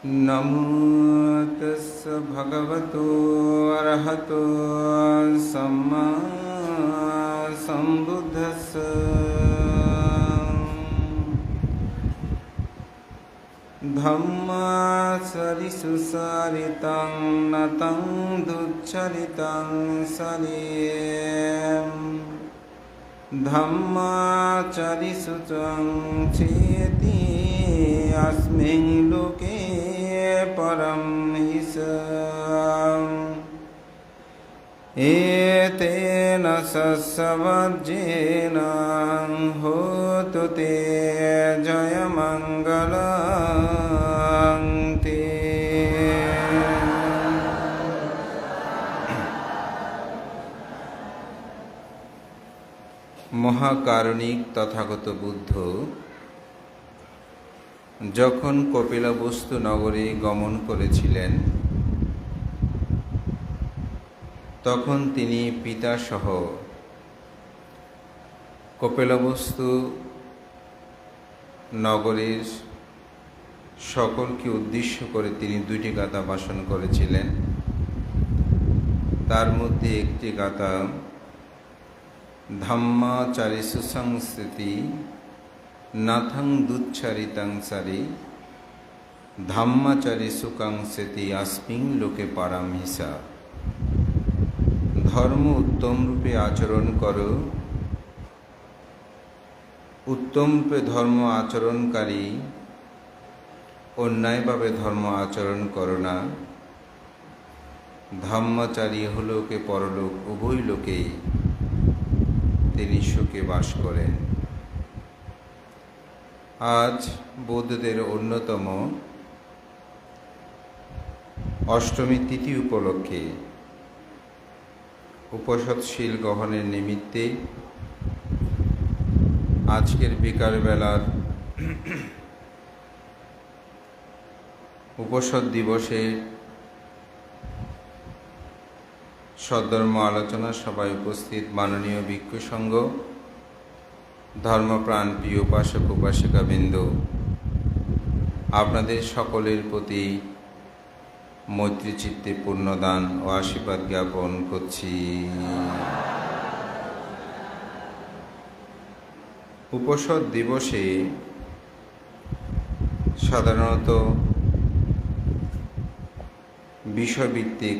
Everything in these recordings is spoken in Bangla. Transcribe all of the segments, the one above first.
नमो तस्स भगवतो अरहतो सम्मा सम्बुद्धस्स। धम्मासरिसुसारितं नतं दुच्चरितं सरेम। धम्माचरिसुचं चेति अस्मिन् लोके परं हिसम्। एतेन सस्वज्येन होतु ते जयमङ्गलं ते। মহাকারণিক তথাগত বুদ্ধ যখন কপিলবস্তু নগরে গমন করেছিলেন, তখন তিনি পিতাসহ কপিলবস্তু নগরের সকলকে উদ্দেশ্য করে তিনি দুইটি গাথা ভাষণ করেছিলেন। তার মধ্যে একটি গাথা ধম্মাচারিসু সংস্থিতি নাথং দুচ্চারিতাং সারি ধম্মাচারিসু কাংসেতি আসমিন লোকে পারামহিসা। ধর্ম উত্তম রূপে আচরণ করো, উত্তম রূপে ধর্ম আচরণকারী অন্যায়ভাবে ধর্ম আচরণ করো না। ধম্মচারী হলোকে পরলোক উভয় লোকেই তিনি সুখে বাস করেন। আজ বৌদ্ধদের অন্যতম অষ্টমী তিথি উপলক্ষে উপসৎশীল গ্রহণের নিমিত্তে আজকের বিকালবেলার উপসৎ দিবসে সদ্ধর্ম আলোচনা সভায় উপস্থিত মাননীয় ভিক্ষু সংঘ, ধর্মপ্রাণ প্রিয় উপাসক উপাসিকাবৃন্দ, আপনাদের সকলের প্রতি মৈত্রী চিত্তে পূর্ণদান ও আশীর্বাদ জ্ঞাপন করছি। উপসৎ দিবসে সাধারণত বিষয়ভিত্তিক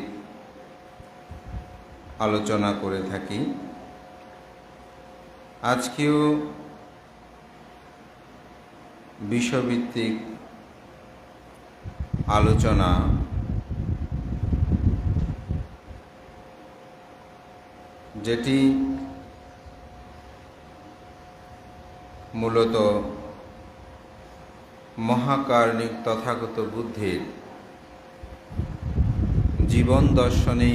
আলোচনা করে থাকি। আজকেও বিষয়ভিত্তিক আলোচনা যেটি মূলত মহাকারণিক তথাগত বুদ্ধের জীবন দর্শনে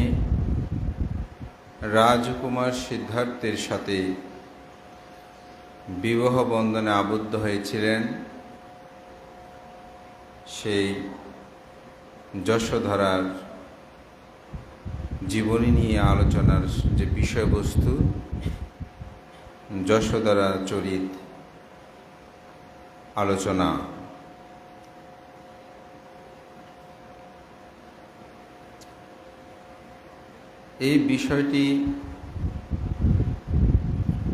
রাজকুমার সিদ্ধার্থের সাথে বিবাহ বন্ধনে আবদ্ধ হয়েছিলেন সেই যশোধরার জীবনী নিয়ে আলোচনার যে বিষয়বস্তু, যশোধরা চরিত আলোচনা। এই বিষয়টি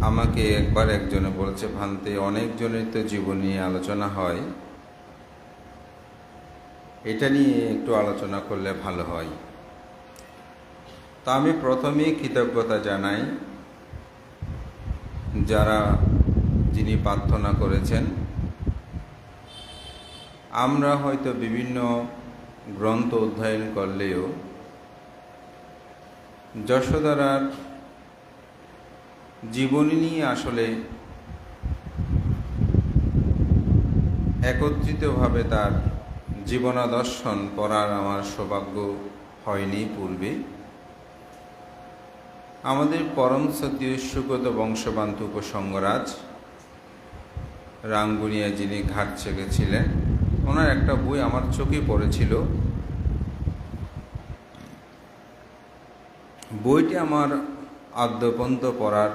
আমাকে একবার একজনে বলেছে, ভান্তে অনেকজনের তো জীবন নিয়ে আলোচনা হয়, এটা নিয়ে একটু আলোচনা করলে ভালো হয়। তা আমি প্রথমেই কৃতজ্ঞতা জানাই যিনি প্রার্থনা করেছেন। আমরা হয়তো বিভিন্ন গ্রন্থ অধ্যয়ন করলেও যশোধরার জীবনী নিয়ে আসলে একত্রিতভাবে তার জীবনাদর্শন পড়ার আমার সৌভাগ্য হয়নি পূর্বে। আমাদের পরম সতীয় সুগত বংশবান্ত উপসংগরাজ রাঙ্গুনিয়া যিনি ঘাট ছেড়েছিলেন, ওনার একটা বই আমার চোখে পড়েছিল। বইটি আমার আদ্যপন্ত পড়ার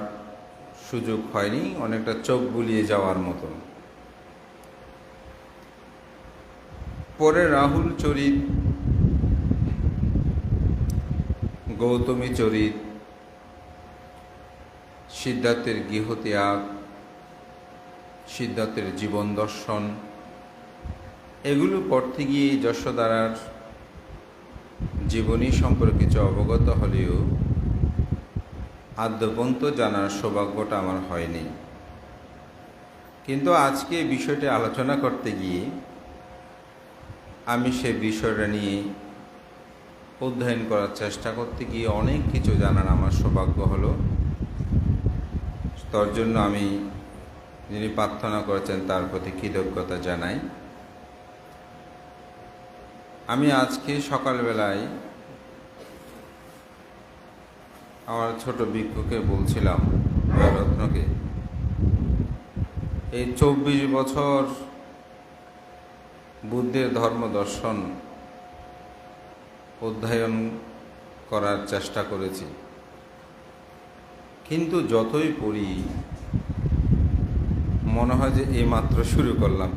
সুযোগ হয়নি, অনেকটা চোখ বুলিয়ে যাওয়ার মতন। পরে রাহুল চরিত, গৌতমী চরিত, সিদ্ধার্থের গৃহত্যাগ, সিদ্ধার্থের জীবন দর্শন, এগুলো পড়তে গিয়ে যশোদারার জীবনী সম্পর্কে কিছু অবগত হলেও আদ্যপন্ত জানার সৌভাগ্যটা আমার হয়নি। কিন্তু আজকে বিষয়টি আলোচনা করতে গিয়ে আমি সে বিষয়টা নিয়ে অধ্যয়ন করার চেষ্টা করতে গিয়ে অনেক কিছু জানার আমার সৌভাগ্য হলো। তার জন্য আমি যিনি প্রার্থনা করেছেন তার প্রতি কৃতজ্ঞতা জানাই। আমি আজকে সকালবেলায় আমার ছোট ভিক্ষুকে বলছিলাম, রত্নকে, এই 24 বছর বুদ্ধের ধর্ম দর্শন অধ্যয়ন করার চেষ্টা করেছি, কিন্তু যতই পড়ি মনে হয় যে এইমাত্র শুরু করলাম,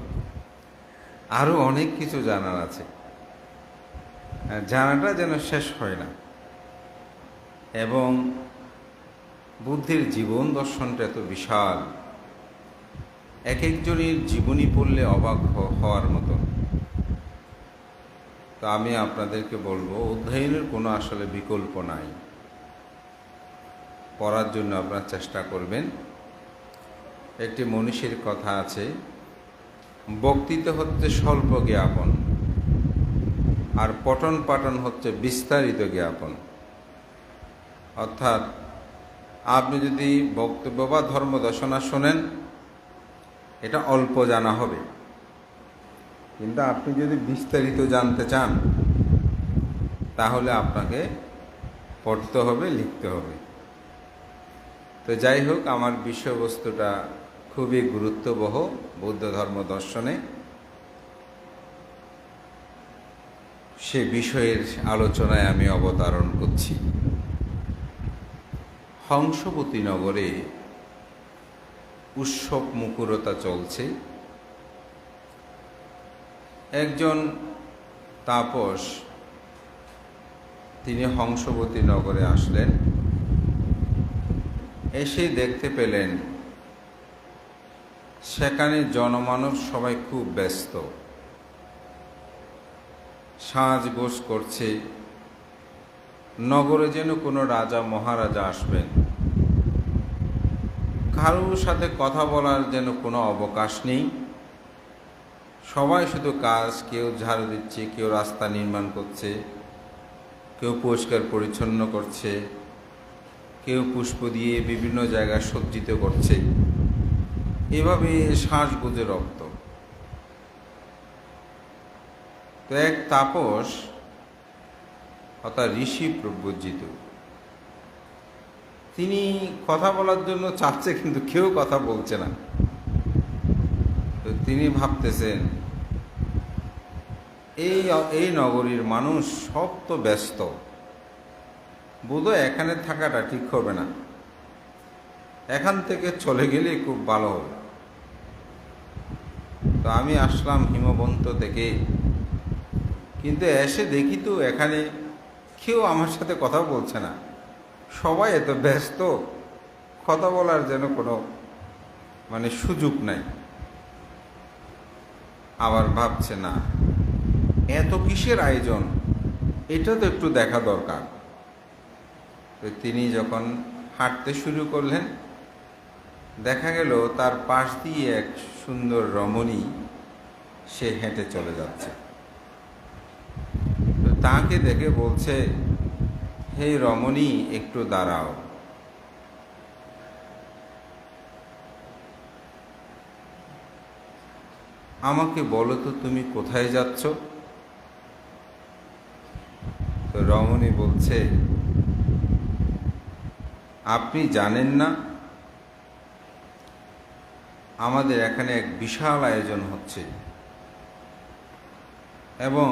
আরও অনেক কিছু জানার আছে, জানাটা যেন শেষ হয় না। এবং বুদ্ধের জীবন দর্শনটা এত বিশাল, এক একজনের জীবনী পড়লে অবাক হওয়ার মতো। তো আমি আপনাদেরকে বলবো, অধ্যয়নের কোনো আসলে বিকল্প নাই, পড়ার জন্য আপনারা চেষ্টা করবেন। একটি মনীষীর কথা আছে, বক্তৃতা হচ্ছে স্বল্প জ্ঞাপন, আর পঠন পাঠন হচ্ছে বিস্তারিত জ্ঞাপন। অর্থাৎ আপনি যদি বক্তব্য বা ধর্ম দর্শনা শোনেন, এটা অল্প জানা হবে, কিন্তু আপনি যদি বিস্তারিত জানতে চান তাহলে আপনাকে পড়তে হবে, লিখতে হবে। তো যাই হোক, আমার বিষয়বস্তুটা খুবই গুরুত্ববহ বৌদ্ধ ধর্ম দর্শনে। সে বিষয়ের আলোচনায় আমি অবতারণ করছি। হংসবতী নগরে উৎসব মুখরতা চলছে। একজন তাপস তিনি হংসবতী নগরে আসলেন। এসে দেখতে পেলেন সেখানে জনমানব সবাই খুব ব্যস্ত, সাজগোজ করছে, নগরে যেন কোনো রাজা মহারাজা আসবেন। কারোর সাথে কথা বলার যেন কোনো অবকাশ নেই। সবাই শুধু কাজ, কেউ ঝাড়ু দিচ্ছে, কেউ রাস্তা নির্মাণ করছে, কেউ পরিষ্কার পরিচ্ছন্ন করছে, কেউ পুষ্প দিয়ে বিভিন্ন জায়গায় সজ্জিত করছে। এভাবে শ্বাসগোজে রক্ত। তো এক তাপস অর্থাৎ ঋষি প্রব্রজিত, তিনি কথা বলার জন্য চাচ্ছে, কিন্তু কেউ কথা বলছে না। তো তিনি ভাবতেছেন, এই নগরীর মানুষ সব তো ব্যস্ত, বোধহয় এখানে থাকাটা ঠিক হবে না, এখান থেকে চলে গেলে খুব ভালো হবে। তো আমি আসলাম হিমবন্ত থেকে, কিন্তু এসে দেখি তো এখানে কেউ আমার সাথে কথা বলছে না, সবাই এত ব্যস্ত, কথা বলার যেন কোনো সুযোগ নাই। আবার ভাবছে, না, এত কিসের আয়োজন, এটা তো একটু দেখা দরকার। তো তিনি যখন হাঁটতে শুরু করলেন, দেখা গেল তার পাশ দিয়ে এক সুন্দর রমণী সে হেঁটে চলে যাচ্ছে। তো তাকে দেখে বলছে, হে রমণী, একটু দাঁড়াও। আমাকে বলো তো তুমি কোথায় যাচ্ছ? তো রমণী বলছে, আপনি জানেন না আমাদের এখানে এক বিশাল আয়োজন হচ্ছে, এবং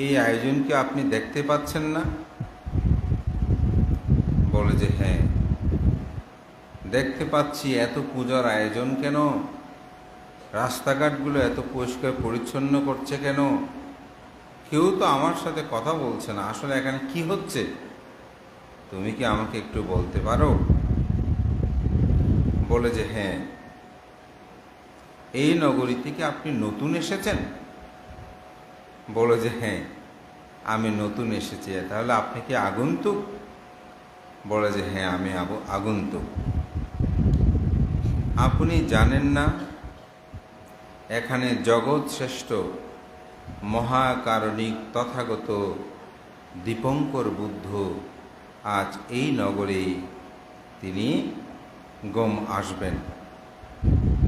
এই আয়োজনকে আপনি দেখতে পাচ্ছেন না? বলে যে হ্যাঁ, দেখতে পাচ্ছি। এত পূজার আয়োজন কেন? রাস্তাঘাটগুলো এত পরিষ্কার পরিচ্ছন্ন করছে কেন? কেউ তো আমার সাথে কথা বলছে না, আসলে এখানে কি হচ্ছে? তুমি কি আমাকে একটু বলতে পারো? বলে যে হ্যাঁ, এই নগরী থেকে আপনি নতুন এসেছেন? বলে যে হ্যাঁ, আমি নতুন এসেছি। তাহলে আপনি কি আগন্তুক? বলে যে হ্যাঁ, আমি আগন্তুক। আপনি জানেন না এখানে জগৎ শ্রেষ্ঠ মহাকারণিক তথাগত দীপঙ্কর বুদ্ধ আজ এই নগরে তিনি গম আসবেন,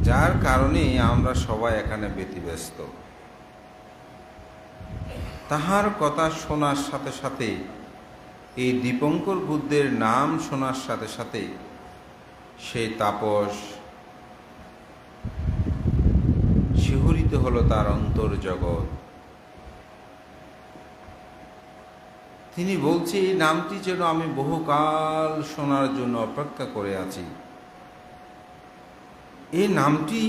যার কারণে আমরা সবাই এখানে ব্যতিব্যস্ত। তাহার কথা শোনার সাথে সাথে, এই দীপঙ্কর বুদ্ধের নাম শোনার সাথে সাথে সেই তাপস শিহরিত হলো তার অন্তর্জগৎ। তিনি বলছে, এই নামটি যেন আমি বহুকাল শোনার জন্য অপেক্ষা করে আছি। এই নামটি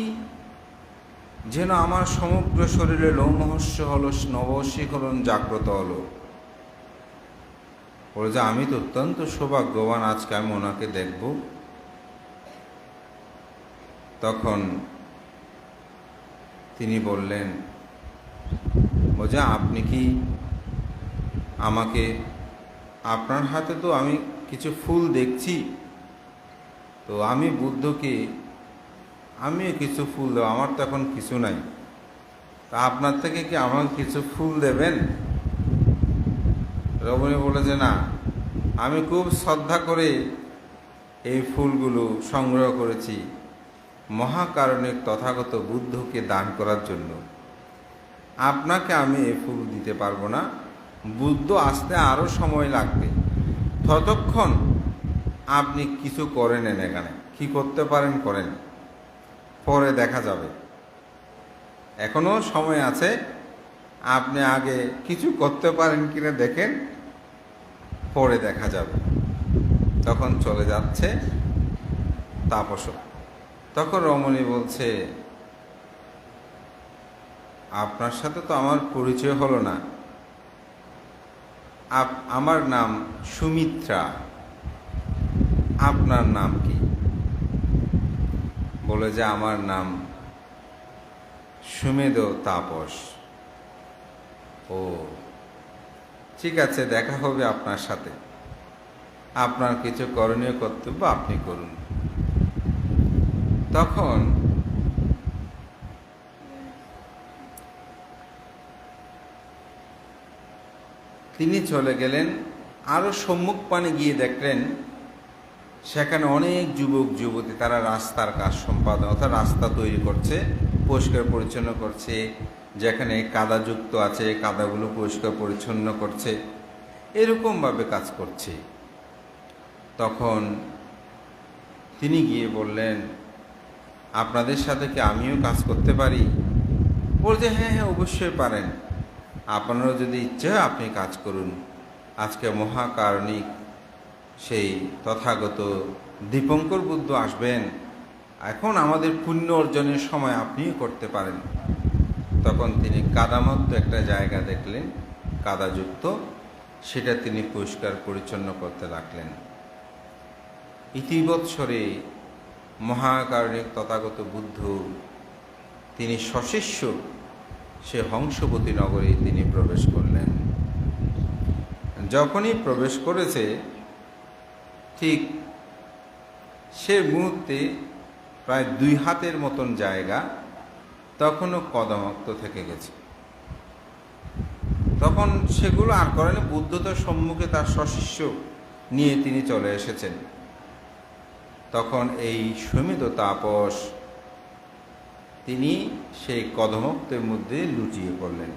যেন আমার সমগ্র শরীরে লোমহর্ষ হলো, নবশিখরণ জাগ্রত হলো। বলে যে আমি তো অত্যন্ত সৌভাগ্যবান, আজকে আমি ওনাকে দেখব। তখন তিনি বললেন, বলছে আপনি কি আমাকে, আপনার হাতে তো আমি কিছু ফুল দেখছি, তো আমি বুদ্ধকে আমিও কিছু ফুল দেব, আমার তো এখন কিছু নাই, তা আপনার থেকে কি আমাকে কিছু ফুল দেবেন? রমণী বলে যে না, আমি খুব শ্রদ্ধা করে এই ফুলগুলো সংগ্রহ করেছি মহাকারণিক তথাগত বুদ্ধকে দান করার জন্য। আপনাকে আমি এই ফুল দিতে পারবো না, বুদ্ধ আসতে আরও সময় লাগবে। ততক্ষণ আপনি কিছু করে নেন, এখানে কি করতে পারেন করেন, পরে দেখা যাবে, এখনো সময় আছে, আপনি আগে কিছু করতে পারেন কিনা দেখেন, পরে দেখা যাবে। তখন চলে যাচ্ছে তাপস। তখন রমণী বলছে, আপনার সাথে তো আমার পরিচয় হলো না, আমার নাম সুমিত্রা, আপনার নাম কি? বলে যে আমার নাম সুমেধ তাপস। ও ঠিক আছে, দেখা হবে আপনার সাথে, আপনার কিছু করণীয় কর্তব্য আপনি করুন। তখন তিনি চলে গেলেন। আরও সম্মুখ পানে গিয়ে দেখলেন সেখানে অনেক যুবক যুবতী, তারা রাস্তার কাজ সম্পাদন, অর্থাৎ রাস্তা তৈরি করছে, পরিষ্কার পরিচ্ছন্ন করছে, যেখানে কাদাযুক্ত আছে কাদাগুলো পরিষ্কার পরিচ্ছন্ন করছে, এরকমভাবে কাজ করছে। তখন তিনি গিয়ে বললেন, আপনাদের সাথে কি আমিও কাজ করতে পারি? বলছে হ্যাঁ হ্যাঁ, অবশ্যই পারেন, আপনারও যদি ইচ্ছে হয় আপনি কাজ করুন। আজকে মহাকারণিক সেই তথাগত দীপঙ্কর বুদ্ধ আসবেন, এখন আমাদের পুণ্য অর্জনের সময় আপনিও করতে পারেন। তখন তিনি কাদামত্ত একটা জায়গা দেখলেন, কাদাযুক্ত, সেটা তিনি পরিষ্কার পরিচ্ছন্ন করতে লাগলেন। ইতিবৎসরে মহাকারণিক তথাগত বুদ্ধ তিনি সশিষ্য সে হংসবতী নগরে তিনি প্রবেশ করলেন। যখনই প্রবেশ করেছে, ঠিক সে মুহূর্তে প্রায় 2 হাতের মতন জায়গা তখনও কদমক্ত থেকে গেছে। তখন সেগুলো আর করেন, বুদ্ধ তার সম্মুখে তার সশিষ্য নিয়ে তিনি চলে এসেছেন। তখন এই সুমেধ তাপস তিনি সেই কদমক্তের মধ্যে লুটিয়ে পড়লেন।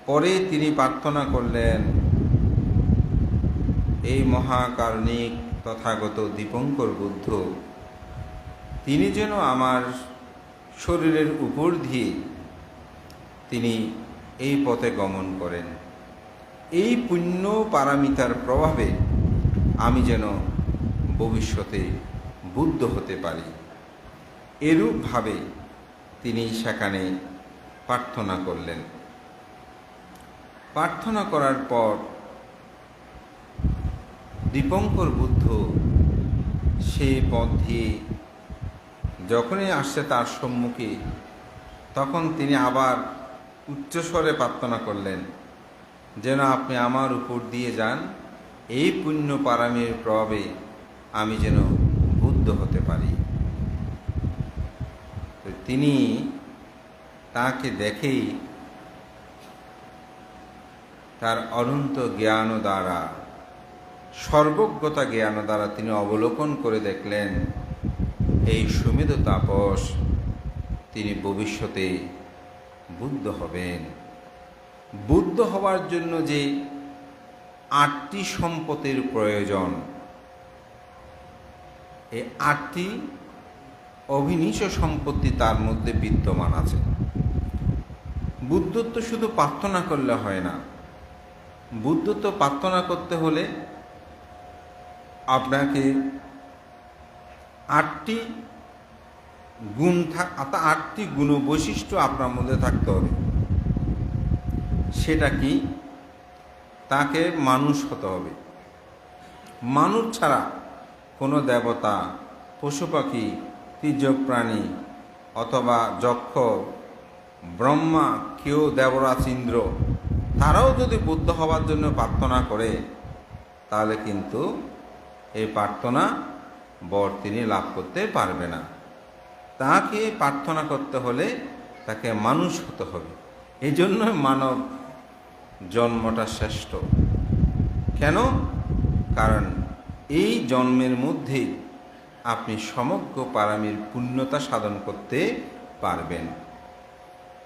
পরে তিনি প্রার্থনা করলেন, এই মহাকারণিক তথাগত দীপঙ্কর বুদ্ধ তিনি যেন আমার শরীরের উপর দিয়ে তিনি এই পথে গমন করেন, এই পুণ্য পারামিতার প্রভাবে আমি যেন ভবিষ্যতে বুদ্ধ হতে পারি। এরূপভাবে তিনি সেখানে প্রার্থনা করলেন। প্রার্থনা করার পর দীপঙ্কর বুদ্ধ সেই পথ দিয়ে যখনই আসছে তার সম্মুখে, তখন তিনি আবার উচ্চস্বরে প্রার্থনা করলেন, যেন আপনি আমার উপর দিয়ে যান, এই পুণ্য পারামির প্রভাবে আমি যেন বুদ্ধ হতে পারি। তো তিনি তাকে দেখেই তার অনন্ত জ্ঞান দ্বারা, সর্বজ্ঞতা জ্ঞান দ্বারা তিনি অবলোকন করে দেখলেন এই সুমেধ তাপস তিনি ভবিষ্যতে বুদ্ধ হবেন। বুদ্ধ হওয়ার জন্য যে 8টি সম্পদের প্রয়োজন, এই 8টি অভিনিশ সম্পত্তি তার মধ্যে বিদ্যমান আছে। বুদ্ধত্ব শুধু প্রার্থনা করলে হয় না। বুদ্ধত্ব প্রার্থনা করতে হলে আপনাকে 8টি গুণ 8টি গুণ বৈশিষ্ট্য আপনার মধ্যে থাকতে হবে। সেটা কি? তাকে মানুষ হতে হবে। মানুষ ছাড়া কোনো দেবতা, পশু পাখি, তির্যক প্রাণী অথবা যক্ষ, ব্রহ্মা, কেউ দেবরাজ ইন্দ্র, তারাও যদি বুদ্ধ হওয়ার জন্য প্রার্থনা করে, তাহলে কিন্তু এই প্রার্থনা বর তিনি লাভ করতে পারবে না। তাকে প্রার্থনা করতে হলে তাকে মানুষ হতে হবে। এই জন্য মানব জন্মটা শ্রেষ্ঠ। কেন? কারণ এই জন্মের মধ্যে আপনি সমগ্র পারামির পুণ্যতা সাধন করতে পারবেন।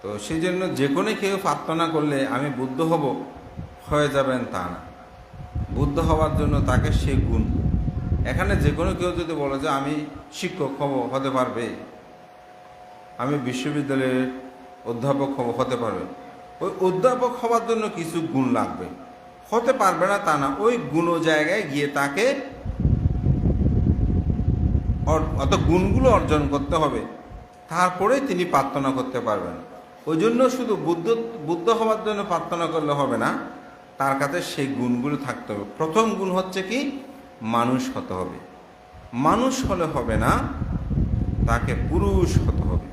তো সেই জন্য যে কোনো কেউ প্রার্থনা করলে আমি বুদ্ধ হব, হয়ে যাবেন তা না। বুদ্ধ হওয়ার জন্য তাকে সে গুণ, এখানে যে কোনো কেউ যদি বলে যে আমি শিক্ষক হব, হতে পারবে, আমি বিশ্ববিদ্যালয়ের অধ্যাপক হব, হতে পারবে। ওই অধ্যাপক হওয়ার জন্য কিছু গুণ লাগবে, হতে পারবে না তা না। ওই গুণ জায়গায় গিয়ে তাকে অত গুণগুলো অর্জন করতে হবে, তারপরে তিনি প্রার্থনা করতে পারবেন। ওই জন্য শুধু বুদ্ধ হওয়ার জন্য প্রার্থনা করলে হবে না, তার কাছে সেই গুণগুলো থাকতে হবে। প্রথম গুণ হচ্ছে কি? মানুষ হতে হবে। মানুষ হলে হবে না, তাকে পুরুষ হতে হবে।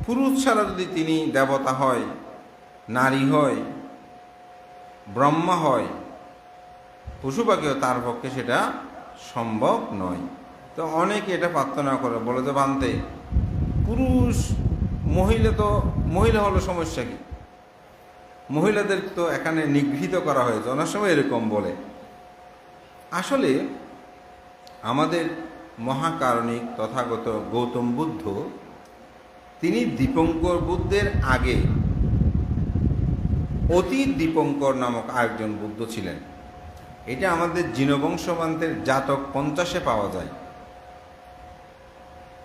পুরুষ ছাড়া যদি তিনি দেবতা হয়, নারী হয়, ব্রহ্মা হয়, পশু পাখিও, তার পক্ষে সেটা সম্ভব নয়। তো অনেকে এটা প্রার্থনা করে, বলে যে বানতে পুরুষ, মহিলা হলো সমস্যা কি? মহিলাদের তো এখানে নিগৃহীত করা হয়েছে, অনেক সময় এরকম বলে। আসলে আমাদের মহাকারণিক তথাগত গৌতম বুদ্ধ, তিনি দীপঙ্কর বুদ্ধের আগে অতি দীপঙ্কর নামক আরেকজন বুদ্ধ ছিলেন। এটা আমাদের জিনবংশবান্তের জাতক 50-এ পাওয়া যায়।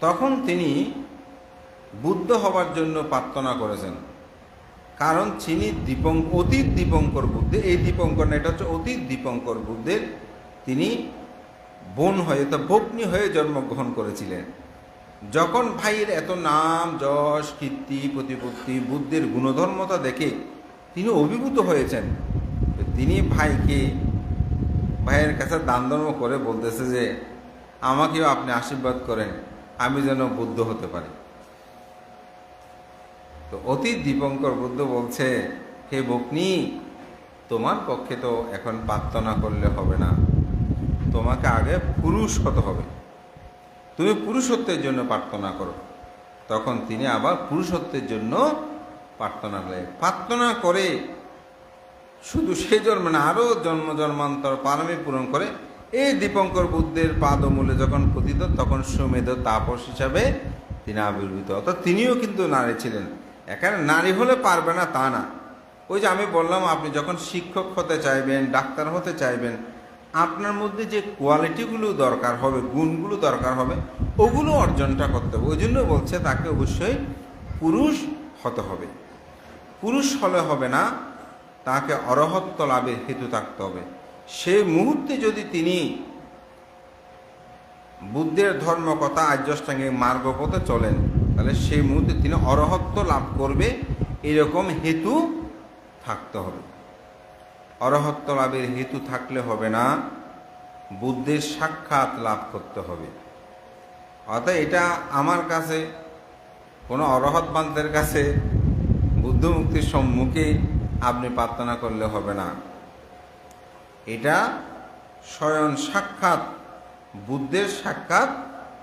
তখন তিনি বুদ্ধ হবার জন্য প্রার্থনা করেছেন, কারণ তিনি অতীত দীপঙ্কর বুদ্ধে, এই দীপঙ্কর না, এটা হচ্ছে অতীত দীপঙ্কর বুদ্ধের তিনি বোন হয়ে, তা ভগ্নী হয়ে জন্মগ্রহণ করেছিলেন। যখন ভাইয়ের এত নাম যশ কীর্তি প্রতিপত্তি, বুদ্ধের গুণধর্মতা দেখে তিনি অভিভূত হয়েছেন। তিনি ভাইয়ের কাছে দান ধর্ম করে বলতেছে যে আমাকেও আপনি আশীর্বাদ করেন, আমি যেন বুদ্ধ হতে পারি। তো অতীত দীপঙ্কর বুদ্ধ বলছে, হে ভগ্নী, তোমার পক্ষে তো এখন প্রার্থনা করলে হবে না, তোমাকে আগে পুরুষ হতে হবে, তুমি পুরুষত্বের জন্য প্রার্থনা করো। তখন তিনি আবার পুরুষত্বের জন্য প্রার্থনা করে শুধু সে জন্মে না, আরও জন্ম জন্মান্তর পারমী পূরণ করে এই দীপঙ্কর বুদ্ধের পাদমূলে যখন পতিত, তখন সুমেধ তাপস হিসাবে তিনি আবির্ভূত। অর্থাৎ তিনিও কিন্তু নারী ছিলেন। এখানে নারী হলে পারবে না তা না। ওই যে আমি বললাম, আপনি যখন শিক্ষক হতে চাইবেন, ডাক্তার হতে চাইবেন, আপনার মধ্যে যে কোয়ালিটিগুলো দরকার হবে, গুণগুলো দরকার হবে, ওগুলো অর্জনটা করতে হবে। ওই জন্য বলছে তাকে অবশ্যই পুরুষ হতে হবে। পুরুষ হলে হবে না, তাকে অরহত্ব লাভের হেতু থাকতে হবে। সেই মুহূর্তে যদি তিনি বুদ্ধের ধর্মকথা আর্যষ্টাঙ্গিক মার্গপথে চলেন, তাহলে সেই মুহূর্তে তিনি অরহত্ব লাভ করবে এরকম হেতু থাকতে হবে। অরহত্ব লাভের হেতু থাকলে হবে না, বুদ্ধের সাক্ষাৎ লাভ করতে হবে। অর্থাৎ এটা আমার কাছে কোনো অরহৎ বান্তের কাছে বুদ্ধ মুক্তির সম্মুখে আপনি প্রার্থনা করলে হবে না, এটা স্বয়ং সাক্ষাৎ বুদ্ধের সাক্ষাৎ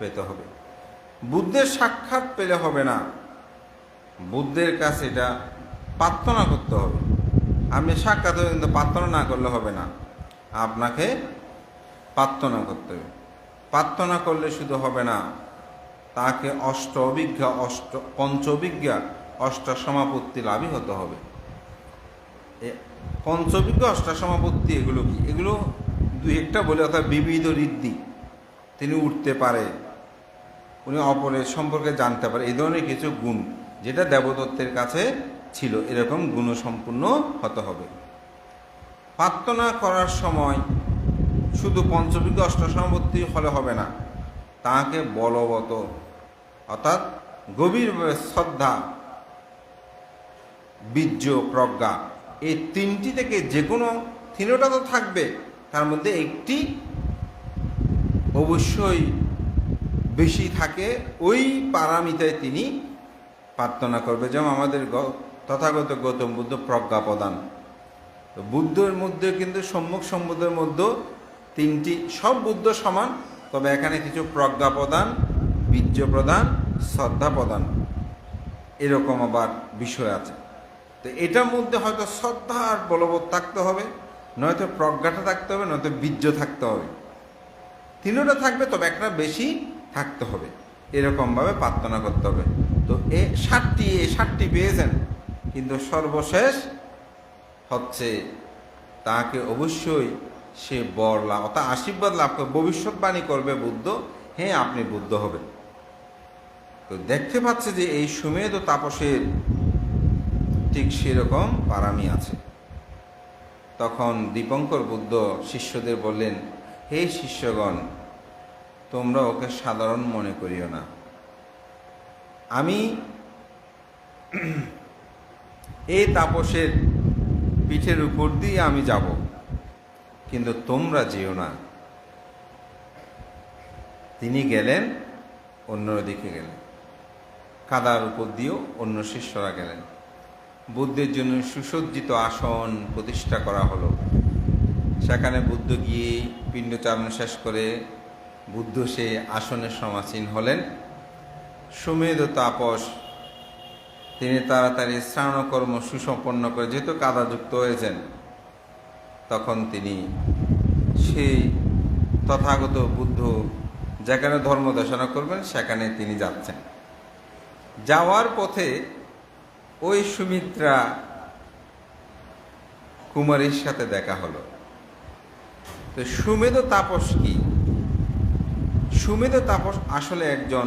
পেতে হবে। বুদ্ধের সাক্ষাৎ পেলে হবে না, বুদ্ধের কাছে এটা প্রার্থনা করতে হবে। আপনি সাক্ষাৎ হয়ে কিন্তু প্রার্থনা না করলে হবে না, আপনাকে প্রার্থনা করতে হবে। প্রার্থনা করলে শুধু হবে না, তাকে পঞ্চবিজ্ঞা অষ্টাসমাপত্তি লাভই হতে হবে। পঞ্চবিজ্ঞা অষ্টাসমাপত্তি এগুলো কি? এগুলো দুই একটা বলে, অর্থাৎ বিবিধ ঋদ্ধি, তিনি উঠতে পারে, উনি অপরের সম্পর্কে জানতে পারে, এই ধরনের কিছু গুণ যেটা দেবদত্তের কাছে ছিল, এরকম গুণসম্পন্ন হতে হবে। প্রার্থনা করার সময় শুধু পঞ্চবিজ্ঞ অষ্টাসমাপত্তি হলে হবে না, তাকে বলবত অর্থাৎ গভীরভাবে শ্রদ্ধা, বীর্য, প্রজ্ঞা, এই তিনটি থেকে যে কোনো তিনটা তো থাকবে, তার মধ্যে একটি অবশ্যই বেশি থাকে, ওই পারামিতায় তিনি প্রার্থনা করবে। যেমন আমাদের তথাগত গৌতম বুদ্ধ প্রজ্ঞা প্রদান, তো বুদ্ধের মধ্যে কিন্তু সম্মুখ সম্বুদ্ধের মধ্যে তিনটি, সব বুদ্ধ সমান, তবে এখানে কিছু প্রজ্ঞা প্রদান, বীর্য প্রদান, শ্রদ্ধা প্রদান, এরকম আবার বিষয় আছে। তো এটার মধ্যে হয়তো শ্রদ্ধা আর বলবৎ থাকতে হবে, নয়তো প্রজ্ঞাটা থাকতে হবে, নয়তো বীর্য থাকতে হবে। তিনটা থাকবে, তবে একটা বেশি থাকতে হবে, এরকমভাবে প্রার্থনা করতে হবে। তো এই ষাটটি পেয়েছেন, কিন্তু সর্বশেষ হচ্ছে তাকে অবশ্যই সে বর লাভ অর্থাৎ আশীর্বাদ লাভ করে ভবিষ্যৎবাণী করবে বুদ্ধ, হ্যাঁ আপনি বুদ্ধ হবেন। তো দেখতে পাচ্ছে যে এই সুমেধ তাপসের ঠিক সেরকম পারামি আছে। তখন দীপঙ্কর বুদ্ধ শিষ্যদের বললেন, হে শিষ্যগণ, তোমরা ওকে সাধারণ মনে করিও না, আমি এই তাপসের পিঠের উপর দিয়ে আমি যাব, কিন্তু তোমরা যেও না। তিনি গেলেন, অন্যদিকে গেলেন, কাদার উপর দিয়েও অন্য শিষ্যরা গেলেন। বুদ্ধের জন্য সুসজ্জিত আসন প্রতিষ্ঠা করা হলো। সেখানে বুদ্ধ গিয়ে পিণ্ডচারণ শেষ করে বুদ্ধ সেই আসনের সমাসীন হলেন। সুমেধ তাপস তিনি তাড়াতাড়ি স্নানকর্ম সুসম্পন্ন করে, যেহেতু কাদাযুক্ত হয়েছেন, তখন তিনি সেই তথাগত বুদ্ধ যেখানে ধর্ম দেশনা করবেন সেখানে তিনি যাচ্ছেন। যাওয়ার পথে ওই সুমিত্রা কুমারীর সাথে দেখা হলো। তো সুমেধ তাপস কি? সুমেধ তাপস আসলে একজন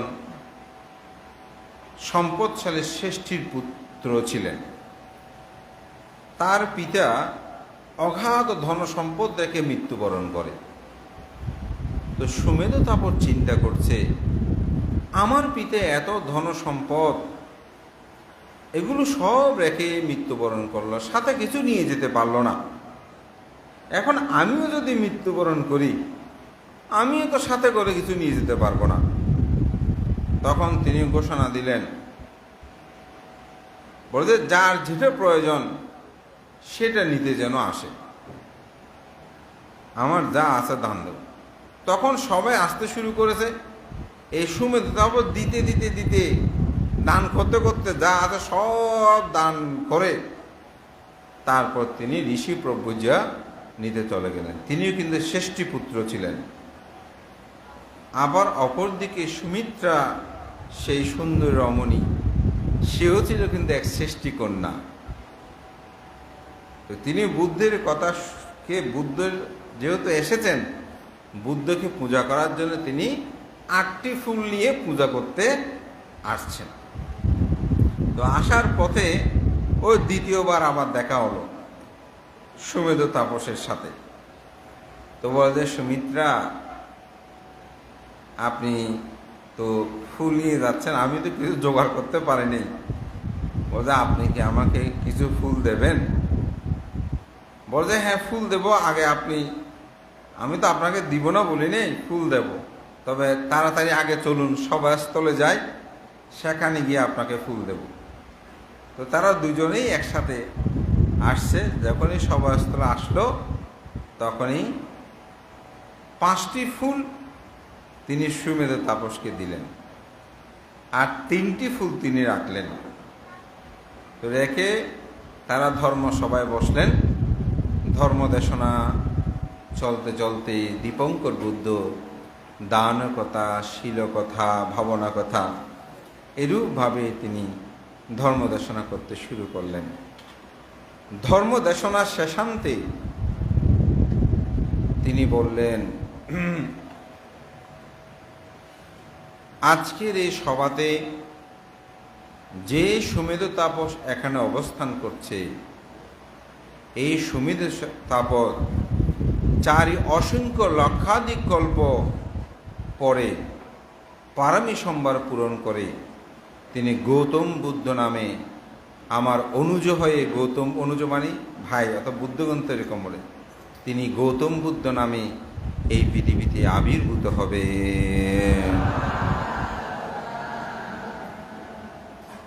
সম্পদশালী শ্রেষ্ঠীর পুত্র ছিলেন। তার পিতা অগাধ ধন সম্পদ রেখে মৃত্যুবরণ করে। তো সুমেধ তাপস চিন্তা করছে, আমার পিতা এত ধন সম্পদ, এগুলো সব রেখে মৃত্যুবরণ করলো, সাথে কিছু নিয়ে যেতে পারলো না। এখন আমিও যদি মৃত্যুবরণ করি, আমিও তো সাথে করে কিছু নিয়ে যেতে পারবো না। তখন তিনি ঘোষণা দিলেন, বলতে যার যেটা প্রয়োজন সেটা নিতে যেন আসে, আমার যা আছে দান দেব। তখন সবাই আসতে শুরু করেছে। এই সুমেধ তাপস দিতে দিতে দিতে দান করতে করতে যা আছে সব দান করে তারপর তিনি ঋষি প্রব্রজা নিতে চলে গেলেন। তিনিও কিন্তু শ্রেষ্ঠী পুত্র ছিলেন। আবার অপরদিকে সুমিত্রা, সেই সুন্দর রমণী, সেও ছিল কিন্তু এক শ্রেষ্ঠী কন্যা। তো তিনি বুদ্ধের কথাকে, বুদ্ধের যেহেতু এসেছেন, বুদ্ধকে পূজা করার জন্য তিনি 8টি ফুল নিয়ে পূজা করতে আসছেন। তো আসার পথে ওই দ্বিতীয়বার আবার দেখা হলো সুমেধ তাপসের সাথে। তো বলে যে, সুমিত্রা, আপনি তো ফুল নিয়ে যাচ্ছেন, আমি তো কিছু জোগাড় করতে পারিনি। বলছে আপনি কি আমাকে কিছু ফুল দেবেন? বলছে হ্যাঁ ফুল দেব, আগে আপনি, আমি তো আপনাকে দিব না বলি নেই, ফুল দেব, তবে তাড়াতাড়ি আগে চলুন সভাস্থলে যাই, সেখানে গিয়ে আপনাকে ফুল দেব। তো তারা দুজনেই একসাথে আসছে। যখনই সভাস্থলে আসলো তখনই 5টি ফুল তিনি সুমেধ তাপসকে দিলেন, আর 3টি ফুল তিনি রাখলেন। তো রেখে তারা ধর্মসভায় বসলেন। ধর্মদেশনা চলতে চলতে দীপঙ্কর বুদ্ধ দান কথা, শীল কথা, ভাবনা কথা এরূপভাবে তিনি ধর্মদেশনা করতে শুরু করলেন। ধর্মদেশনার শেষান্তে তিনি বললেন, আজকের এই সভাতে যে সুমেধ তাপস এখানে অবস্থান করছে, এই সুমেধ তাপস 4 অসংখ্য লক্ষাধিক কল্প পরে পারমী সম্ভার পূরণ করে তিনি গৌতম বুদ্ধ নামে আমার অনুজ হয়ে, গৌতম অনুজ মানে ভাই, অর্থাৎ বুদ্ধগ্রন্থ এরকম বলে, তিনি গৌতম বুদ্ধ নামে এই পৃথিবীতে আবির্ভূত হবে।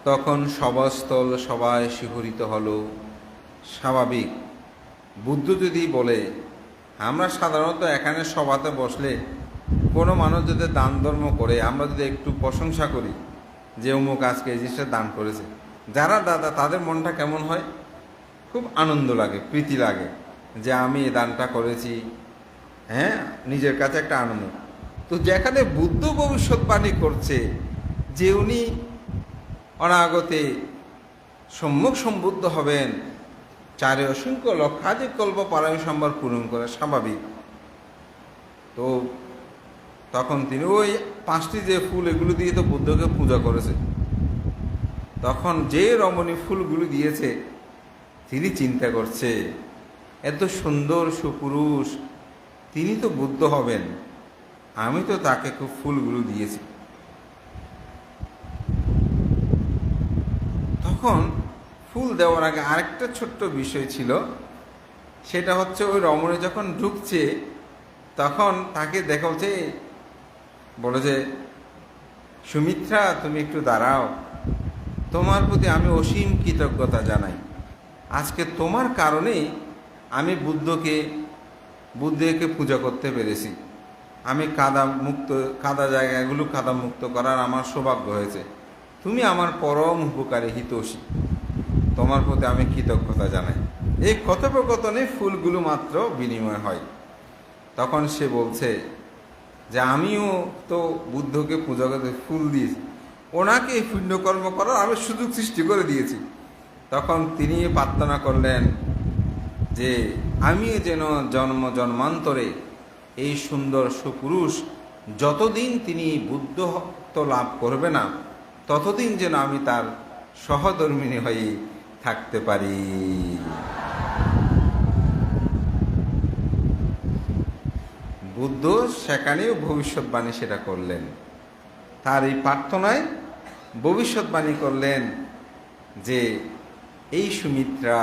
তখন সভাস্থল সবাই শিহরিত হলো। স্বাভাবিক, বুদ্ধ যদি বলে, আমরা সাধারণত এখানে সভাতে বসলে কোনো মানুষ যদি দান ধর্ম করে, আমরা যদি একটু প্রশংসা করি যে অমুক আজকে এই জিনিসটা দান করেছে, যারা দাদা তাদের মনটা কেমন হয়? খুব আনন্দ লাগে, প্রীতি লাগে যে আমি এই দানটা করেছি, হ্যাঁ, নিজের কাছে একটা আনন্দ। তো যেখানে বুদ্ধ ভবিষ্যৎবাণী করছে যে উনি অনাগতে সম্মুখ সম্বুদ্ধ হবেন, 4 অসংখ্য লক্ষাধিক কল্প পারমী সম্ভার পূরণ করে, স্বাভাবিক। তো তখন তিনি ওই 5টি যে ফুল এগুলো দিয়ে তো বুদ্ধকে পূজা করেছে, তখন যে রমণী ফুলগুলো দিয়েছে তিনি চিন্তা করছে, এত সুন্দর সুপুরুষ, তিনি তো বুদ্ধ হবেন, আমি তো তাকে খুব ফুলগুলো দিয়েছি। তখন ফুল দেওয়ার আগে আরেকটা ছোট্ট বিষয় ছিল, সেটা হচ্ছে ওই রমণী যখন ঢুকছে তখন তাকে দেখা হচ্ছে, বলে যে সুমিত্রা তুমি একটু দাঁড়াও, তোমার প্রতি আমি অসীম কৃতজ্ঞতা জানাই, আজকে তোমার কারণেই আমি বুদ্ধকে পূজা করতে পেরেছি, আমি কাদা জায়গাগুলো কাদা মুক্ত করার আমার সৌভাগ্য হয়েছে, তুমি আমার পরম উপকারী হিতৈষী, তোমার প্রতি আমি কৃতজ্ঞতা জানাই। এই কথোপকথনে ফুলগুলো মাত্র বিনিময় হয়। তখন সে বলছে যে আমিও তো বুদ্ধকে পূজা করতে ফুল দিয়েছি, ওনাকে এই পুণ্যকর্ম করার আমি সুযোগ সৃষ্টি করে দিয়েছি। তখন তিনি প্রার্থনা করলেন যে আমিও যেন জন্ম জন্মান্তরে এই সুন্দর সুপুরুষ, যতদিন তিনি বুদ্ধত্ব লাভ করবে না ততদিন যেন আমি তার সহধর্মিণী হয়ে থাকতে পারি। বুদ্ধ সেখানেও ভবিষ্যৎবাণী সেটা করলেন, তার এই প্রার্থনায় ভবিষ্যৎবাণী করলেন যে এই সুমিত্রা,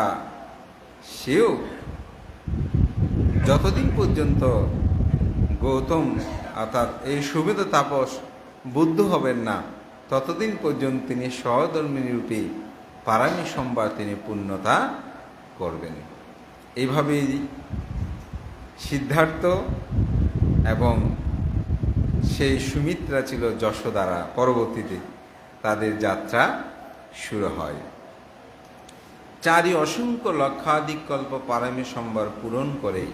সেও যতদিন পর্যন্ত গৌতম অর্থাৎ এই সুমেধ তাপস বুদ্ধ হবেন না ততদিন পর্যন্ত তিনি সহধর্মিণী রূপে পারমী সম্ভার তিনি পূর্ণতা করবেন। এইভাবেই সিদ্ধার্থ এবং সেই সুমিত্রা ছিল যশোদারা, পরবর্তীতে তাদের যাত্রা শুরু হয়। 4 অসংখ্য লক্ষাধিক কল্প পারমী সম্ভার পূরণ করে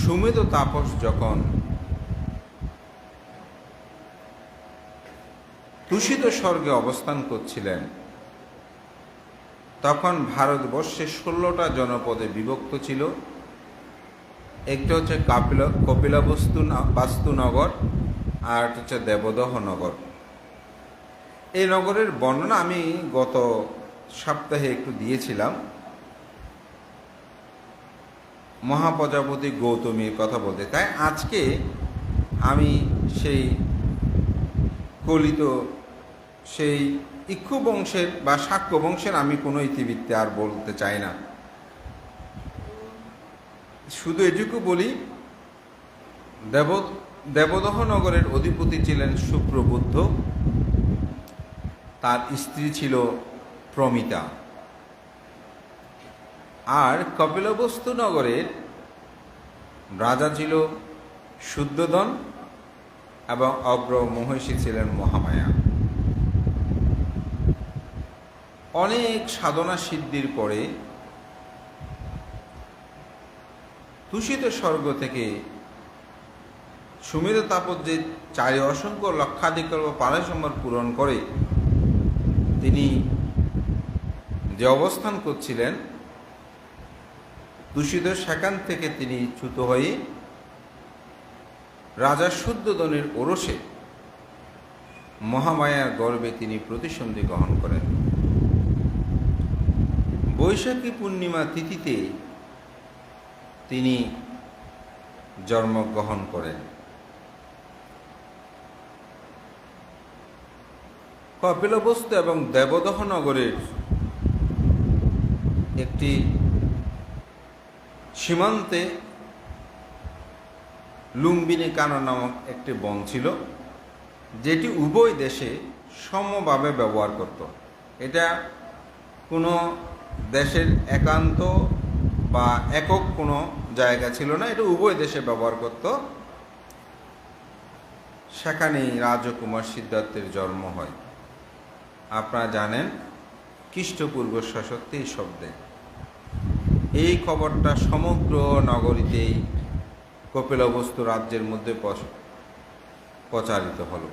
সুমেধ তাপস যখন তুষিত স্বর্গে অবস্থান করছিলেন, তখন ভারতবর্ষে 16টা জনপদে বিভক্ত ছিল। একটা হচ্ছে কপিলাবস্তু নগর, আর একটা হচ্ছে দেবদহ নগর। এই নগরের বর্ণনা আমি গত সপ্তাহে একটু দিয়েছিলাম। মহাপ্রজাপতি গৌতমীর কথা বলতে। তাই আজকে আমি সেই কলিত সেই ইক্ষু বংশের বা শাক্য বংশের আমি কোনো ইতিবৃত্তে আর বলতে চাই না। শুধু এটুকু বলি, দেবদহ নগরের অধিপতি ছিলেন সুপ্রবুদ্ধ, তার স্ত্রী ছিল প্রমিতা। আর কপিলবস্তু নগরের রাজা ছিল শুদ্ধোদন এবং অগ্র মহিষী ছিলেন মহামায়া। অনেক সাধনা সিদ্ধির পরে তুষিত স্বর্গ থেকে সুমেধ তাপজ্যে চারি অসংখ্য লক্ষাধিকল্প পারসম্বর পূরণ করে তিনি যে অবস্থান করছিলেন, দূষিত সেখান থেকে তিনি চ্যুত হয়ে রাজা শুদ্ধোদনের ওরসে মহামায়ার গর্ভে তিনি প্রতিসন্ধি গ্রহণ করেন। বৈশাখী পূর্ণিমা তিথিতে তিনি জন্মগ্রহণ করেন। কপিলবস্তু এবং দেবদহ নগরের একটি সীমান্তে লুম্বিনী কানন নামক একটি বন ছিল, যেটি উভয় দেশে সমভাবে ব্যবহার করত। এটা কোনো দেশের একান্ত বা একক কোনো জায়গা ছিল না, এটা উভয় দেশে ব্যবহার করত। সেখানেই রাজকুমার সিদ্ধার্থের জন্ম হয়। আপনারা জানেন খ্রিস্টপূর্ব ৬৬ শব্দে। এই খবরটা সমগ্র নগরীতেই কপিলবস্তু রাজ্যের মধ্যে প্রচারিত হল।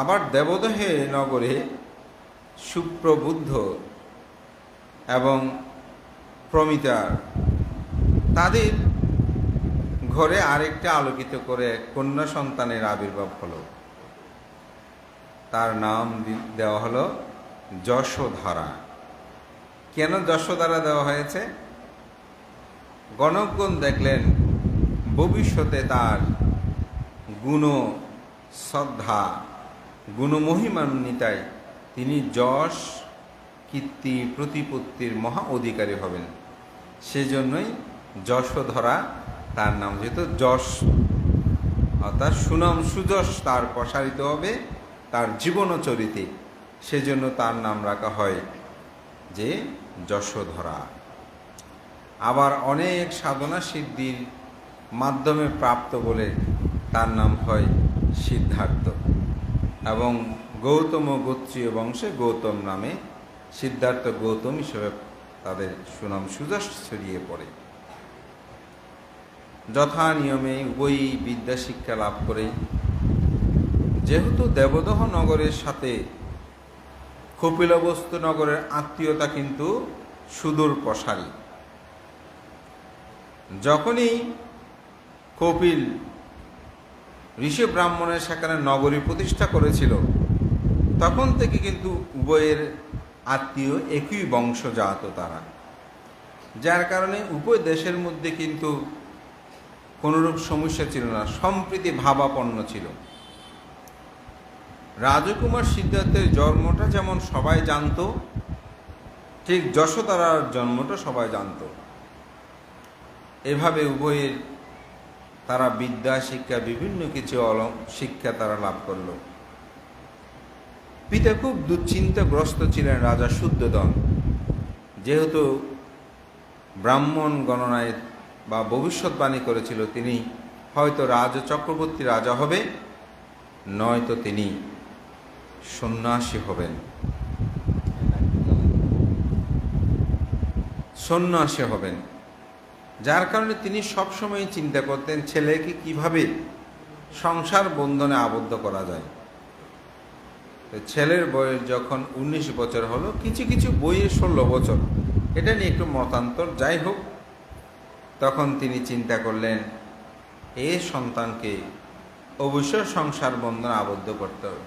আবার দেবদহে নগরে সুপ্রবুদ্ধ এবং প্রমিতা তাদের ঘরে আরেকটা আলোকিত করে কন্যা সন্তানের আবির্ভাব হলো। তার নাম দেওয়া হলো যশোধরা। কেন যশোধরা দেওয়া হয়েছে? গণকগণ দেখলেন ভবিষ্যতে তার গুণ শ্রদ্ধা গুণমহিমান্বিতায় তিনি যশ কীর্তি প্রতিপত্তির মহা অধিকারী হবেন। সেজন্যই যশোধরা তার নাম, যেহেতু যশ অর্থাৎ সুনাম সুযশ তার প্রসারিত হবে তার জীবনচরিতে, সেজন্য তার নাম রাখা হয় যে যশোধরা। আবার অনেক সাধনা সিদ্ধির মাধ্যমে প্রাপ্ত বলে তার নাম হয় সিদ্ধার্থ। এবং গৌতম গোত্রীয় বংশে গৌতম নামে সিদ্ধার্থ গৌতম হিসেবে তাদের সুনাম সুযশ ছড়িয়ে পড়ে। যথা নিয়মে উভয়ই বিদ্যা শিক্ষা লাভ করে। যেহেতু দেবদহ নগরের সাথে কপিলবস্তু নগরের আত্মীয়তা কিন্তু সুদূর প্রসারী, যখনই কপিল ঋষি ব্রাহ্মণের সেখানে নগরী প্রতিষ্ঠা করেছিল, তখন থেকে কিন্তু উভয়ের আত্মীয় একই বংশজাত তারা, যার কারণে উভয় দেশের মধ্যে কিন্তু কোনোরূপ সমস্যা ছিল না, সম্প্রীতি ভাবাপন্ন ছিল। রাজকুমার সিদ্ধার্থের জন্মটা যেমন সবাই জানত, ঠিক যশোধরার জন্মটা সবাই জানত। এভাবে উভয়ের তারা বিদ্যা শিক্ষা বিভিন্ন কিছু শিক্ষা তারা লাভ করল। পিতা খুব দুশ্চিন্তাগ্রস্ত ছিলেন রাজা শুদ্ধোদন, যেহেতু ব্রাহ্মণ গণনায় বা ভবিষ্যৎবাণী করেছিল তিনি হয়তো চক্রবর্তী রাজা হবে, নয়তো তিনি সন্ন্যাসী হবেন। যার কারণে তিনি সবসময় চিন্তা করতেন ছেলেকে কিভাবে সংসার বন্ধনে আবদ্ধ করা যায়। ছেলের বয়স যখন 19 বছর হলো, কিছু কিছু বইয়ে 16 বছর, এটা নিয়ে একটু মতান্তর, যাই হোক, তখন তিনি চিন্তা করলেন এই সন্তানকে অবশ্যই সংসার বন্ধনে আবদ্ধ করতে হবে।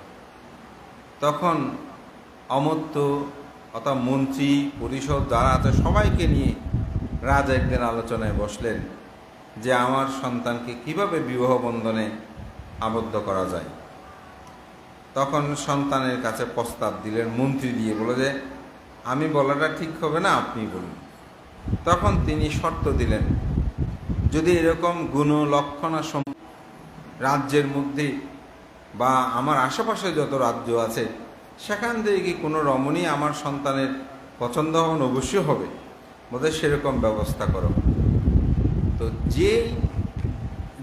তখন অমর্ত্য অর্থাৎ মন্ত্রী পরিষদ যারা আছে সবাইকে নিয়ে রাজা একদিন আলোচনায় বসলেন যে আমার সন্তানকে কিভাবে বিবাহ বন্ধনে আবদ্ধ করা যায়। তখন সন্তানের কাছে প্রস্তাব দিলেন মন্ত্রী দিয়ে, বলে যে আমি বলাটা ঠিক হবে না, আপনি বলুন। তখন তিনি শর্ত দিলেন, যদি এরকম গুণ লক্ষণ রাজ্যের মধ্যে বা আমার আশেপাশে যত রাজ্য আছে সেখান থেকে কি কোনো রমণী আমার সন্তানের পছন্দ হন, অবশ্যই হবে, বোধহয় সেরকম ব্যবস্থা করো। তো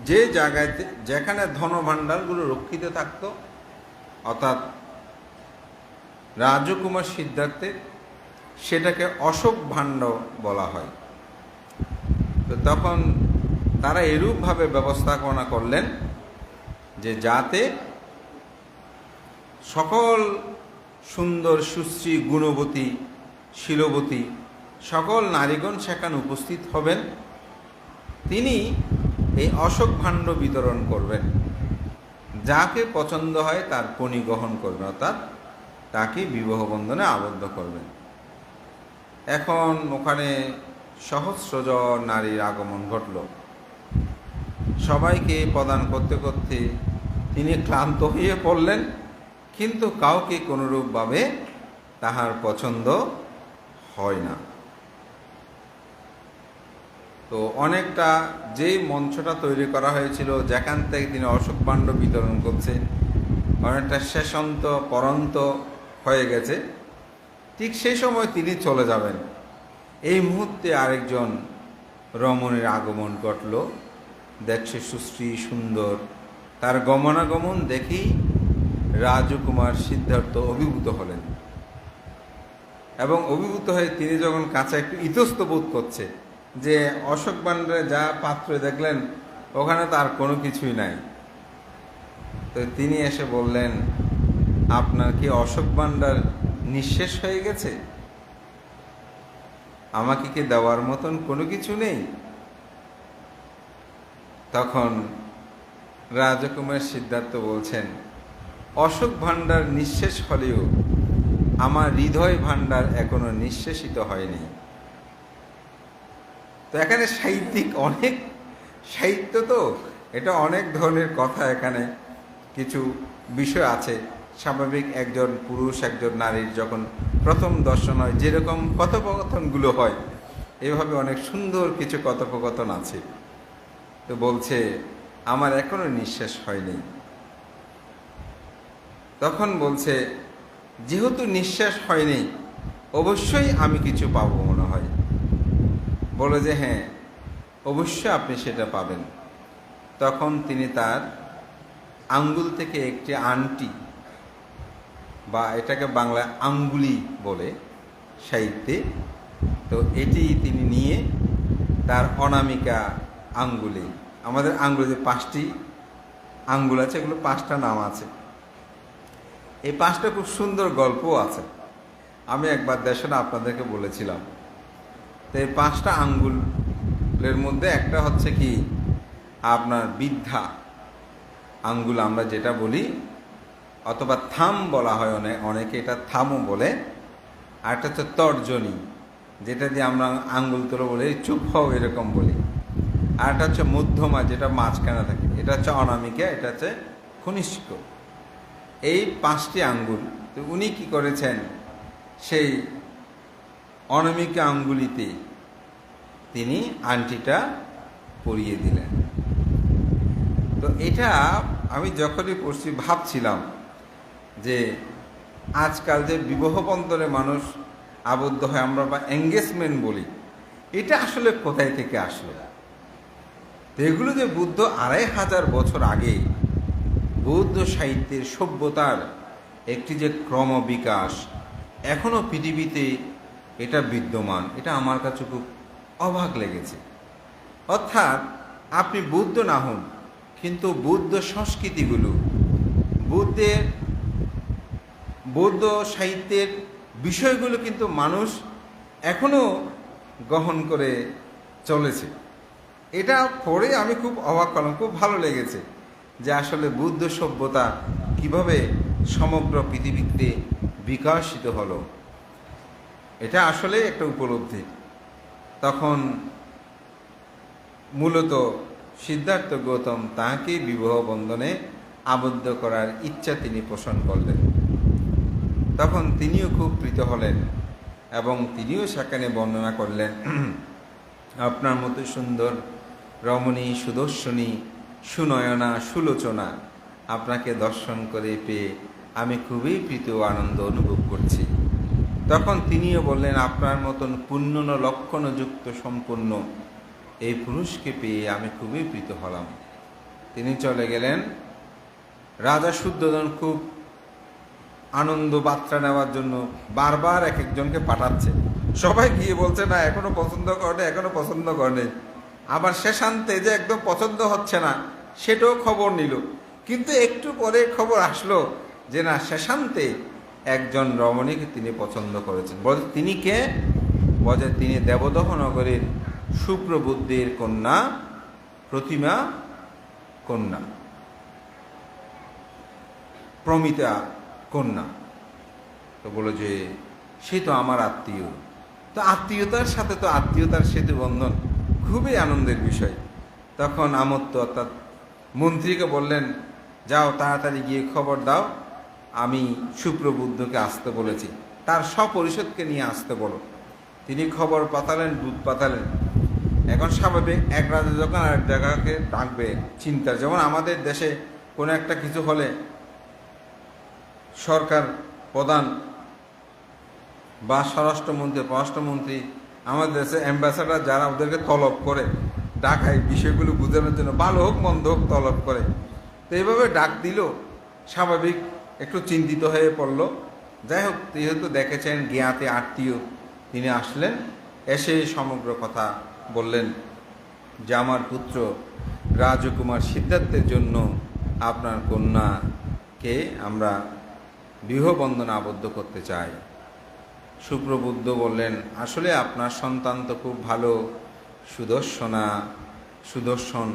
যে জায়গায় যেখানে ধনভাণ্ডারগুলো রক্ষিত থাকতো, অর্থাৎ রাজকুমার সিদ্ধার্থের, সেটাকে অশোক ভাণ্ড বলা হয়। তো তখন তারা এরূপভাবে ব্যবস্থাপনা করলেন যে যাতে সকল সুন্দর সুশ্রী গুণবতী শীলবতী সকল নারীগণ সেখানে উপস্থিত হবেন। তিনি এই অশোক ভাণ্ড বিতরণ করবেন, যাকে পছন্দ হয় তার পণি গ্রহণ করবেন, অর্থাৎ তাকে বিবাহ বন্ধনে আবদ্ধ করবেন। এখন ওখানে সহস্রজন নারীর আগমন ঘটল। সবাইকে প্রদান করতে করতে তিনি ক্লান্ত হয়ে পড়লেন, কিন্তু কাউকে কোনোরূপভাবে তাহার পছন্দ হয় না। তো অনেকটা যেই মঞ্চটা তৈরি করা হয়েছিল, যেখান থেকে তিনি অশোক ভাণ্ড বিতরণ করছে, অনেকটা শেষন্ত পরন্ত হয়ে গেছে। ঠিক সেই সময় তিনি চলে যাবেন। এই মুহূর্তে আরেকজন রমণীর আগমন ঘটল। দেখছে সুশ্রী সুন্দর, তার গমনাগমন দেখেই রাজকুমার সিদ্ধার্থ অভিভূত হলেন, এবং অভিভূত হয়ে তিনি যখন কাছে একটু ইতস্ত বোধ করছে যে অশোক ভাণ্ডারে যা পাত্রে দেখলেন ওখানে তার কোনো কিছুই নাই। তো তিনি এসে বললেন, আপনার কি অশোক ভাণ্ডার নিঃশেষ হয়ে গেছে? আমাকে কি দেওয়ার মতন কোনো কিছু নেই? তখন রাজকুমার সিদ্ধার্থ বলছেন, অশোক ভাণ্ডার নিঃশেষ হলেও আমার হৃদয় ভাণ্ডার এখনো নিঃশেষিত হয়নি। তো এখানে সাহিত্যিক অনেক সাহিত্য, তো এটা অনেক ধরনের কথা, এখানে কিছু বিষয় আছে। স্বাভাবিক একজন পুরুষ একজন নারীর যখন প্রথম দর্শন হয় যেরকম কথোপকথনগুলো হয়, এভাবে অনেক সুন্দর কিছু কথোপকথন আছে। তো বলছে আমার এখনো নিঃশেষ হয়নি। তখন বলছে, যেহেতু নিঃশেষ হয়নি অবশ্যই আমি কিছু পাবো মনে হয়। বলে যে হ্যাঁ, অবশ্যই আপনি সেটা পাবেন। তখন তিনি তার আঙ্গুল থেকে একটি আংটি, বা এটাকে বাংলায় আঙ্গুলি বলে সাহিত্যে, তো এটি তিনি নিয়ে তার অনামিকা আঙ্গুলে, আমাদের আঙ্গুলে যে 5টি আঙ্গুল আছে, এগুলো 5টা নাম আছে। এই 5টা খুব সুন্দর গল্পও আছে, আমি একবার দেশনা আপনাদেরকে বলেছিলাম। তো এই 5টা আঙ্গুলের মধ্যে একটা হচ্ছে কি আপনার বৃদ্ধা আঙ্গুল আমরা যেটা বলি, অথবা থাম বলা হয়, অনেকে এটা থামও বলে। আর একটা হচ্ছে তর্জনী, যেটা দিয়ে আমরা আঙ্গুল তোলো বলে চুপ হও এরকম বলি। আর একটা হচ্ছে মধ্যমা, যেটা মাঝখানে থাকে, এটা হচ্ছে অনামিকা, এটা হচ্ছে কনিষ্ক। এই 5টি আঙ্গুল। তো উনি কি করেছেন, সেই অনামিকা আঙ্গুলিতে তিনি আংটিটা পরিয়ে দিলেন। তো এটা আমি যখনই পড়ছি ভাবছিলাম যে আজকাল যে বিবাহ বন্ধনে মানুষ আবদ্ধ হয়, আমরা বা এঙ্গেজমেন্ট বলি, এটা আসলে কোথায় থেকে আসলো? তো এগুলো যে বুদ্ধ 2500 বছর আগে বৌদ্ধ সাহিত্যের সভ্যতার একটি যে ক্রমবিকাশ, এখনও পৃথিবীতে এটা বিদ্যমান, এটা আমার কাছে খুব অবাক লেগেছে। অর্থাৎ আপনি বৌদ্ধ না হন, কিন্তু বৌদ্ধ সংস্কৃতিগুলো, বৌদ্ধ সাহিত্যের বিষয়গুলো কিন্তু মানুষ এখনও গ্রহণ করে চলেছে। এটা পড়ে আমি খুব অবাক হলাম, খুব ভালো লেগেছে যে আসলে বৌদ্ধ সভ্যতা কিভাবে সমগ্র পৃথিবীতে বিকশিত হলো। এটা আসলে একটা উপলব্ধি। তখন মূলত সিদ্ধার্থ গৌতম তাঁকে বিবাহ বন্ধনে আবদ্ধ করার ইচ্ছা তিনি পোষণ করলেন। তখন তিনিও খুব প্রীত হলেন এবং তিনিও সেখানে বর্ণনা করলেন, আপনার মতো সুন্দর রমণী, সুদর্শনী, সুনয়না, সুলোচনা আপনাকে দর্শন করে পেয়ে আমি খুবই প্রীত ও আনন্দ অনুভব করছি। তখন তিনিও বললেন, আপনার মতন পুণ্য লক্ষণযুক্ত সম্পন্ন এই পুরুষকে পেয়ে আমি খুবই প্রীত হলাম। তিনি চলে গেলেন। রাজা শুদ্ধোধন খুব আনন্দ বার্তা নেওয়ার জন্য বারবার এক একজনকে পাঠাচ্ছে। সবাই গিয়ে বলছে, না এখনো পছন্দ করে, এখনো পছন্দ করে। আবার শেষান্তে যে একদম পছন্দ হচ্ছে না সেটাও খবর নিল। কিন্তু একটু পরে খবর আসলো যে না, শেষান্তে একজন রমণীকে তিনি পছন্দ করেছেন। বলে তিনি কে? বলে তিনি দেবদহ নগরের সুপ্রবুদ্ধের কন্যা প্রতিমা কন্যা, প্রমিতা কন্যা। তো বলো যে সে তো আমার আত্মীয়। তো আত্মীয়তার সাথে তো আত্মীয়তার সেতু বন্ধন, খুবই আনন্দের বিষয়। তখন আমত্ত অর্থাৎ মন্ত্রীকে বললেন, যাও তাড়াতাড়ি গিয়ে খবর দাও, আমি সুপ্রবুদ্ধকে আসতে বলেছি, তার সপরিষদকে নিয়ে আসতে বলো। তিনি খবর পাঠালেন, দুধ পাঠালেন। এখন স্বাভাবিক এক রাজা যখন আরেক জায়গাকে ডাকবে, চিন্তা, যেমন আমাদের দেশে কোনো একটা কিছু হলে সরকার প্রধান বা স্বরাষ্ট্রমন্ত্রী, পররাষ্ট্রমন্ত্রী, আমাদের দেশে অ্যাম্বাসাডার যারা ওদেরকে তলব করে ডাকায় বিষয়গুলো বোঝানোর জন্য, ভালো হোক মন্দ হোক তলব করে। তো এইভাবে ডাক দিল, স্বাভাবিক একটু চিন্তিত হয়ে পড়ল। যাই হোক, যেহেতু দেখেছেন জ্ঞাতে আত্মীয়, তিনি আসলেন। এসে সমগ্র কথা বললেন যে আমার পুত্র রাজকুমার সিদ্ধার্থের জন্য আপনার কন্যাকে আমরা বিবাহবন্ধনে আবদ্ধ করতে চাই। সুপ্রবুদ্ধ বললেন, আসলে আপনার সন্তান তো খুব ভালো, সুদর্শন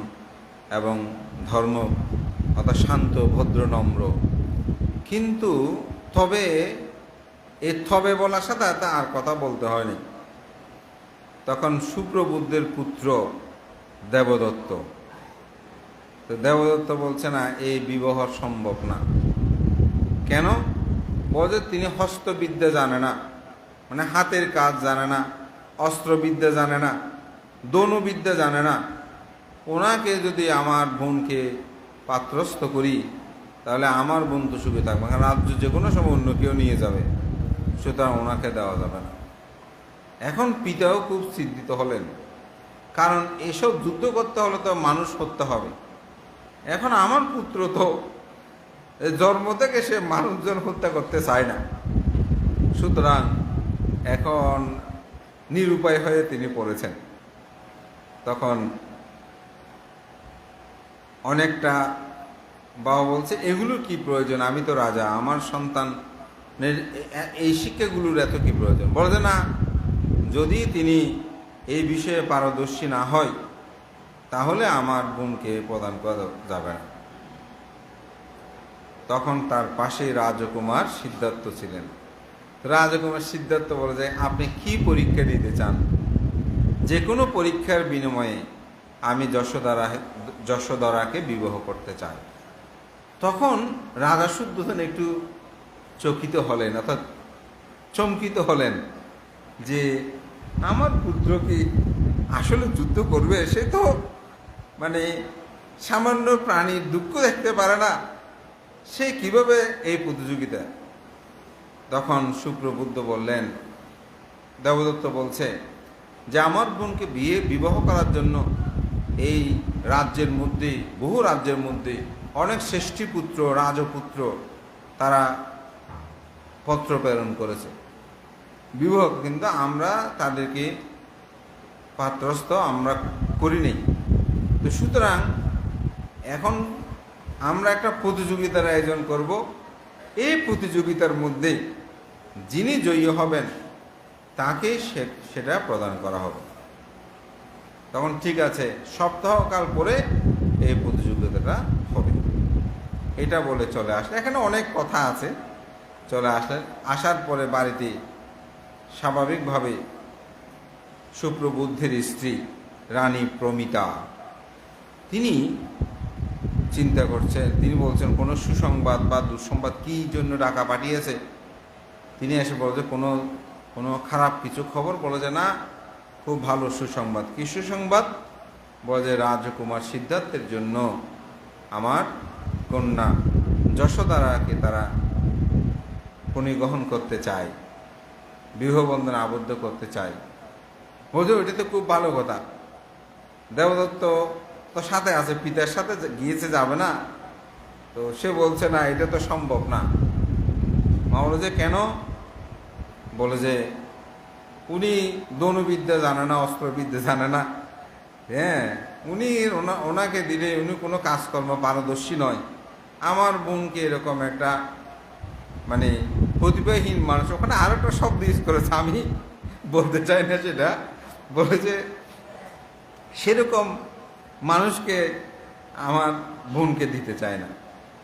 এবং ধর্ম অর্থাৎ শান্ত, ভদ্র, নম্র। কিন্তু তবে বলার সাথে আর কথা বলতে হয়নি। তখন সুপ্রবুদ্ধের পুত্র দেবদত্ত, তো দেবদত্ত বলছে, না এই বিবাহ সম্ভব না। কেন? বলে তিনি হস্তবিদ্যা জানে না, মানে হাতের কাজ জানে না, অস্ত্রবিদ্যা জানে না, দনুবিদ্যা জানে না। ওনাকে যদি আমার বোনকে পাত্রস্থ করি তাহলে আমার বোন তো সুখে থাকবে, কারণ রাজ্য যে কোনো সময় অন্য কেউ নিয়ে যাবে, সুতরাং ওনাকে দেওয়া যাবে না। এখন পিতাও খুব চিন্তিত হলেন, কারণ এসব যুদ্ধ করতে হলে তো মানুষ করতে হবে। এখন আমার পুত্র তো জন্ম থেকে সে মানুষজন হত্যা করতে চায় না, সুতরাং এখন নিরুপায় হয়ে তিনি পড়েছেন। তখন অনেকটা বাবা বলছে, এগুলোর কি প্রয়োজন? আমি তো রাজা, আমার সন্তানের এই শিক্ষাগুলোর এত কি প্রয়োজন? বলে না, যদি তিনি এই বিষয়ে পারদর্শী না হয় তাহলে আমার বোনকে প্রদান করা যাবে না। তখন তার পাশে রাজকুমার সিদ্ধার্থ ছিলেন। রাজকুমার সিদ্ধার্থ বলে যে, আপনি কি পরীক্ষা দিতে চান? যে কোনো পরীক্ষার বিনিময়ে আমি যশোধরাকে বিবাহ করতে চাই। তখন রাজা শুদ্ধোধন একটু চকিত হলেন, অর্থাৎ চমকিত হলেন যে আমার পুত্র কি আসলে যুদ্ধ করবে? সে তো মানে সামান্য প্রাণীর দুঃখ দেখতে পারে না, সে কিভাবে এই প্রতিযোগিতা? তখন সুপ্রবুদ্ধ বললেন, দেবদত্ত বলছে যে আমার বোনকে বিবাহ করার জন্য এই রাজ্যের মধ্যে, বহু রাজ্যের মধ্যে অনেক শ্রেষ্ঠী পুত্র, রাজপুত্র তারা পত্র প্রেরণ করেছে বিবাহ, কিন্তু আমরা তাদেরকে পাত্রস্থ আমরা করিনি। তো সুতরাং এখন আমরা একটা প্রতিযোগিতার আয়োজন করব, এই প্রতিযোগিতার মধ্যে যিনি জয়ী হবেন তাকে সেটা প্রদান করা হবে। তখন ঠিক আছে, সপ্তাহকাল পরে এই প্রতিযোগিতাটা হবে। এটা বলে চলে আসলে, এখানে অনেক কথা আছে। চলে আসলেন, আসার পরে বাড়িতে স্বাভাবিকভাবে সুপ্রবুদ্ধের স্ত্রী রানী প্রমিতা, তিনি চিন্তা করছেন, তিনি বলছেন কোনো সুসংবাদ বা দুঃসংবাদ কী জন্য ডাকা পাঠিয়েছে। তিনি এসে বলছে কোনো কোনো খারাপ কিছু খবর, বলে যে না, খুব ভালো সুসংবাদ। কী সুসংবাদ? বলে যে রাজকুমার সিদ্ধার্থের জন্য আমার কন্যা যশোদারাকে তারা পরিগ্রহণ করতে চায়, বিবাহবন্ধনে আবদ্ধ করতে চায়। বলছে ওইটা তো খুব ভালো কথা, দেবদত্ত তো সাথে আছে, পিতার সাথে গিয়েছে, যাবে না। তো সে বলছে না, এটা তো সম্ভব না। মা বলে যে কেন? বলে যে উনি ধনুবিদ্যা জানে না, অস্ত্রবিদ্যা জানে না। হ্যাঁ, উনি ওনাকে দিলে উনি কোনো কাজকর্ম পারদর্শী নয়। আমার বোনকে এরকম একটা মানে প্রতিভাহীন মানুষ, ওখানে আরো একটা শব্দ ইউজ করেছে, আমি বলতে চাই না সেটা, বলেছে সেরকম মানুষকে আমার বোনকে দিতে চায় না।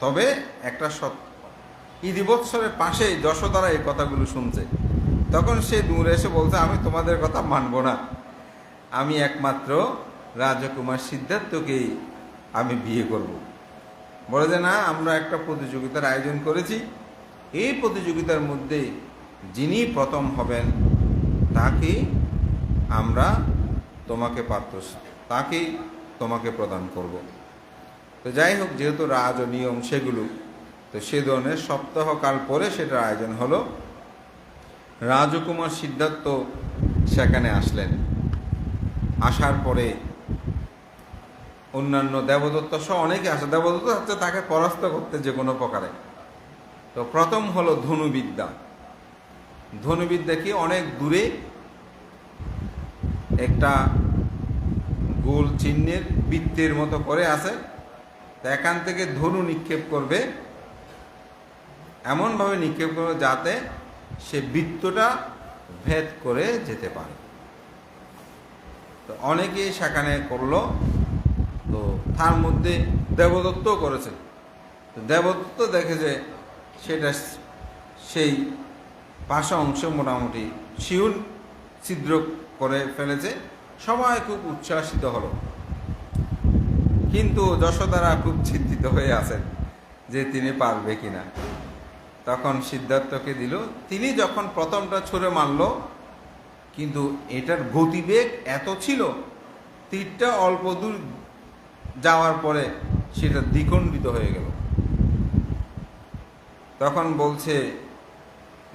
তবে একটা ইদিবৎসরের পাশেই যশোদারা এই কথাগুলো শুনছে। তখন সে দূরে এসে বলছে, আমি তোমাদের কথা মানব না, আমি একমাত্র রাজকুমার সিদ্ধার্থকেই আমি বিয়ে করব। বলে যে না, আমরা একটা প্রতিযোগিতার আয়োজন করেছি, এই প্রতিযোগিতার মধ্যে যিনি প্রথম হবেন তাকে আমরা তোমাকে তাকেই তোমাকে প্রদান করব। তো যাই হোক, যেহেতু রাজ ও নিয়ম সেগুলো, তো সে ধরনের সপ্তাহকাল পরে সেটার আয়োজন হলো। রাজকুমার সিদ্ধার্থ সেখানে আসলেন। আসার পরে অন্যান্য দেবদত্ত সহ অনেকে আসে। দেবদত্ত হচ্ছে তাকে পরাস্ত করতে যে কোনো প্রকারে। তো প্রথম হলো ধনুবিদ্যা। ধনুবিদ্যা কি, অনেক দূরে একটা গোল চিহ্নের বৃত্তের মতো করে আছে, তো এখান থেকে ধনু নিক্ষেপ করবে, এমনভাবে নিক্ষেপ করবে যাতে সে বৃত্তটা ভেদ করে যেতে পারে। তো অনেকেই সেখানে করলো, তো তার মধ্যে দেবদত্ত করেছে। তো দেবদত্ত দেখে যে সেটা সেই পাশা অংশ মোটামুটি শিউন ছিদ্র করে ফেলেছে। সবাই খুব উচ্ছ্বাসিত হলো, কিন্তু যশোদারা খুব চিন্তিত হয়ে আছেন যে তিনি পারবে কিনা। তখন সিদ্ধার্থকে দিল। তিনি যখন প্রথমটা ছুঁড়ে মারল, কিন্তু এটার গতিবেগ এত ছিল, তীরটা অল্প দূর যাওয়ার পরে সেটা দ্বিখণ্ডিত হয়ে গেল। তখন বলছে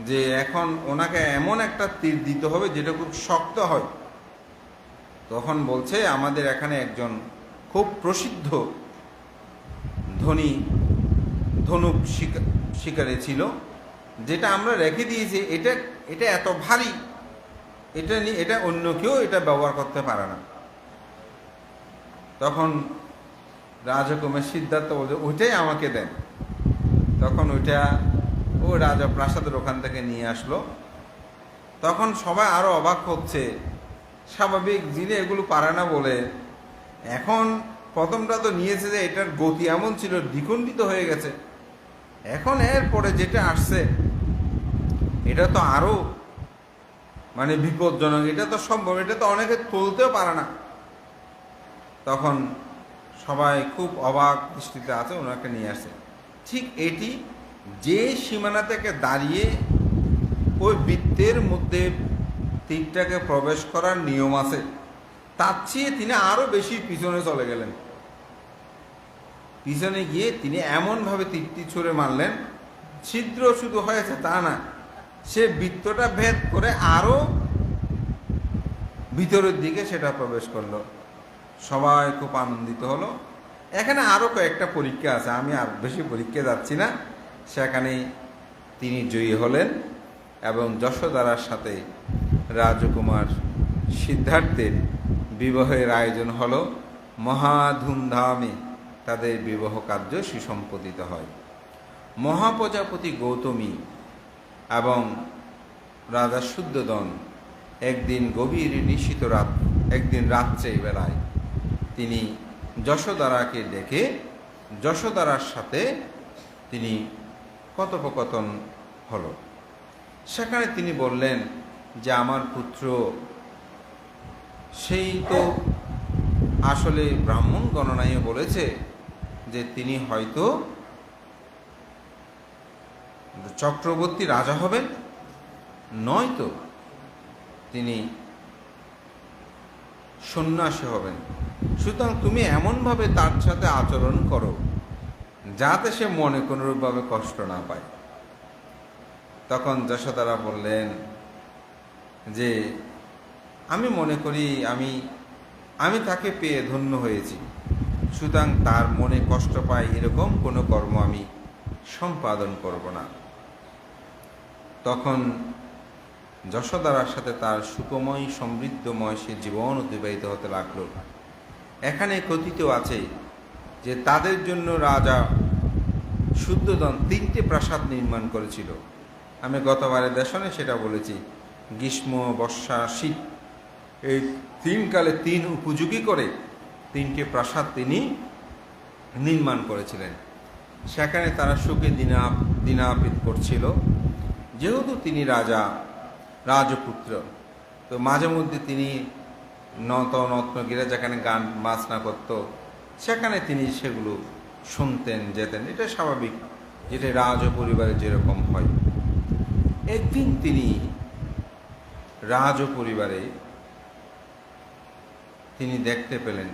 যে এখন ওনাকে এমন একটা তীর দিতে হবে যেটা খুব শক্ত হয়। তখন বলছে আমাদের এখানে একজন খুব প্রসিদ্ধ ধনুক শিকারে ছিল, যেটা আমরা রেখে দিয়েছি, এটা এত ভারী, এটা অন্য কেউ এটা ব্যবহার করতে পারে না। তখন রাজকুমার সিদ্ধার্থ বলছে ওইটাই আমাকে দেন। তখন ওইটা ও রাজা প্রাসাদের ওখান থেকে নিয়ে আসলো। তখন সবাই আরো অবাক হচ্ছে, স্বাভাবিক যিনি এগুলো পারে না বলে। এখন প্রথমটা তো নিয়েছে যে এটার গতি এমন ছিল, দ্বিখণ্ডিত হয়ে গেছে। এখন এরপরে যেটা আসছে এটা তো আরো মানে বিপজ্জনক, এটা তো সম্ভব, এটা তো অনেকে তুলতেও পারে না। তখন সবাই খুব অবাক দৃষ্টিতে আছে, ওনাকে নিয়ে আসে। ঠিক এটি যে সীমানা থেকে দাঁড়িয়ে ওই বৃত্তের মধ্যে তীরটাকে প্রবেশ করার নিয়ম আছে, তার চেয়ে তিনি আরো বেশি পিছনে চলে গেলেন। পিছনে গিয়ে তিনি এমনভাবে তীরটি ছুঁড়ে মারলেন, ছিদ্র শুধু হয়েছে তা না, সে বৃত্তটা ভেদ করে আরো ভিতরের দিকে সেটা প্রবেশ করলো। সবাই খুব আনন্দিত হলো। এখানে আরো কয়েকটা পরীক্ষা আছে, আমি আর বেশি পরীক্ষা যাচ্ছি না। সেখানে তিনি জয়ী হলেন এবং যশোদারার সাথে রাজকুমার সিদ্ধার্থের বিবাহের আয়োজন হলো। মহা ধুমধামে তাদের বিবাহ কার্য সুসম্পদিত হয়। মহাপ্রজাপতি গৌতমী এবং রাজা শুদ্ধোদন একদিন গভীর নিশীত একদিন রাত্রে বেলায় তিনি যশোদারাকে ডেকে যশোদারার সাথে তিনি কথোপকথন হলো। সেখানে তিনি বললেন যে আমার পুত্র সেই তো আসলে ব্রাহ্মণ গণনায় বলেছে যে তিনি হয়তো চক্রবর্তী রাজা হবেন, নয়তো তিনি সন্ন্যাসী হবেন। সুতরাং তুমি এমনভাবে তার সাথে আচরণ করো যাতে সে মনে কোনোরূপভাবে কষ্ট না পায়। তখন যশোদারা বললেন যে আমি মনে করি আমি তাকে পেয়ে ধন্য হয়েছি, সুতরাং তার মনে কষ্ট পায় এরকম কোনো কর্ম আমি সম্পাদন করব না। তখন যশোদারার সাথে তার সুখময় সমৃদ্ধময় সে জীবন অতিবাহিত হতে লাগলো। এখানে কথিত আছে যে তাদের জন্য রাজা শুদ্ধোদন 3টে প্রাসাদ নির্মাণ করেছিল। আমি গতবারের দেশনে সেটা বলেছি। গ্রীষ্ম, বর্ষা, শীত এই 3 কালে 3 উপযোগী করে 3টে প্রাসাদ তিনি নির্মাণ করেছিলেন। সেখানে তারা সুখে দিনাপিত করছিল। যেহেতু তিনি রাজপুত্র, তো মাঝে মধ্যে তিনি নতনগিরা যেখানে গান বাজনা করত সেখানে তিনি সেগুলো শুনতেন, যেতেন। এটা স্বাভাবিক, যেটা রাজ পরিবারে যেরকম হয়। একদিন তিনি রাজ পরিবারে তিনি দেখতে পেলেন,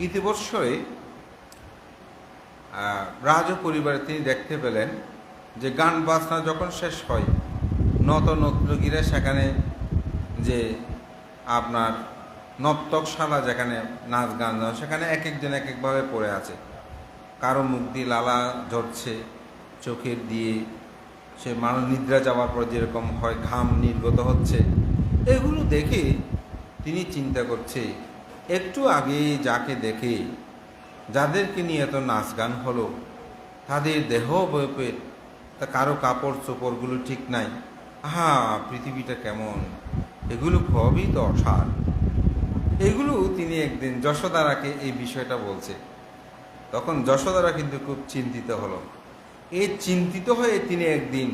ইতিবৎসরে রাজ পরিবারে তিনি দেখতে পেলেন যে গান বাজনা যখন শেষ হয়, নতনগিরা সেখানে যে আপনার নর্তকশালা যেখানে নাচ গান, সেখানে এক একজন এক একভাবে পড়ে আছে। কারো মুখ দিয়ে লালা ঝরছে, চোখের দিয়ে সে মানুষ নিদ্রা যাওয়ার পর যেরকম হয় ঘাম নির্গত হচ্ছে। এগুলো দেখে তিনি চিন্তা করছে, একটু আগে যাকে দেখে যাদেরকে নিয়ে এত নাচ গান হলো, তাদের দেহ বয়পে তা কারো কাপড় চোপড়গুলো ঠিক নাই। পৃথিবীটা কেমন, এগুলো খুবই তো অসার। এগুলো তিনি একদিন যশোদারাকে এই বিষয়টা বলছে। তখন যশোদারা কিন্তু খুব চিন্তিত হলো। এই চিন্তিত হয়ে তিনি একদিন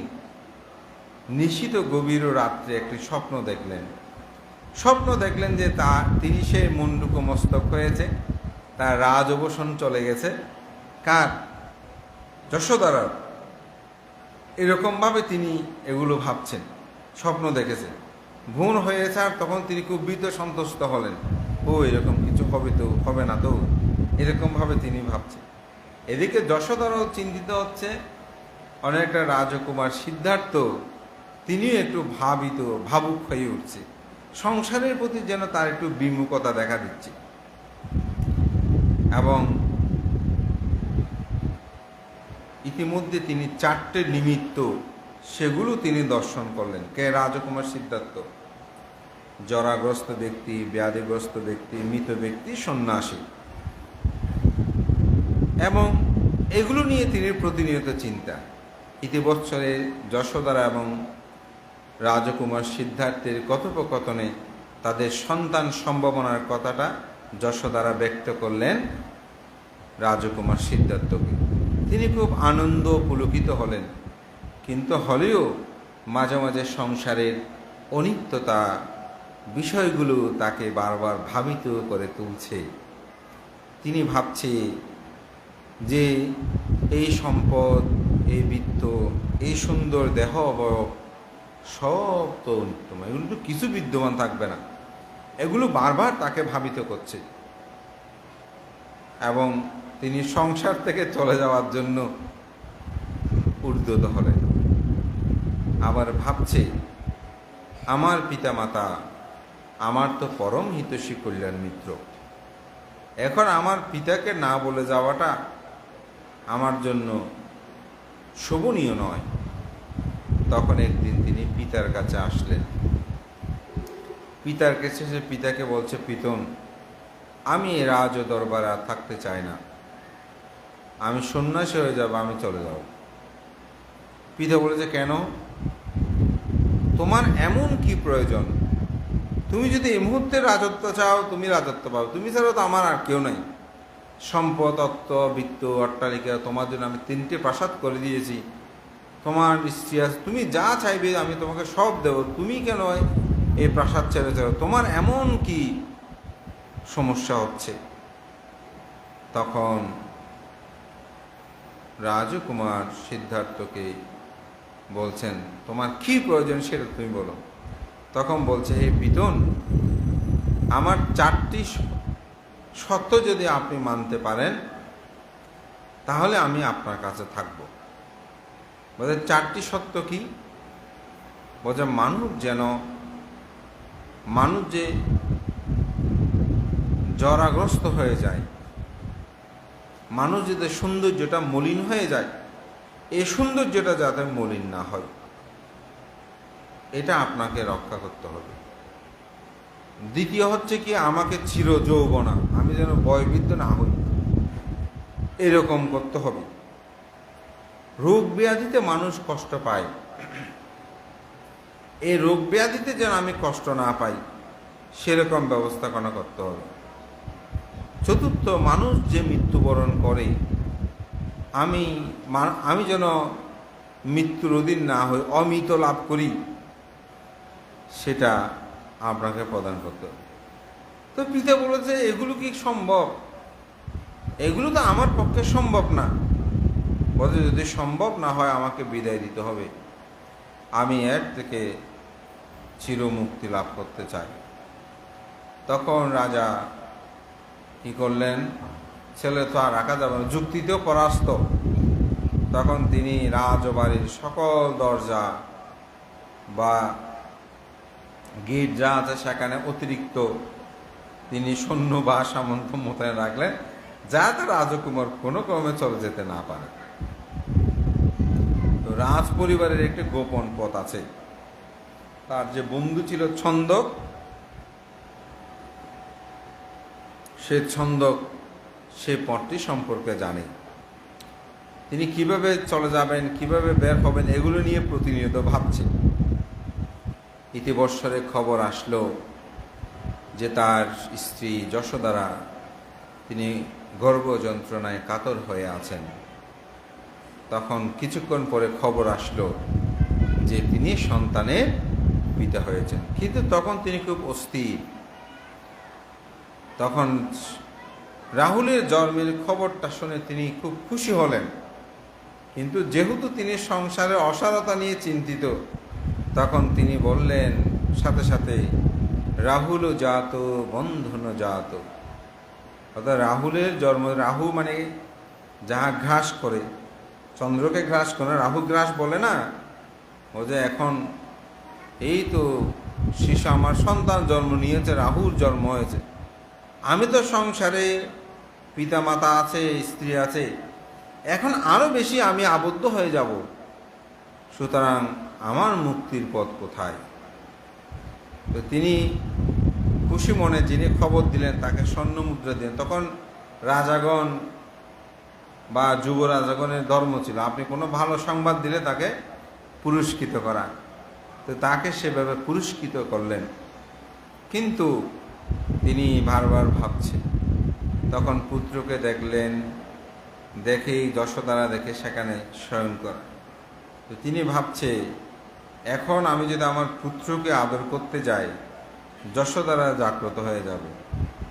নিশীথ গভীর রাত্রে একটি স্বপ্ন দেখলেন যে তিনি সে মুন্ডুক মস্তক হয়েছে, তার রাজ অবসান চলে গেছে। কার? যশোদারার। এরকমভাবে তিনি এগুলো ভাবছেন, স্বপ্ন দেখেছেন, ভ্রূণ হয়েছে। আর তখন তিনি খুব ভীত সন্তুষ্ট হলেন, এরকম কিছু হবে না তো, এরকমভাবে তিনি ভাবছেন। এদিকে যশোদারাও চিন্তিত হচ্ছে। অনেকটা রাজকুমার সিদ্ধার্থ তিনিও একটু ভাবুক হয়ে উঠছে। সংসারের প্রতি যেন তার একটু বিমুখতা দেখা দিচ্ছে। এবং ইতিমধ্যে তিনি 4টে নিমিত্ত সেগুলো তিনি দর্শন করলেন। কে? রাজকুমার সিদ্ধার্থ। জরাগ্রস্ত ব্যক্তি, ব্যাধিগ্রস্ত ব্যক্তি, মৃত ব্যক্তি, সন্ন্যাসী। এবং এগুলো নিয়ে তিনি প্রতিনিয়ত চিন্তা। ইতিবৎসরে যশোদারা এবং রাজকুমার সিদ্ধার্থের কথোপকথনে তাদের সন্তান সম্ভাবনার কথাটা যশোদারা ব্যক্ত করলেন রাজকুমার সিদ্ধার্থকে। তিনি খুব আনন্দ পুলকিত হলেন, কিন্তু হলেও মাঝে মাঝে সংসারের অনিত্যতা বিষয়গুলো তাকে বারবার ভাবিত করে তুলছে। তিনি ভাবছে যে এই সম্পদ, এই বিত্ত, এই সুন্দর দেহ অবয়ব সব তো নিত্যম, এগুলো তো কিছু বিদ্যমান থাকবে না। এগুলো বারবার তাকে ভাবিত করছে এবং তিনি সংসার থেকে চলে যাওয়ার জন্য উদ্যত হলেন। আবার ভাবছে, আমার পিতামাতা আমার তো পরম হিতৈষী কল্যাণ মিত্র, এখন আমার পিতাকে না বলে যাওয়াটা আমার জন্য শোভনীয় নয়। তখন একদিন তিনি পিতার কাছে আসলেন। পিতার কাছে সে পিতাকে বলছে, পিতন, আমি এ রাজ দরবারে আর থাকতে চাই না, আমি সন্ন্যাসী হয়ে যাব, আমি চলে যাব। পিতা বলেছে, কেন? তোমার এমন কি প্রয়োজন? তুমি যদি এই মুহূর্তে রাজত্ব চাও, তুমি রাজত্ব পাও, তুমি ছাড়া তো আমার আর কেউ নাই। সম্পদ, অর্থ, বিত্ত, অট্টালিকা, তোমার জন্য আমি 3টে প্রাসাদ করে দিয়েছি, তোমার স্ত্রী আছে, তুমি যা চাইবে আমি তোমাকে সব দেব, তুমি কেন এই প্রাসাদ ছেড়ে যাও? তোমার এমন কি সমস্যা হচ্ছে। তখন রাজকুমার সিদ্ধার্থকে বলছেন, তোমার কি প্রয়োজন সেটা তুমি বলো। তখন বলছে, হে পিতন, আমার 4টি সত্য যদি আপনি মানতে পারেন তাহলে আমি আপনার কাছে থাকব। বলে 4টি সত্য কি? বলছে মানুষ যে জরাগ্রস্ত হয়ে যায়, মানুষ যদি সৌন্দর্যটা মলিন হয়ে যায়, এই সৌন্দর্যটা যাতে মলিন না হয়, এটা আপনাকে রক্ষা করতে হবে। দ্বিতীয় হচ্ছে কি, আমাকে চির যৌবনা, আমি যেন বয়োবৃদ্ধ না হই, এরকম করতে হবে। রোগ ব্যাধিতে মানুষ কষ্ট পায়, এই রোগ ব্যাধিতে যেন আমি কষ্ট না পাই, সেরকম ব্যবস্থাপনা করতে হবে। চতুর্থ, মানুষ যে মৃত্যুবরণ করে, আমি যেন মৃত্যুর অধীন না হই, অমৃত লাভ করি, সেটা আপনাকে প্রদান করতে হবে। তো পিতা বলেছে, এগুলো কি সম্ভব? এগুলো তো আমার পক্ষে সম্ভব না। বলছে, যদি সম্ভব না হয় আমাকে বিদায় দিতে হবে, আমি এর থেকে চিরমুক্তি লাভ করতে চাই। তখন রাজা কি করলেন, ছেলে তো আর রাখা যাবে না, যুক্তিতেও পরাস্ত। তখন তিনি রাজবাড়ির সকল দরজা বা গেট যা আছে সেখানে অতিরিক্ত তিনি সৈন্য বা সামন্ত মোতায়েন রাখলেন, যাতে রাজকুমার কোনো ক্রমে চলে যেতে না পারে। তো রাজ পরিবারের একটি গোপন পথ আছে। তার যে বন্ধু ছিল ছন্দক, সে ছন্দক সে পথটি সম্পর্কে জানে। তিনি কিভাবে চলে যাবেন, কিভাবে বের হবেন, এগুলো নিয়ে প্রতিনিয়ত ভাবছে। ইতিবৎসরে খবর আসলো যে তার স্ত্রী যশোদারা তিনি গর্ভ যন্ত্রণায় কাতর হয়ে আছেন। তখন কিছুক্ষণ পরে খবর আসলো যে তিনি সন্তানের পিতা হয়েছেন, কিন্তু তখন তিনি খুব অস্থির। তখন রাহুলের জন্মের খবরটা শুনে তিনি খুব খুশি হলেন, কিন্তু যেহেতু তিনি সংসারের অসারতা নিয়ে চিন্তিত, তখন তিনি বললেন সাথে সাথে, রাহুল জাত বন্ধন জাত। অর্থাৎ রাহুলের জন্ম, রাহু মানে যাহা গ্রাস করে, চন্দ্রকে গ্রাস করে, রাহু গ্রাস বলে না, ও যে এখন এই তো শিশু আমার সন্তান জন্ম নিয়েছে, রাহুর জন্ম হয়েছে, আমি তো সংসারে পিতা মাতা আছে, স্ত্রী আছে, এখন আরো বেশি আমি আবদ্ধ হয়ে যাব, সুতরাং আমার মুক্তির পথ কোথায়? তো তিনি খুশি মনে যিনি খবর দিলেন তাকে স্বর্ণ মুদ্রা দিলেন। তখন রাজাগণ বা যুবরাজাগণের ধর্ম ছিল আপনি কোনো ভালো সংবাদ দিলে তাকে পুরস্কৃত করা, তো তাকে সেভাবে পুরস্কৃত করলেন। কিন্তু তিনি বারবার ভাবছে। তখন পুত্রকে দেখলেন, দেখেই যশোদারা দেখে সেখানে শয়ন করা। তো তিনি ভাবছে, এখন আমি যদি আমার পুত্রকে আদর করতে যাই, যশোদারা জাগ্রত হয়ে যাবে,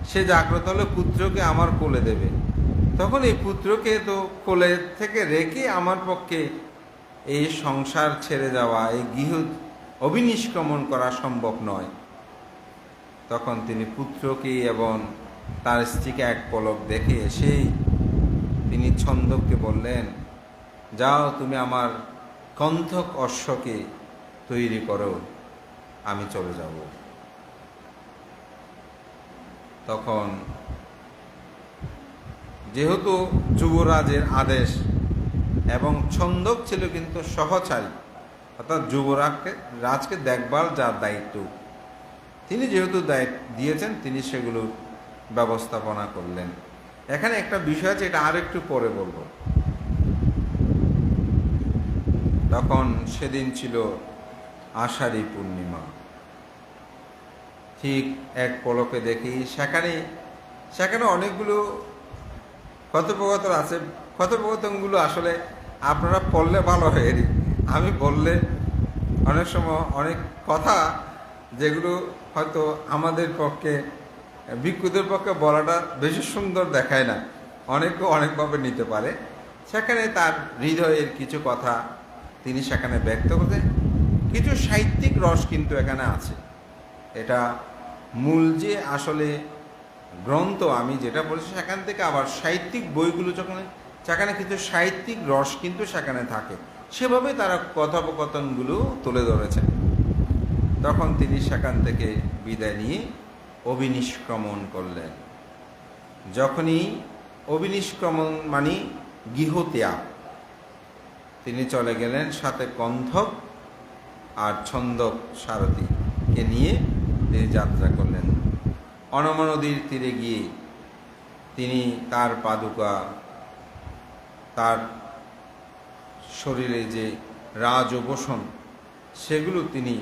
সে জাগ্রত হলে পুত্রকে আমার কোলে দেবে, তখন এই পুত্রকে তো কোলে থেকে রেখে আমার পক্ষে এই সংসার ছেড়ে যাওয়া, এই গৃহ অবিনিষ্ক্রমণ করা সম্ভব নয়। তখন তিনি পুত্রকে এবং তার স্ত্রীকে এক পলক দেখে এসেই তিনি ছন্দককে বললেন, যাও তুমি আমার কণ্ঠক অশ্বকে তৈরি করো, আমি চলে যাব। তখন যেহেতু যুবরাজের আদেশ এবং ছন্দক ছিল কিন্তু সহচারী, অর্থাৎ রাজকে দেখভাল যার দায়িত্ব, তিনি যেহেতু দায়িত্ব দিয়েছেন তিনি সেগুলো ব্যবস্থাপনা করলেন। এখানে একটা বিষয় আছে, এটা আর একটু পরে বলবো। তখন সেদিন ছিল আষাঢ়ী পূর্ণিমা। ঠিক এক পলকে দেখি সেখানে অনেকগুলো কথোপকথন আছে। কথোপকথনগুলো আসলে আপনারা পড়লে ভালো হয়, আমি বললে অনেক সময় অনেক কথা যেগুলো হয়তো আমাদের পক্ষে ভিক্ষুদের পক্ষে বলাটা বেশি সুন্দর দেখায় না, অনেকে অনেকভাবে নিতে পারে। সেখানে তার হৃদয়ের কিছু কথা তিনি সেখানে ব্যক্ত করতেন। কিছু সাহিত্যিক রস কিন্তু এখানে আছে। এটা মূল যে আসলে গ্রন্থ আমি যেটা বলছি, সেখান থেকে আবার সাহিত্যিক বইগুলো যখন, সেখানে কিছু সাহিত্যিক রস কিন্তু সেখানে থাকে, সেভাবে তারা কথোপকথনগুলো তুলে ধরেছেন। তখন তিনি সেখান থেকে বিদায় নিয়ে অভিনিষ্ক্রমণ করলেন। যখনই অভিনিষ্ক্রমণ মানে গৃহত্যাগ, তিনি চলে গেলেন সাথে কণ্ঠক আর ছন্দক সারথীকে নিয়ে তিনি যাত্রা করলেন। অনমা নদীর তীরে গিয়ে তিনি তার পাদুকা, তার শরীরে যে রাজবসন, সেগুলো তিনি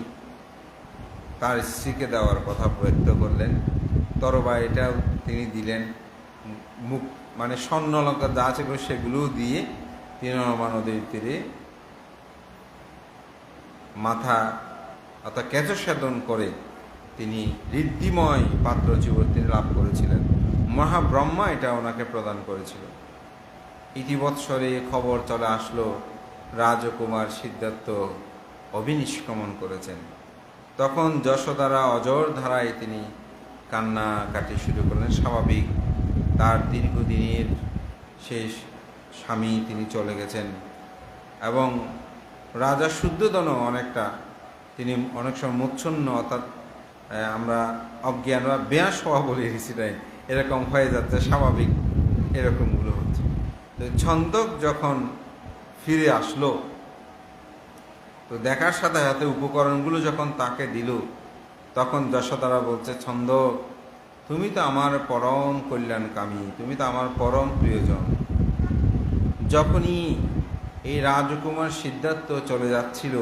তার স্ত্রীকে দেওয়ার কথা ব্যক্ত করলেন। তরবা এটাও তিনি দিলেন, মুখ মানে স্বর্ণলঙ্কা যা আছে সেগুলোও দিয়ে তিনি অনমা নদীর তীরে মাথা অর্থাৎ কেশসাধন করে তিনি ঋদ্ধিময় পাত্র জীবন তিনি লাভ করেছিলেন। মহাব্রহ্মা এটা ওনাকে প্রদান করেছিল। ইতিবৎসরে খবর চলে আসলো রাজকুমার সিদ্ধার্থ অভিনিষ্ক্রমণ করেছেন। তখন যশোদারা অজর ধারায় তিনি কান্নাকাটি শুরু করলেন। স্বাভাবিক, তার দীর্ঘদিনের শেষ স্বামী তিনি চলে গেছেন। এবং রাজা শুদ্ধোধনও অনেকটা, তিনি অনেক সময় মুচ্ছন্ন, অর্থাৎ আমরা অজ্ঞান বা বেয়াস হওয়া বলি সেটাই, এরকম হয়ে যাচ্ছে, স্বাভাবিক এরকমগুলো হচ্ছে। তো ছন্দক যখন ফিরে আসলো, তো দেখার সাথে সাথে উপকরণগুলো যখন তাকে দিল, তখন যশোদারা বলছে, ছন্দক তুমি তো আমার পরম কল্যাণকামী, তুমি তো আমার পরম প্রিয়জন। যখনই এই রাজকুমার সিদ্ধার্থ চলে যাচ্ছিল,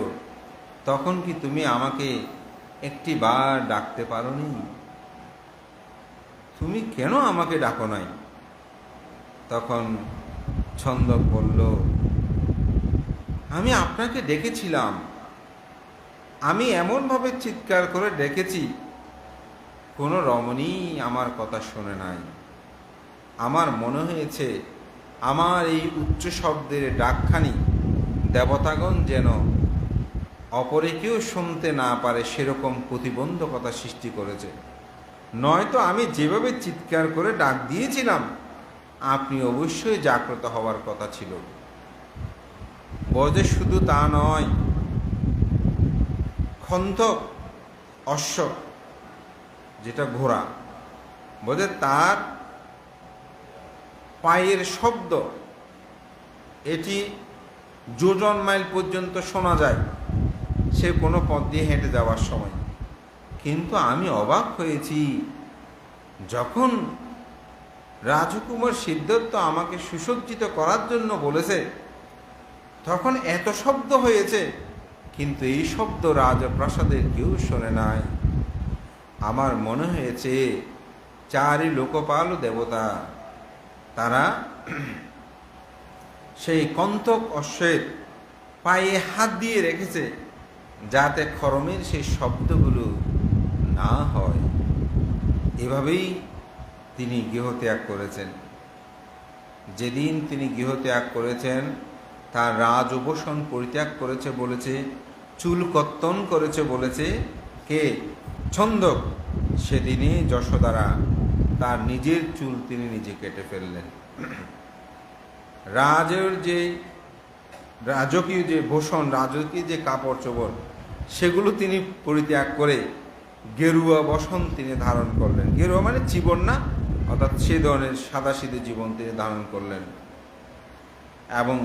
তখন কি তুমি আমাকে একটি বার ডাকতে পারোনি? তুমি কেন আমাকে ডাকো নাই? তখন ছন্দক বলল, আমি আপনাকে ডেকেছিলাম, আমি এমনভাবে চিৎকার করে ডেকেছি, কোনো রমণী আমার কথা শোনে নাই। আমার মনে হয়েছে আমার এই উচ্চ শব্দের ডাকখানি দেবতাগণ যেন অপরে কেউ শুনতে না পারে সেরকম প্রতিবন্ধকতা সৃষ্টি করেছে। নয়তো আমি যেভাবে চিৎকার করে ডাক দিয়েছিলাম, আপনি অবশ্যই জাগ্রত হওয়ার কথা ছিল। বজে শুধু তা নয়, খন্তক অশ্ব যেটা ঘোড়া, বোধে তার পায়ের শব্দ এটি যোজন মাইল পর্যন্ত শোনা যায় সে কোনো পথ দিয়ে হেঁটে যাওয়ার সময়। কিন্তু আমি অবাক হয়েছি, যখন রাজকুমার সিদ্ধার্থ আমাকে সুসজ্জিত করার জন্য বলেছে, তখন এত শব্দ হয়েছে, কিন্তু এই শব্দ রাজপ্রাসাদের কেউ শোনে নাই। আমার মনে হয়েছে চারি লোকপাল দেবতা তারা সেই কন্তক অশ্বের পায়ে হাত দিয়ে রেখেছে, যাতে খরমের সেই শব্দগুলো না হয়। এভাবেই তিনি গৃহত্যাগ করেছেন। যেদিন তিনি গৃহত্যাগ করেছেন, তার রাজউপোষণ পরিত্যাগ করেছে বলেছে, চুল কত্তন করেছে বলেছে কে? ছন্দক। সেদিনই যশোদারা তার নিজের চুল তিনি নিজে কেটে ফেললেন। রাজকীয় যে ভূষণ, রাজকীয় যে কাপড় চোপড়, সেগুলো তিনি পরিত্যাগ করে গেরুয়া বসন তিনি ধারণ করলেন। গেরুয়া মানে জীবন না, অর্থাৎ সে ধরনের সাদাসিধে জীবন তিনি ধারণ করলেন। এবং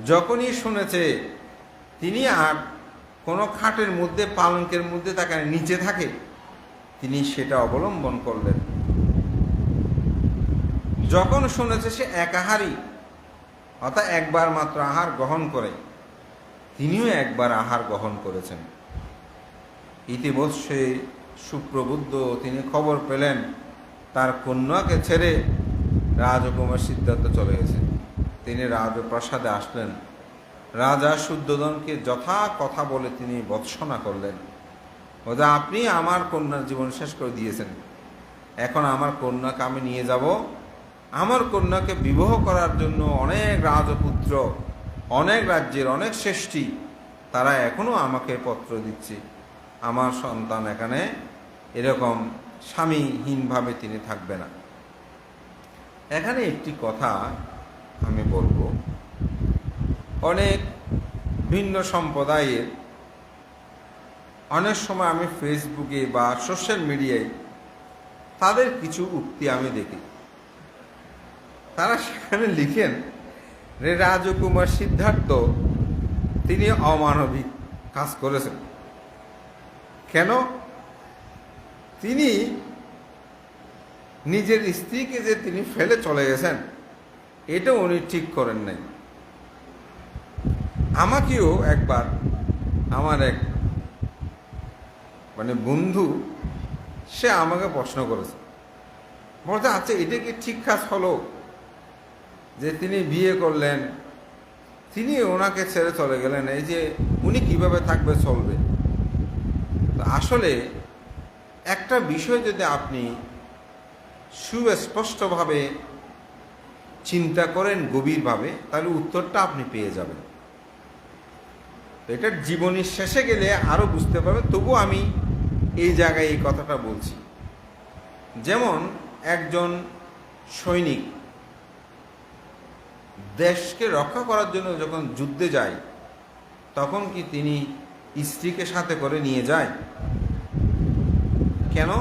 যখনই শুনেছে তিনি আর কোনো খাটের মধ্যে, পালঙ্কের মধ্যে তাকে নিচে থাকে, তিনি সেটা অবলম্বন করলেন। যখন শুনেছে সে একাহারী, অর্থাৎ একবার মাত্র আহার গ্রহণ করে, তিনিও একবার আহার গ্রহণ করেছেন। ইতিবৎসে সুপ্রবুদ্ধ তিনি খবর পেলেন তার কন্যাকে ছেড়ে রাজকুমার সিদ্ধার্থ চলে গেছে। তিনি রাজপ্রাসাদে আসলেন। রাজা শুদ্ধোধনকে যথা কথা বলে তিনি ভৎসনা করলেন, ওজা আপনি আমার কন্যার জীবন শেষ করে দিয়েছেন, এখন আমার কন্যাকে আমি নিয়ে যাব, আমার কন্যাকে বিবাহ করার জন্য অনেক রাজপুত্র, অনেক রাজ্যের অনেক শ্রেষ্ঠী তারা এখনও আমাকে পত্র দিচ্ছে, আমার সন্তান এখানে এরকম স্বামীহীনভাবে তিনি থাকবে না। এখানে একটি কথা আমি বলবো, অনেক ভিন্ন সম্প্রদায়ের অনেক সময় আমি ফেসবুকে বা সোশ্যাল মিডিয়ায় তাদের কিছু উক্তি আমি দেখি। তারা সেখানে লিখেন যে রাজকুমার সিদ্ধার্থ তিনি অমানবিক কাজ করেছেন। কেন? তিনি নিজের স্ত্রীকে যে তিনি ফেলে চলে গেছেন, এটা উনি ঠিক করেন নাই। আমাকেও একবার আমার এক বন্ধু সে আমাকে প্রশ্ন করেছে, বলতে আচ্ছা এটা কি ঠিক কাজ হলো যে তিনি বিয়ে করলেন, তিনি ওনাকে ছেড়ে চলে গেলেন, এই যে উনি কিভাবে থাকবে চলবে? আসলে একটা বিষয় যদি আপনি সুস্পষ্টভাবে চিন্তা করেন গভীরভাবে, তাহলে উত্তরটা আপনি পেয়ে যাবেন। এটার জীবনের শেষে গেলে আরও বুঝতে পারবেন। তবু আমি এই জায়গায় এই কথাটা বলছি। যেমন একজন সৈনিক দেশকে রক্ষা করার জন্য যখন যুদ্ধে যায়, তখন কি তিনি স্ত্রীকে সাথে করে নিয়ে যায়? কেন?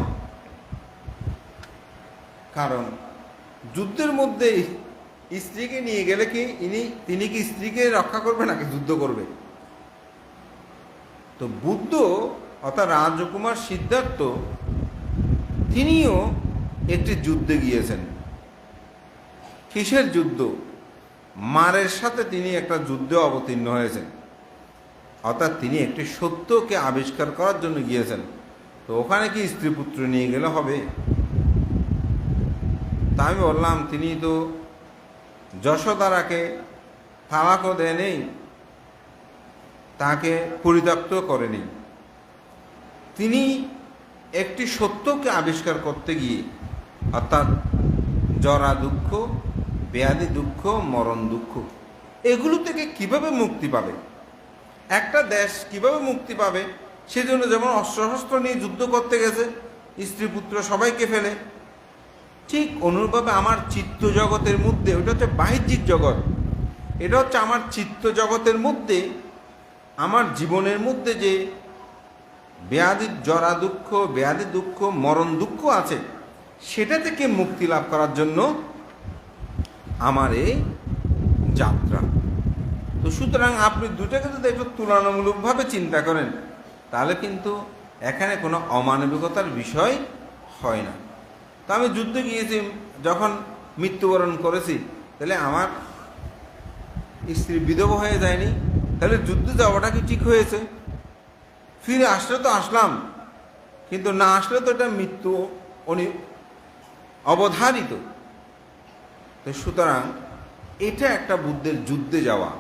কারণ যুদ্ধের মধ্যে স্ত্রীকে নিয়ে গেলে কি তিনি কি স্ত্রীকে রক্ষা করবে নাকি যুদ্ধ করবে? তো বুদ্ধ অর্থাৎ রাজকুমার সিদ্ধার্থ তিনিও একটি যুদ্ধে গিয়েছেন। কিসের যুদ্ধ? মারের সাথে তিনি একটা যুদ্ধে অবতীর্ণ হয়েছেন, অর্থাৎ তিনি একটি সত্যকে আবিষ্কার করার জন্য গিয়েছেন। তো ওখানে কি স্ত্রী পুত্র নিয়ে গেলে হবে? তা আমি বললাম তিনি তো যশোদারাকে তালাকও দেয়নি, তাকে পরিত্যক্ত করেনি। তিনি একটি সত্যকে আবিষ্কার করতে গিয়ে, অর্থাৎ জরা দুঃখ, ব্যাধি দুঃখ, মরণ দুঃখ, এগুলো থেকে কিভাবে মুক্তি পাবে, একটা দেশ কিভাবে মুক্তি পাবে, সেজন্য যেমন অস্ত্রশস্ত্র নিয়ে যুদ্ধ করতে গেছে, স্ত্রী পুত্র সবাইকে ফেলে, ঠিক অনুরূপভাবে আমার চিত্ত জগতের মধ্যে, ওটা হচ্ছে বাহ্যিক জগৎ, এটা হচ্ছে আমার চিত্ত জগতের মধ্যে, আমার জীবনের মধ্যে যে ব্যাধি জরা দুঃখ, ব্যাধি দুঃখ, মরণ দুঃখ আছে, সেটা থেকে মুক্তি লাভ করার জন্য আমার এই যাত্রা। তো সুতরাং আপনি দুটাকে যদি একটু তুলনামূলকভাবে চিন্তা করেন, তাহলে কিন্তু এখানে কোনো অমানবিকতার বিষয় হয় না। তো আমি যুদ্ধে গিয়েছি, যখন মৃত্যুবরণ করেছি, তাহলে আমার স্ত্রী বিধবা হয়ে যায়নি, তাহলে যুদ্ধে যাওয়াটা কি ঠিক হয়েছে? ফিরে আসলে তো আসলাম, কিন্তু না আসলে তো এটা মৃত্যু অবধারিত। তো সুতরাং এটা একটা বুদ্ধের যুদ্ধে যাওয়া,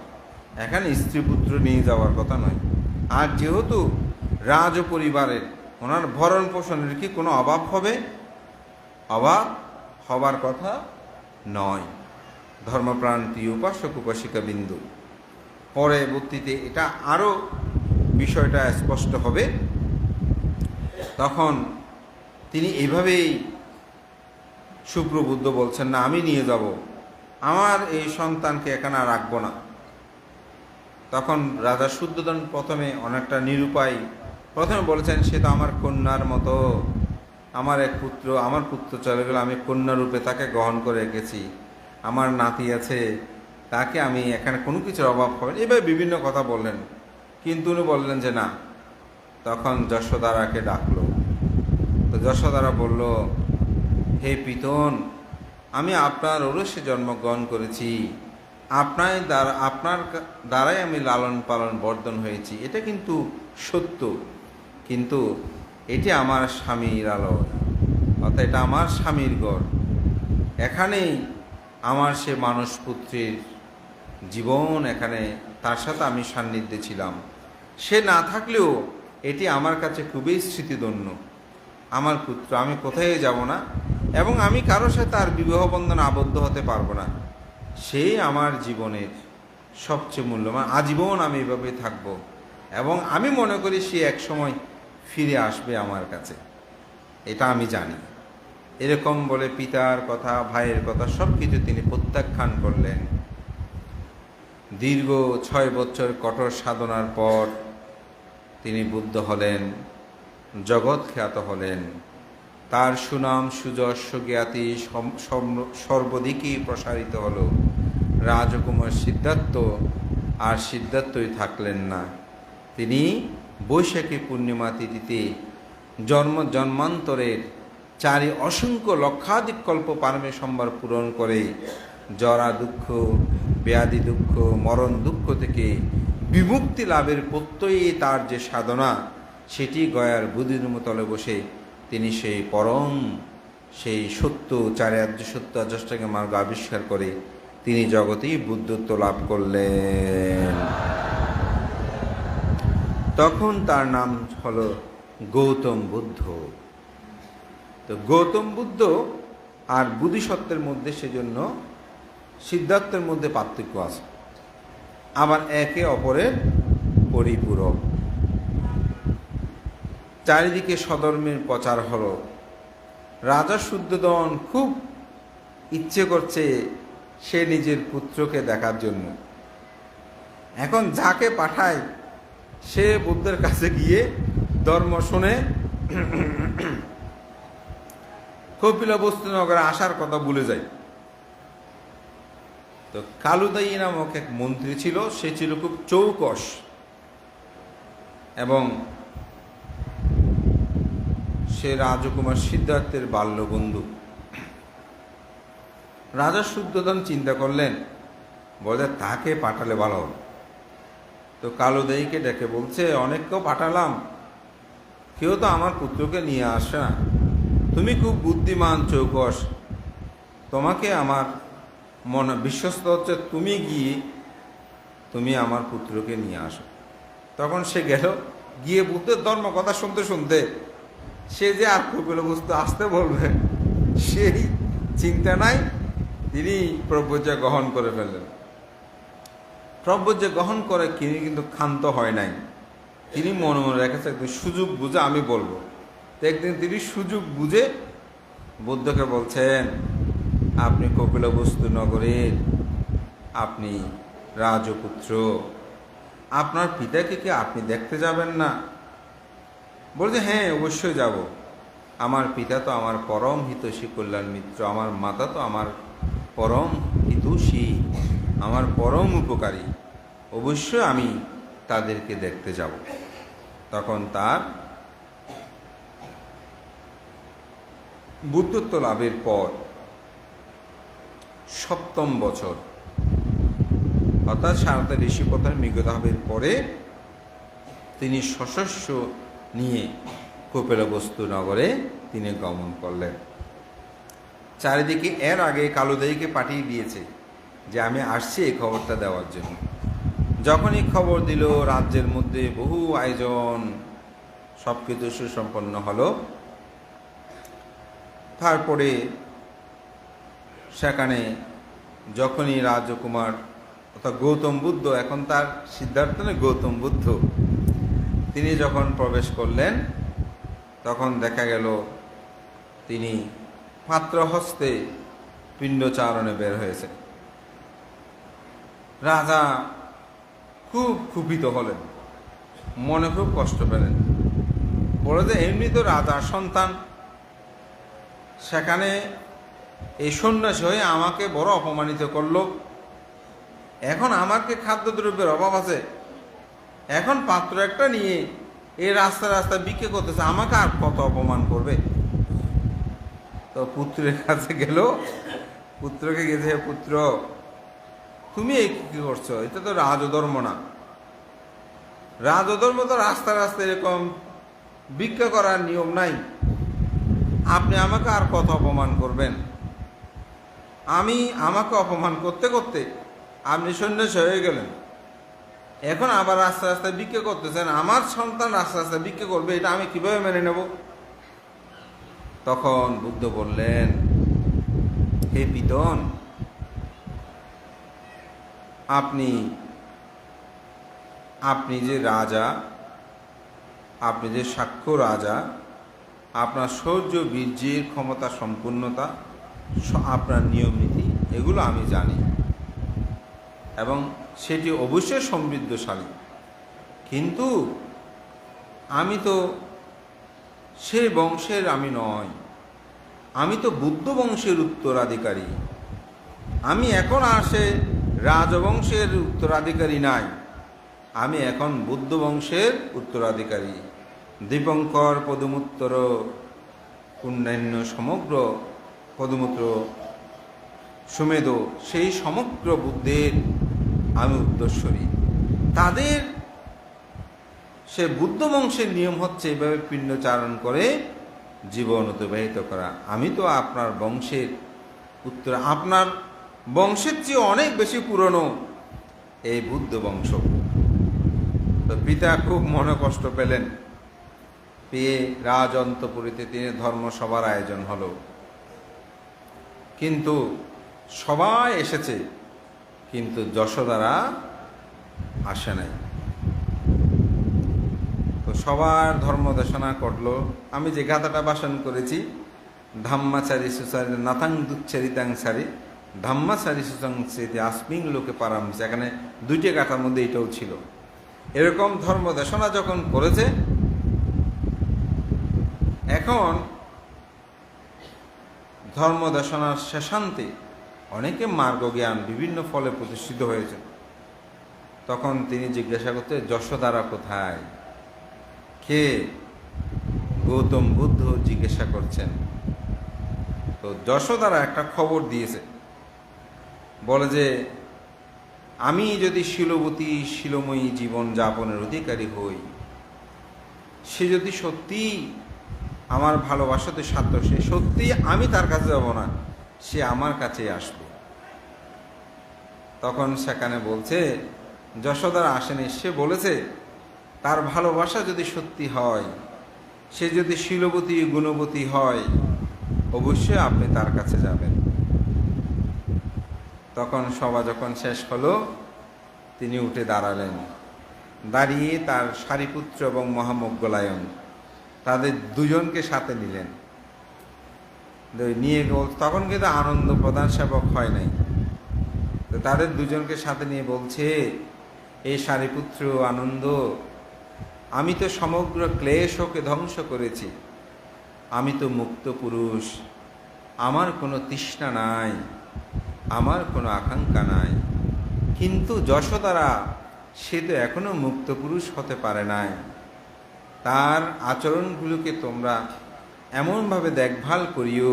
এখানে স্ত্রী পুত্র নিয়ে যাওয়ার কথা নয়। আর যেহেতু রাজ পরিবারের ওনার ভরণ পোষণের কি কোনো অভাব হবে? অভাব হবার কথা নয়। ধর্মপ্রাণ প্রিয় উপাসক উপাসিকা বিন্দু, পরবর্তীতে এটা আরও বিষয়টা স্পষ্ট হবে। তখন তিনি এইভাবেই সুপ্রবুদ্ধ বলছেন, না আমি নিয়ে যাব, আমার এই সন্তানকে এখানে আর রাখবো না। তখন রাজা শুদ্ধোধন প্রথমে অনেকটা নিরুপায়, প্রথমে বলেছেন সে তো আমার কন্যার মতো, আমার পুত্র চলে গেল, আমি কন্যা রূপে তাকে গ্রহণ করে রেখেছি, আমার নাতি আছে, তাকে আমি এখানে কোনো কিছুর অভাব হবে না, এভাবে বিভিন্ন কথা বললেন। কিন্তু উনি বললেন যে না। তখন যশোদারাকে ডাকলো। তো যশোদারা বলল, হে পিতন, আমি আপনার ঔরসে জন্মগ্রহণ করেছি, আপনার দ্বারাই আমি লালন পালন বর্ধন হয়েছি, এটা কিন্তু সত্য, কিন্তু এটি আমার স্বামীর আলো, অর্থাৎ এটা আমার স্বামীর গড়, এখানেই আমার সে মানস পুত্রের জীবন, এখানে তার সাথে আমি সান্নিধ্যে ছিলাম, সে না থাকলেও এটি আমার কাছে খুবই স্মৃতিধন্য। আমার পুত্র, আমি কোথায় যাব না এবং আমি কারোর সাথে আর বিবাহ বন্ধনে আবদ্ধ হতে পারবো না। সেই আমার জীবনের সবচেয়ে মূল্যবান, আজীবন আমি এভাবে থাকবো এবং আমি মনে করি সে এক সময় ফিরে আসবে আমার কাছে, এটা আমি জানি। এরকম বলে পিতার কথা, ভাইয়ের কথা সব কিছু তিনি প্রত্যাখ্যান করলেন। দীর্ঘ 6 বছর কঠোর সাধনার পর তিনি বুদ্ধ হলেন, জগৎ খ্যাত হলেন। তার সুনাম সুযশ জ্ঞাতি সর্বদিকেই প্রসারিত হলো। রাজকুমার সিদ্ধার্থ আর সিদ্ধার্থই থাকলেন না। তিনি বৈশাখী পূর্ণিমা তিথিতে জন্মান্তরের চারি অসংখ্য লক্ষাধিক কল্প পারমে সম্ভার পূরণ করে জরা দুঃখ, ব্যাধি দুঃখ, মরণ দুঃখ থেকে বিমুক্তি লাভের প্রত্যয়ী তার যে সাধনা, সেটি গয়ার বুদ্ধিমতলে বসে তিনি সেই পরম, সেই সত্য, চারিয়ার্য সত্য আজষ্টাঙ্গ মার্গ আবিষ্কার করে তিনি জগতেই বুদ্ধত্ব লাভ করলেন। তখন তার নাম হলো গৌতম বুদ্ধ। তো গৌতম বুদ্ধ আর বুদ্ধিসত্ত্বের মধ্যে সেজন্য সিদ্ধার্থের মধ্যে পার্থক্য আছে, আবার একে অপরের পরিপূরক। চারিদিকে সধর্মের প্রচার হলো। রাজা শুদ্ধোধন খুব ইচ্ছে করছে সে নিজের পুত্রকে দেখার জন্য। এখন যাকে পাঠায় সে বুদ্ধের কাছে গিয়ে ধর্ম শুনে কপিলবস্তু নগরে আসার কথা ভুলে যায়। তো কালুদায়ী নামক এক মন্ত্রী ছিল, সে ছিল খুব চৌকস এবং সে রাজকুমার সিদ্ধার্থের বাল্যবন্ধু। রাজা শুদ্ধোধন চিন্তা করলেন, বলে তাকে পাঠালে ভালো হবে। তো কালুদায়ীকে ডেকে বলছে, অনেককেও পাঠালাম, কেউ তো আমার পুত্রকে নিয়ে আসে না। তুমি খুব বুদ্ধিমান, চৌকস, তোমাকে আমার মনে বিশ্বস্ত হচ্ছে, তুমি গিয়ে তুমি আমার পুত্রকে নিয়ে আসো। তখন সে গেল, গিয়ে বুদ্ধের ধর্ম কথা শুনতে শুনতে সে যে আর কপিলবস্তু আসতে বলবে সেই চিন্তা নাই, তিনি প্রব্রজ্য গ্রহণ করে ফেললেন। প্রব্রজ্য গ্রহণ করে তিনি কিন্তু ক্ষান্ত হয় নাই, তিনি মনে মনে রেখেছে একদিন সুযোগ বুঝে আমি বলবো। তো একদিন তিনি সুযোগ বুঝে বুদ্ধকে বলছেন, আপনি কপিলবস্তু নগরের, আপনি রাজপুত্র, আপনার পিতাকে কি আপনি দেখতে যাবেন না? বলছে, হ্যাঁ অবশ্যই যাব। আমার পিতা তো আমার পরম হিতৈষী কল্যাণ মিত্র, আমার মাতা তো আমার পরম হিতৈষী, আমার পরম উপকারী, অবশ্যই আমি তাদেরকে দেখতে যাব। তখন তার বুদ্ধত্ব লাভের পর 7ম বছর, অর্থাৎ সারদা ঋষিপথার নিগতাভাবের পরে তিনি সশস্য নিয়ে কপিলবস্তু নগরে তিনি গমন করলেন। চারিদিকে এর আগে কালুদায়ীকে পাঠিয়ে দিয়েছে যে আমি আসছি এই খবরটা দেওয়ার জন্য। যখনই খবর দিল, রাজ্যের মধ্যে বহু আয়োজন, সব কিছু সুসম্পন্ন হলো। তারপরে সেখানে যখনই রাজকুমার অর্থাৎ গৌতম বুদ্ধ, এখন তার সিদ্ধার্থ নয়, গৌতম বুদ্ধ, তিনি যখন প্রবেশ করলেন তখন দেখা গেল তিনি পাত্রহস্তে পিণ্ডচারণে বের হয়েছে। রাজা খুব ক্ষুব্ধ হলেন, মনে খুব কষ্ট পেলেন। বলে যে এমনি তো রাজার সন্তান, সেখানে এই সন্ন্যাসী হয়ে আমাকে বড় অপমানিত করলো। এখন আমাকে খাদ্যদ্রব্যের অভাব আছে, এখন পাত্র একটা নিয়ে এই রাস্তা রাস্তা বিক্রি করতেছে, আমাকে আর কত অপমান করবে। তো পুত্রের কাছে গেল, পুত্রকে গেছে, পুত্র তুমি এই কি করছো? এটা তো রাজধর্ম না, রাজধর্ম তো রাস্তা রাস্তা এরকম ভিক্ষা করার নিয়ম নাই, আপনি আমাকে আর কত অপমান করবেন? আমাকে অপমান করতে করতে আপনি সন্ন্যাসী হয়ে গেলেন, এখন আবার রাস্তা রাস্তায় ভিক্ষা করতেছেন, আমার সন্তান রাস্তা রাস্তায় ভিক্ষা করবে, এটা আমি কিভাবে মেনে নেব? তখন বুদ্ধ বললেন, হে পিতন, আপনি আপনি যে রাজা, আপনি যে সাক্ষ্য রাজা, আপনার শৌর্য বীর্যের ক্ষমতা সম্পূর্ণতা, আপনার নিয়ম নীতি এগুলো আমি জানি এবং সেটি অবশ্যই সমৃদ্ধশালী। কিন্তু আমি তো সেই বংশের আমি নয়, আমি তো বুদ্ধ বংশের উত্তরাধিকারী। আমি এখন আসে রাজবংশের উত্তরাধিকারী নাই, আমি এখন বুদ্ধ বংশের উত্তরাধিকারী। দীপঙ্কর পদমূত্তর পুণ্যান্য সমগ্র পদমূত্র সুমেধ, সেই সমগ্র বুদ্ধের আমি উত্তরস্বরী। তাদের সে বুদ্ধ বংশের নিয়ম হচ্ছে এভাবে পিণ্ডচারণ করে জীবন অতিবাহিত করা। আমি তো আপনার বংশের উত্তর, আপনার বংশের চেয়ে অনেক বেশি পুরনো এই বুদ্ধ বংশ। তো পিতা খুব মনে কষ্ট পেলেন, পেয়ে রাজ অন্তঃপুরীতে তিনি ধর্মসভার আয়োজন হলো। কিন্তু সবাই এসেছে, কিন্তু যশোদারা আসে নাই। তো সবার ধর্মদেশনা করলো। আমি যে গাথাটা বাসন করেছি, ধাম্মাচারী সুচারি নাথাং দুচ্চারিতাং সারি ধাম্মাচারী সুচাংসিতি আসমিং লোকে পারাম, এখানে দুইটি গাথার মধ্যে এটাও ছিল। এরকম ধর্মদেশনা যখন করেছে, এখন ধর্মদেশনার শেষান্তে অনেকে মার্গজ্ঞান বিভিন্ন ফলে প্রতিষ্ঠিত হয়েছে। তখন তিনি জিজ্ঞাসা করতে, যশোদারা কোথায়? কে? গৌতম বুদ্ধ জিজ্ঞাসা করছেন। তো যশোদারা একটা খবর দিয়েছে, বলে যে আমি যদি শিলবতী শিলময়ী জীবন যাপনের অধিকারী হই, সে যদি সত্যি আমার ভালোবাসাতে সাধ্য, সে সত্যি আমি তার কাছে যাব না, সে আমার কাছে আসবে। তখন সেখানে বলছে, যশোদারা আসেনি, সে বলেছে তার ভালোবাসা যদি সত্যি হয়, সে যদি শিলবতী গুণবতী হয়, অবশ্যই আপনি তার কাছে যাবেন। তখন সভা যখন শেষ হলো, তিনি উঠে দাঁড়ালেন। দাঁড়িয়ে তার সারিপুত্র এবং মহামজ্ঞলায়ন তাদের দুজনকে সাথে নিলেন। নিয়ে তখন কিন্তু আনন্দ প্রধান সেবক হয় নাই, তো তাদের দুজনকে সাথে নিয়ে বলছে, এই সারিপুত্র আনন্দ, আমি তো সমগ্র ক্লেশকে ধ্বংস করেছি, আমি তো মুক্ত পুরুষ, আমার কোনো তৃষ্ণা নাই, আমার কোনো আকাঙ্ক্ষা নাই। কিন্তু যশোদারা, সে তো এখনো মুক্ত পুরুষ হতে পারে নাই। তার আচরণগুলোকে তোমরা এমনভাবে দেখভাল করিও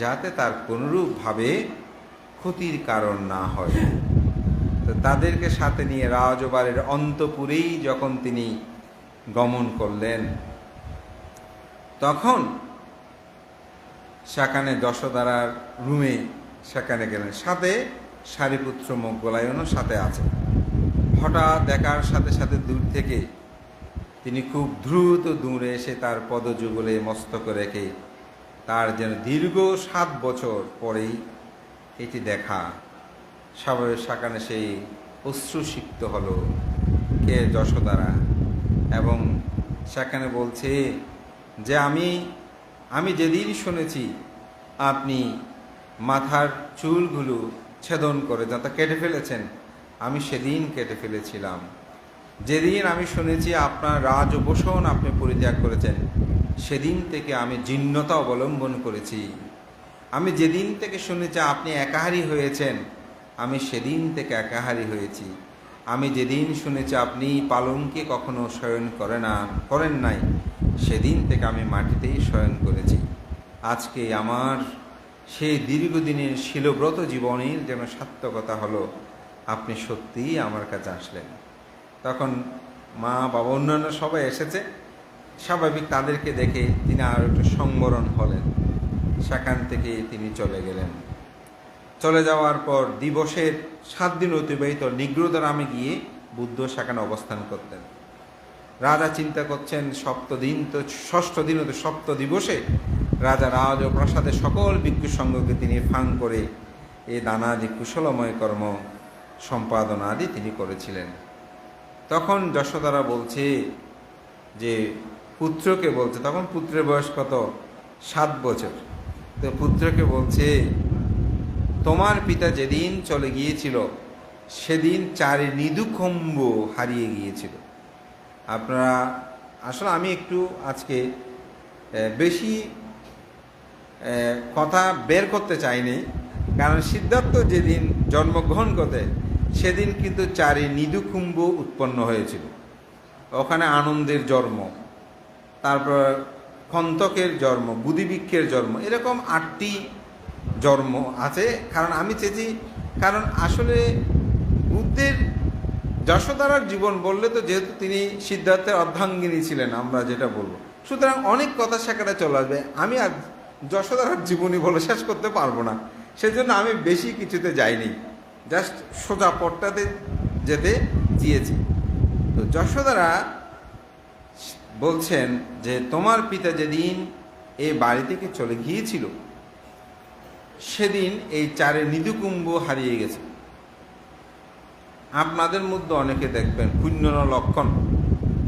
যাতে তার কোনরূপভাবে ক্ষতির কারণ না হয়। তো তাদেরকে সাথে নিয়ে রাজবাড়ির অন্তঃপুরেই যখন তিনি গমন করলেন, তখন সেখানে যশোদারার রুমে সেখানে গেলেন, সাথে সারিপুত্র মজ্ঞলায়নও সাথে আছে। হঠাৎ দেখার সাথে সাথে দূর থেকে তিনি খুব দ্রুত দূরে এসে তার পদযুগলে মস্তক রেখে, তার যেন দীর্ঘ 7 বছর পরেই এটি দেখা, সবাই সেখানে সেই অশ্রুসিক্ত হলো, কে? যশোদারা। এবং সেখানে বলছে যে আমি যেদিন শুনেছি আপনি মাথার চুলগুলো ছেদন করে যাতে কেটে ফেলেছেন, আমি সেদিন কেটে ফেলেছিলাম। যেদিন আমি শুনেছি আপনার রাজউপোষণ আপনি পরিত্যাগ করেছেন, সেদিন থেকে আমি জীর্ণতা অবলম্বন করেছি। আমি যেদিন থেকে শুনেছি আপনি একাহারী হয়েছেন, আমি সেদিন থেকে একাহারী হয়েছি। আমি যেদিন শুনেছি আপনি পালঙ্কে কখনো শয়ন করেন নাই, সেদিন থেকে আমি মাটিতেই শয়ন করেছি। আজকে আমার সেই দীর্ঘদিনের শিলব্রত জীবনের যেন সার্থকতা হলো, আপনি সত্যিই আমার কাছে আসলেন। তখন মা বাবা অন্যান্য সবাই এসেছে, স্বাভাবিক তাদেরকে দেখে তিনি আর একটু সংবরণ হলেন। সেখান থেকে তিনি চলে গেলেন। চলে যাওয়ার পর দিবসের 7 দিন অতিবাহিত নিগ্রোধারামে গিয়ে বুদ্ধ সেখানে অবস্থান করতেন। রাজা চিন্তা করছেন, 7 দিন তো 6ষ্ঠ দিন তো 7 দিবসে রাজা রাজপ্রাসাদে সকল ভিক্ষু সঙ্গকে তিনি ফাং করে এই নানাদি কুশলময় কর্ম সম্পাদন আদি তিনি করেছিলেন। তখন যশোদারা বলছে যে পুত্রকে বলছে, তখন পুত্রের বয়স কত? 7 বছর। তো পুত্রকে বলছে, তোমার পিতা যেদিন চলে গিয়েছিল সেদিন 4 নিদুখম্ব হারিয়ে গিয়েছিল। আপনারা আসলে আমি একটু আজকে বেশি কথা বের করতে চাইনি, কারণ সিদ্ধার্থ যেদিন জন্মগ্রহণ করে সেদিন কিন্তু 4 নিদুকুম্ভ উৎপন্ন হয়েছিল। ওখানে আনন্দের জন্ম, তারপর খন্তকের জন্ম, বুধিবৃক্ষের জন্ম, এরকম 8টি জন্ম আছে। কারণ আমি চেয়েছি, কারণ আসলে বুদ্ধের যশোদারার জীবন বললে তো যেহেতু তিনি সিদ্ধার্থের অর্ধাঙ্গিনী ছিলেন আমরা যেটা বলবো, সুতরাং অনেক কথা সেখানে চলে আসবে। আমি আর যশোদারার জীবনী বলে শেষ করতে পারবো না, সেজন্য আমি বেশি কিছুতে যাইনি, জাস্ট সোজা পট্টাতে যেতে চেয়েছি। তো যশোদারা বলছেন যে তোমার পিতা যেদিন এই বাড়ি থেকে চলে গিয়েছিল সেদিন এই 4 নিদুকুম্ভ হারিয়ে গেছে। আপনাদের মধ্যে অনেকে দেখবেন পুণ্য লক্ষণ,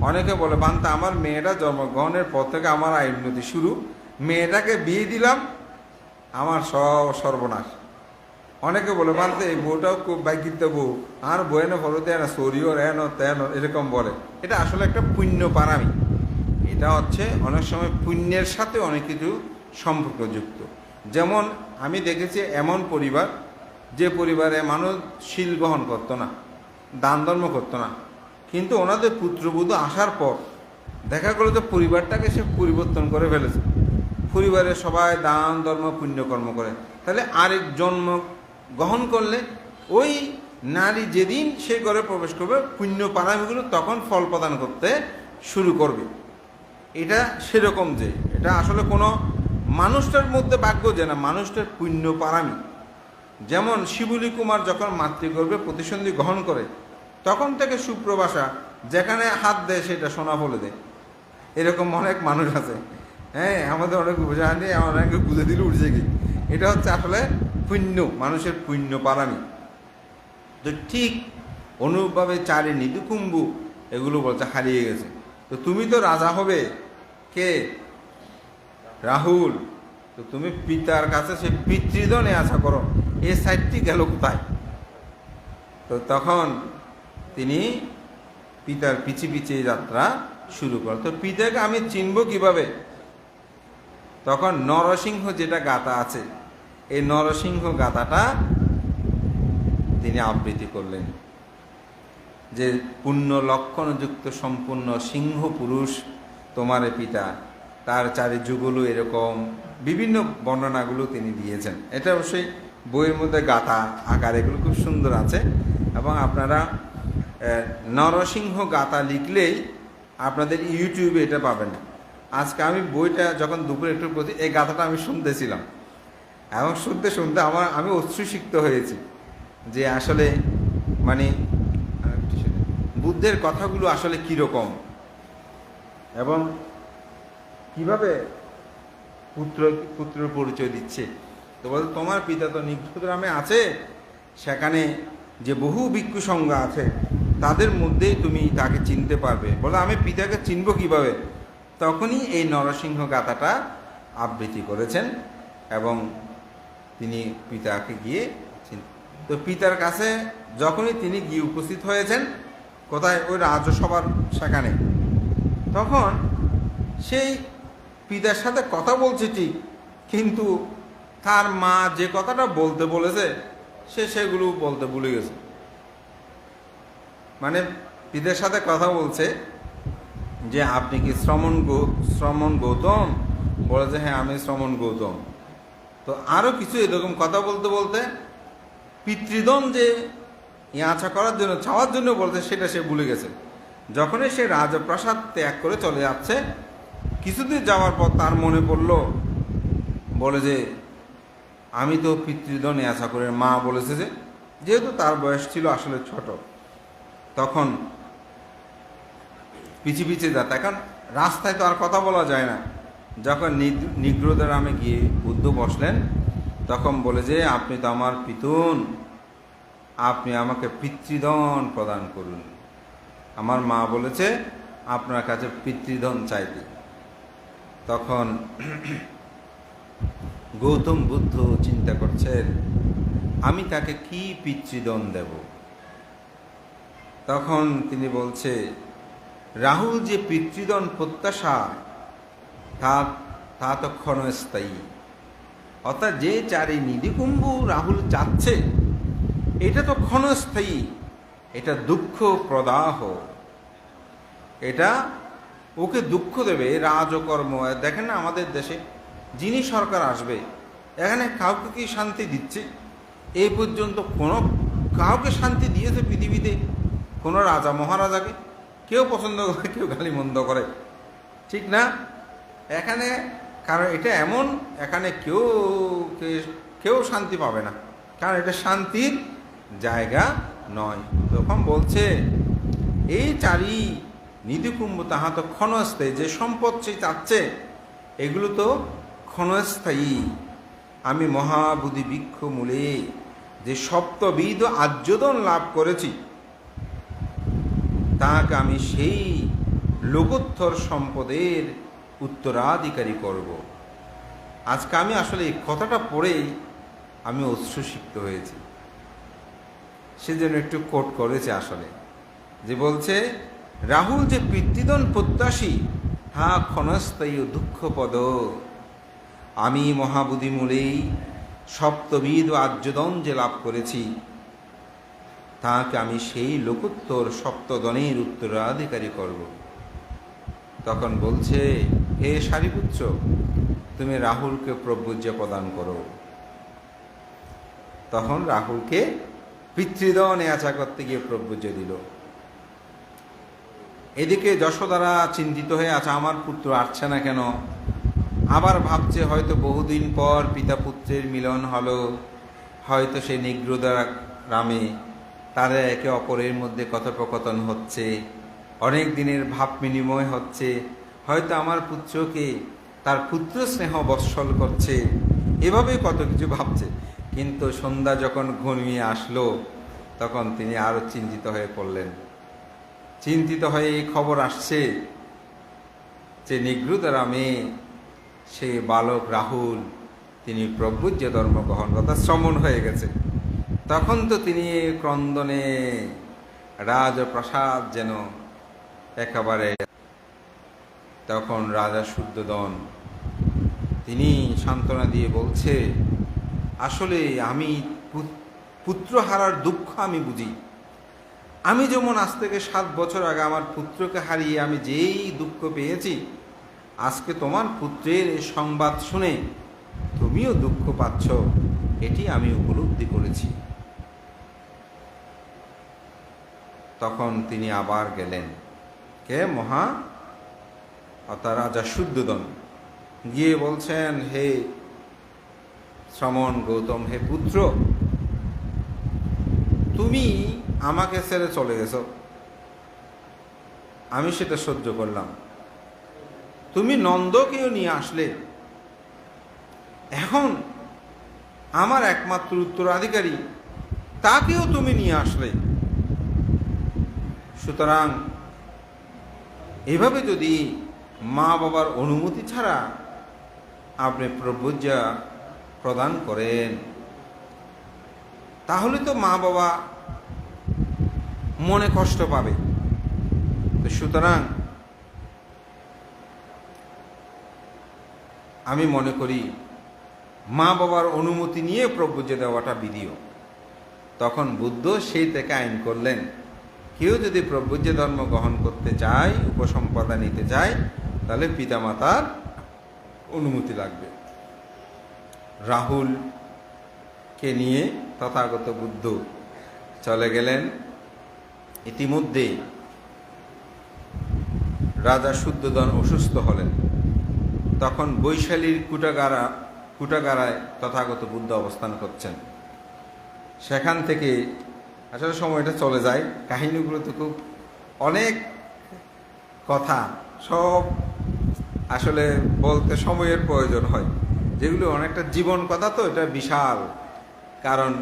অনেকে বলে বান্তা আমার মেয়েটা জন্মগ্রহণের পর থেকে আমার আয় উন্নতি শুরু, মেয়েটাকে বিয়ে দিলাম আমার সব সর্বনাশ। অনেকে বলে বান্তে এই বউটাও খুব বাইকিতে বউ, আর বইনে ফলো দেয় না, সরিও রেন তেন এরকম বলে। এটা আসলে একটা পুণ্য পারামি, এটা হচ্ছে অনেক সময় পুণ্যের সাথে অনেক কিছু সম্পর্কযুক্ত। যেমন আমি দেখেছি এমন পরিবার, যে পরিবারে মানুষ শীল গ্রহণ করতো না, দান ধর্ম করতো না, কিন্তু ওনাদের পুত্রবধূ আসার পর দেখা গেলো যে পরিবারটাকে সে পরিবর্তন করে ফেলেছে। পরিবারের সবাই দান ধর্ম পুণ্যকর্ম করে, তাহলে আরেক জন্ম গ্রহণ করলে ওই নারী যেদিন সে ঘরে প্রবেশ করবে পুণ্য পারামিগুলো তখন ফল প্রদান করতে শুরু করবে। এটা সেরকম যে এটা আসলে কোনো মানুষটার মধ্যে ভাগ্য যে না, মানুষটার পুণ্য পারামি। যেমন শিবুলি কুমার যখন মাতৃগর্ভে প্রতিসন্ধি গ্রহণ করে তখন থেকে সুপ্রবাসা যেখানে হাত দেয় সেটা সোনা বলে দেয়, এরকম অনেক মানুষ আছে। হ্যাঁ, আমাদের অনেক বোঝা নেই, অনেকে বুঝে দিলে উঠছে কি, এটা হচ্ছে আসলে পুণ্য, মানুষের পুণ্য পারামি। তো ঠিক অনুরূপভাবে 4 নিদুকুম্ভ এগুলো বলছে হারিয়ে গেছে। তো তুমি তো রাজা হবে, কে? রাহুল। তো তুমি পিতার কাছে সে পিতৃধনে আশা করো, এই সাইডটি গেল কোথায়? তো তখন তিনি পিতার পিছে পিছে যাত্রা শুরু করেন। তো পিতাকে আমি চিনব কিভাবে? তখন নরসিংহ যেটা গাথা আছে, এই নরসিংহ গাথাটা তিনি আবৃত্তি করলেন, যে পুণ্য লক্ষণযুক্ত সম্পূর্ণ সিংহ পুরুষ তোমার পিতা, তার 4 যুগলু, এরকম বিভিন্ন বর্ণনাগুলো তিনি দিয়েছেন। এটা অবশ্যই বইয়ের মধ্যে গাথা আকার এগুলো খুব সুন্দর আছে, এবং আপনারা নরসিংহ গাথা লিখলেই আপনাদের ইউটিউবে এটা পাবেন। আজকে আমি বইটা যখন দুপুরে একটু প্রতি এই গাথাটা আমি শুনতেছিলাম, এবং শুনতে শুনতে আমি অশ্রুসিক্ত হয়েছি যে আসলে মানে বুদ্ধের কথাগুলো আসলে কীরকম, এবং কিভাবে পুত্রের পরিচয় দিচ্ছে। তো বলতে তোমার পিতা তো নিগ্রহগ্রামে আছে, সেখানে যে বহু ভিক্ষু সংঘ আছে তাদের মধ্যেই তুমি তাকে চিনতে পারবে। বলে আমি পিতাকে চিনব কিভাবে? তখনই এই নরসিংহ গাথাটা আবৃত্তি করেছেন, এবং তিনি পিতাকে গিয়ে তো পিতার কাছে যখনই তিনি গিয়ে উপস্থিত হয়েছেন, কোথায়? ওই রাজসভার সেখানে। তখন সেই পিতার সাথে কথা বলছে ঠিক, কিন্তু তার মা যে কথাটা বলতে বলেছে সেগুলো বলতে ভুলে গেছে। মানে পিতার সাথে কথা বলছে যে আপনি কি শ্রমণ গৌতম? বলেছে হ্যাঁ আমি শ্রমণ গৌতম। তো আরও কিছু এরকম কথা বলতে বলতে পিতৃদন যে ইয়াচা করার জন্য চাওয়ার জন্য বলছে সেটা সে ভুলে গেছে। যখনই সে রাজপ্রাসাদ ত্যাগ করে চলে যাচ্ছে, কিছুদিন যাওয়ার পর তার মনে পড়ল, বলে যে আমি তো পিতৃদন ইয়াচা করে, মা বলেছে যে, যেহেতু তার বয়স ছিল আসলে ছোট, তখন পিছিয়ে পিছিয়ে যাতে, এখন রাস্তায় তো আর কথা বলা যায় না, যখন নিগ্রোধারামে গিয়ে বুদ্ধ বসলেন, তখন বলে যে আপনি তো আমার পিতুন, আপনি আমাকে পিতৃধন প্রদান করুন। আমার মা বলেছে আপনার কাছে পিতৃধন চাইতে। তখন গৌতম বুদ্ধ চিন্তা করছেন আমি তাকে কি পিতৃধন দেব। তখন তিনি বলছে রাহুল যে পিতৃধন প্রত্যাশা তা তো ক্ষণস্থায়ী। অর্থাৎ যে চারি নিধিকুম্ভ রাহুল চাচ্ছে এটা তো ক্ষণস্থায়ী, এটা দুঃখ প্রদাহ, এটা ওকে দুঃখ দেবে। রাজকর্ম দেখেন না আমাদের দেশে যিনি সরকার আসবে এখানে কাউকে কি শান্তি দিচ্ছে? এই পর্যন্ত কোনো কাউকে শান্তি দিয়েছে পৃথিবীতে? কোনো রাজা মহারাজাকে কেউ পছন্দ করে, কেউ গালি মন্দ করে, ঠিক না? এখানে কারণ এটা এমন, এখানে কেউ শান্তি পাবে না, কারণ এটা শান্তির জায়গা নয়। তখন বলছে এই চারি নিধিকুম্ভ তাহা তো ক্ষণস্থায়ী, যে সম্পদ সে চাচ্ছে এগুলো তো ক্ষণস্থায়ী। আমি মহাবুদ্ধি বৃক্ষ মূলে যে সপ্তবিধ আর্যদন লাভ করেছি তাহাকে আমি সেই লোকোত্তর সম্পদের উত্তরাধিকারী করব। আজকে আমি আসলে এই কথাটা পড়েই আমি অশ্রুসিক্ত হয়েছি। সেজন্য একটু কোট করেছে আসলে, যে বলছে রাহুল যে পিতৃধন প্রত্যাশী হা ক্ষণস্থায়ী দুঃখপদ, আমি মহাবুদ্ধি মূলেই সপ্তবিধ আর্যদন যে লাভ করেছি তাকে আমি সেই লোকোত্তর সপ্তদনের উত্তরাধিকারী করব। তখন বলছে হে সারিপুত্র, তুমি রাহুলকে প্রব্রজ্য প্রদান করো। তখন রাহুলকে পিতৃধন আশা করতে গিয়ে প্রব্রজ্য দিল। এদিকে যশোদারা চিন্তিত হয়ে আছে আমার পুত্র আসছে না কেন। আবার ভাবছে হয়তো বহুদিন পর পিতা পুত্রের মিলন হলো, হয়তো সেই নিগ্রোধারা গ্রামে তারা একে অপরের মধ্যে কথোপকথন হচ্ছে, অনেক দিনের ভাব বিনিময় হচ্ছে, হয়তো আমার পুত্রকে তার পুত্র স্নেহ বৎসল করছে, এভাবে কত কিছু ভাবছে। কিন্তু সন্ধ্যা যখন ঘনিয়ে আসলো তখন তিনি আরো চিন্তিত হয়ে পড়লেন। চিন্তিত হয়ে এই খবর আসছে যে নিগ্রোধারামে সে বালক রাহুল তিনি প্রব্রজ্য ধর্ম গ্রহণ কথা শ্রমণ হয়ে গেছে। তখন তো তিনি ক্রন্দনে রাজপ্রাসাদ যেন একেবারে। তখন রাজা শুদ্ধোদন তিনি সান্ত্বনা দিয়ে বলছে আসলে আমি পুত্র হারার দুঃখ আমি বুঝি। আমি যেমন আজ থেকে 7 বছর আগে আমার পুত্রকে হারিয়ে আমি যেই দুঃখ পেয়েছি, আজকে তোমার পুত্রের এই সংবাদ শুনে তুমিও দুঃখ পাচ্ছ, এটি আমি উপলব্ধি করেছি। তখন তিনি আবার গেলেন, কে অর্থাৎ রাজা শুদ্ধোদন গিয়ে বলছেন হে শ্রমণ গৌতম, হে পুত্র, তুমি আমাকে ছেড়ে চলে গেছো, আমি সেটা সহ্য করলাম। তুমি নন্দকেও নিয়ে আসলে, এখন আমার একমাত্র উত্তরাধিকারী তাকেও তুমি নিয়ে আসলে। সুতরাং এভাবে যদি মা বাবার অনুমতি ছাড়া আপনি প্রব্রজ্যা প্রদান করেন তাহলে তো মা বাবা মনে কষ্ট পাবে। সুতরাং আমি মনে করি মা বাবার অনুমতি নিয়ে প্রব্রজ্য দেওয়াটা বিধিও। তখন বুদ্ধ সেই থেকে আইন করলেন, কেউ যদি প্রব্রজ্য ধর্ম গ্রহণ করতে চায়, উপসম্পদা নিতে চায়, তাহলে পিতামাতার অনুমতি লাগবে। রাহুলকে নিয়ে তথাগত বুদ্ধ চলে গেলেন। ইতিমধ্যে রাজা শুদ্ধোদন অসুস্থ হলেন। তখন বৈশালীর কুটাগারায় তথাগত বুদ্ধ অবস্থান করছেন। সেখান থেকে আসলে সময়টা চলে যায়, কাহিনীগুলো তো খুব অনেক কথা, সব আসলে বলতে সময়ের প্রয়োজন হয়, যেগুলো অনেকটা জীবন কথা, তো এটা বিশাল। কারণ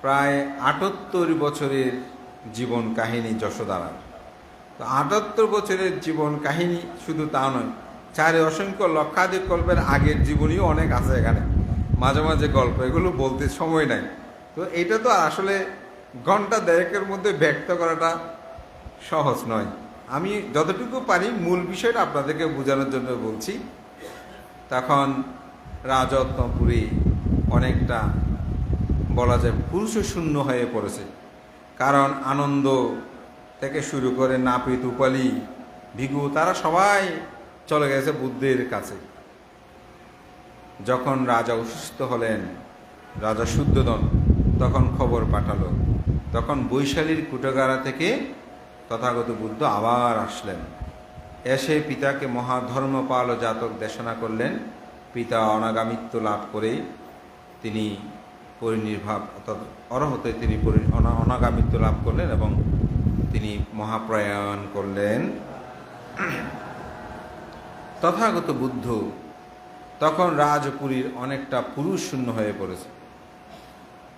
প্রায় ৭৮ বছরের জীবন কাহিনী যশোদারার। তো ৭৮ বছরের জীবন কাহিনী শুধু তা নয়, চারে অসংখ্য লক্ষাধিক গল্পের আগের জীবনীও অনেক আছে এখানে, মাঝে মাঝে গল্প, এগুলো বলতে সময় নাই। তো এটা তো আসলে ঘন্টা দেড়েকের মধ্যে ব্যক্ত করাটা সহজ নয়। আমি যতটুকু পারি মূল বিষয়টা আপনাদেরকে বোঝানোর জন্য বলছি। তখন রাজরত্নপুরী অনেকটা বলা যায় পুরুষ শূন্য হয়ে পড়েছে। কারণ আনন্দ থেকে শুরু করে নাপিত, উপালি, ভিগু, তারা সবাই চলে গেছে বুদ্ধের কাছে। যখন রাজা অসুস্থ হলেন, রাজা শুদ্ধোদন তখন খবর পাঠালো। তখন বৈশালীর কুটগারা থেকে তথাগত বুদ্ধ আবার আসলেন। এসে পিতাকে মহাধর্মপাল ও জাতক দেশনা করলেন। পিতা অনাগামিত্ব লাভ করে তিনি পরিনির্ভাব অর্থাৎ অরহতে তিনি অনাগামিত্ব লাভ করলেন এবং তিনি মহাপ্রয়াণ করলেন। তথাগত বুদ্ধ তখন রাজপুরীর অনেকটা পুরুষ শূন্য হয়ে পড়েছে।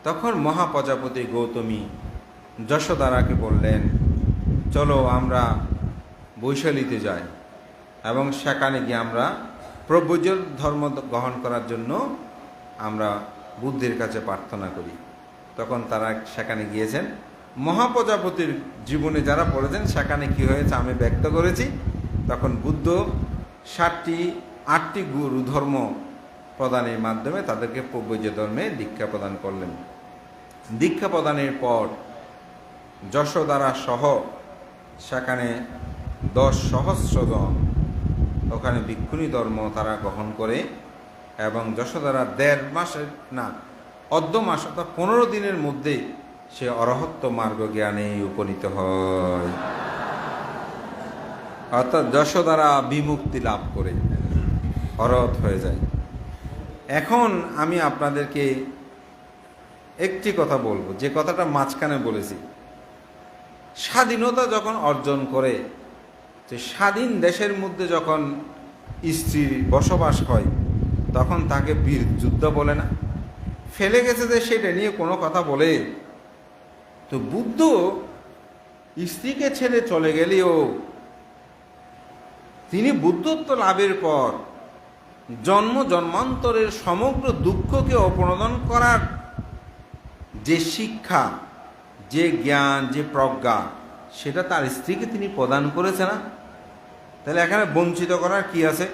তখন মহাপ্রজাপতি গৌতমী যশোদারাকে বললেন, চলো আমরা বৈশালীতে যাই এবং সেখানে গিয়ে আমরা প্রব্রজ ধর্ম গ্রহণ করার জন্য আমরা বুদ্ধের কাছে প্রার্থনা করি। তখন তারা সেখানে গিয়েছেন। মহাপ্রজাপতির জীবনে যারা পড়েছেন সেখানে কি হয়েছে আমি ব্যক্ত করেছি। তখন বুদ্ধ 8টি গুরু ধর্ম প্রদানের মাধ্যমে তাদেরকে প্রব্রজ ধর্মে দীক্ষা প্রদান করলেন। দীক্ষা প্রদানের পর যশোদারা সহ সেখানে 10 সহস্র জন ওখানে ভিক্ষুণী ধর্ম তারা গ্রহণ করে এবং যশোদারা 1.5 মাসের অর্ধ মাস অর্থাৎ 15 দিনের মধ্যে সে অরহত্ত মার্গ জ্ঞানে উপনীত হয়। অর্থাৎ যশোদারা বিমুক্তি লাভ করে অরহত হয়ে যায়। এখন আমি আপনাদেরকে একটি কথা বলবো, যে কথাটা মাঝখানে বলেছি। স্বাধীনতা যখন অর্জন করে, যে স্বাধীন দেশের মধ্যে যখন স্ত্রীর বসবাস হয়, তখন তাকে বীর যুদ্ধ বলে না, ফেলে গেছে যে সেটা নিয়ে কোনো কথা বলে। তো বুদ্ধ স্ত্রীকে ছেড়ে চলে গেলেও তিনি বুদ্ধত্ব লাভের পর জন্ম জন্মান্তরের সমগ্র দুঃখকে অপনোদন করার যে শিক্ষা, যে জ্ঞান, যে প্রজ্ঞা, সেটা তার স্ত্রীকে তিনি প্রদান করেছে না? তাহলে এখানে বঞ্চিত করার কি আছে?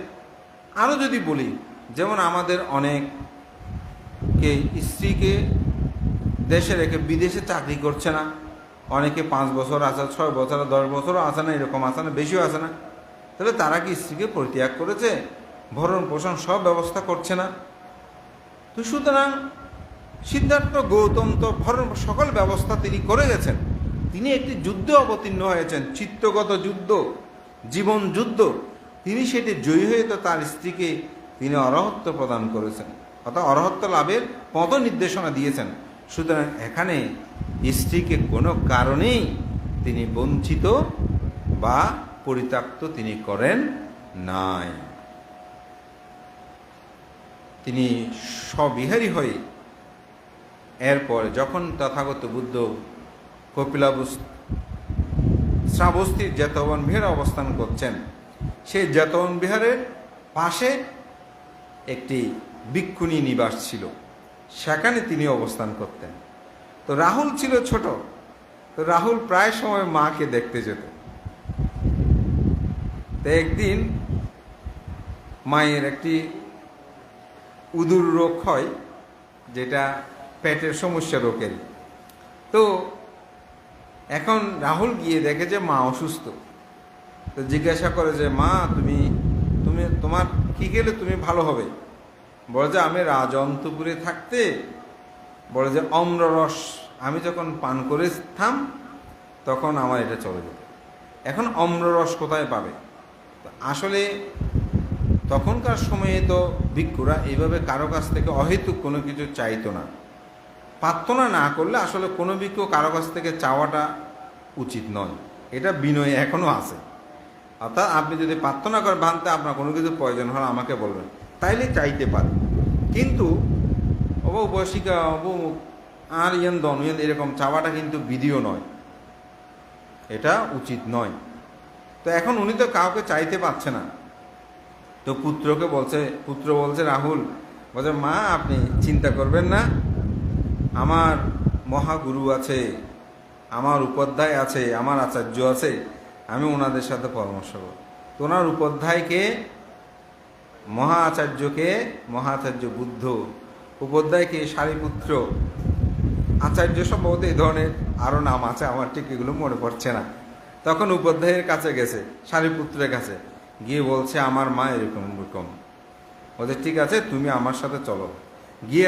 আরও যদি বলি, যেমন আমাদের অনেকে স্ত্রীকে দেশে রেখে বিদেশে চাকরি করছে না, অনেকে 5 বছর আছে, 6 বছর, 10 বছরও আছে না, এরকম আছে না, বেশিও আছে না। তাহলে তারা কি স্ত্রীকে পরিত্যাগ করেছে? ভরণ পোষণ সব ব্যবস্থা করছে না? তো সুতরাং সিদ্ধার্থ গৌতম তো ভরণ সকল ব্যবস্থা তিনি করে গেছেন। তিনি একটি যুদ্ধে অবতীর্ণ হয়েছেন, চিত্তগত যুদ্ধ, জীবন যুদ্ধ। তিনি সেটি জয়ী হয়ে তো তার স্ত্রীকে তিনি অরহত্ব প্রদান করেছেন, অর্থাৎ অরহত্ব লাভের পথ নির্দেশনা দিয়েছেন। সুতরাং এখানে স্ত্রীকে কোনো কারণেই তিনি বঞ্চিত বা পরিত্যক্ত তিনি করেন নাই। তিনি স্ববিহারী হয়ে এরপর যখন তথাগত বুদ্ধ শ্রাবস্তির জেতবন বিহারে অবস্থান করছেন, সেই জেতবন বিহারের পাশে একটি ভিক্ষুণী নিবাস ছিল, সেখানে তিনি অবস্থান করতেন। তো রাহুল ছিল ছোট, তো রাহুল প্রায় সময় মাকে দেখতে যেত। তো একদিন মায়ের একটি উদর রোগ হয়, যেটা পেটের সমস্যা রোগের। তো এখন রাহুল গিয়ে দেখে যে মা অসুস্থ। তো জিজ্ঞাসা করে যে মা তুমি তুমি তোমার কি গেলে তুমি ভালো হবে? বলে যে আমি রাজন্তপুরে থাকতে বলে যে অম্ররস আমি যখন পান করে থাম তখন আমার এটা চলে যেত। এখন অম্ররস কোথায় পাবে? আসলে তখনকার সময়ে তো ভিক্ষুরা এইভাবে কারো কাছ থেকে অহেতুক কোনো কিছু চাইতো না, প্রার্থনা না করলে আসলে কোনো ভিক্ষু কারো কাছ থেকে চাওয়াটা উচিত নয়, এটা বিনয় এখনও আছে। অর্থাৎ আপনি যদি প্রার্থনা করেন ভাঙতে আপনার কোনো কিছু প্রয়োজন হলে আমাকে বলবেন, তাইলে চাইতে পারে। কিন্তু অবু বসিকা অবু আর ইয়েন দন ইয়েন এরকম চাওয়াটা কিন্তু বিধিও নয়, এটা উচিত নয়। তো এখন উনি তো কাউকে চাইতে পারছে না, তো পুত্রকে বলছে, পুত্র বলছে রাহুল বলছে, মা আপনি চিন্তা করবেন না, আমার মহাগুরু আছে, আমার উপাধ্যায় আছে, আমার আচার্য আছে, আমি ওনাদের সাথে পরামর্শ করব। তো ওনার উপাধ্যায়কে, মহাচার্য বুদ্ধ, উপাধ্যায়কে সারিপুত্র, আচার্য সম্ভবত এই ধরনের আরও নাম আছে, আমার ঠিক এগুলো মনে পড়ছে না। তখন উপাধ্যায়ের কাছে গেছে, সারিপুত্রের কাছে গিয়ে বলছে আমার মা এরকম এরকম। বলছে ঠিক আছে তুমি আমার সাথে চলো। গিয়ে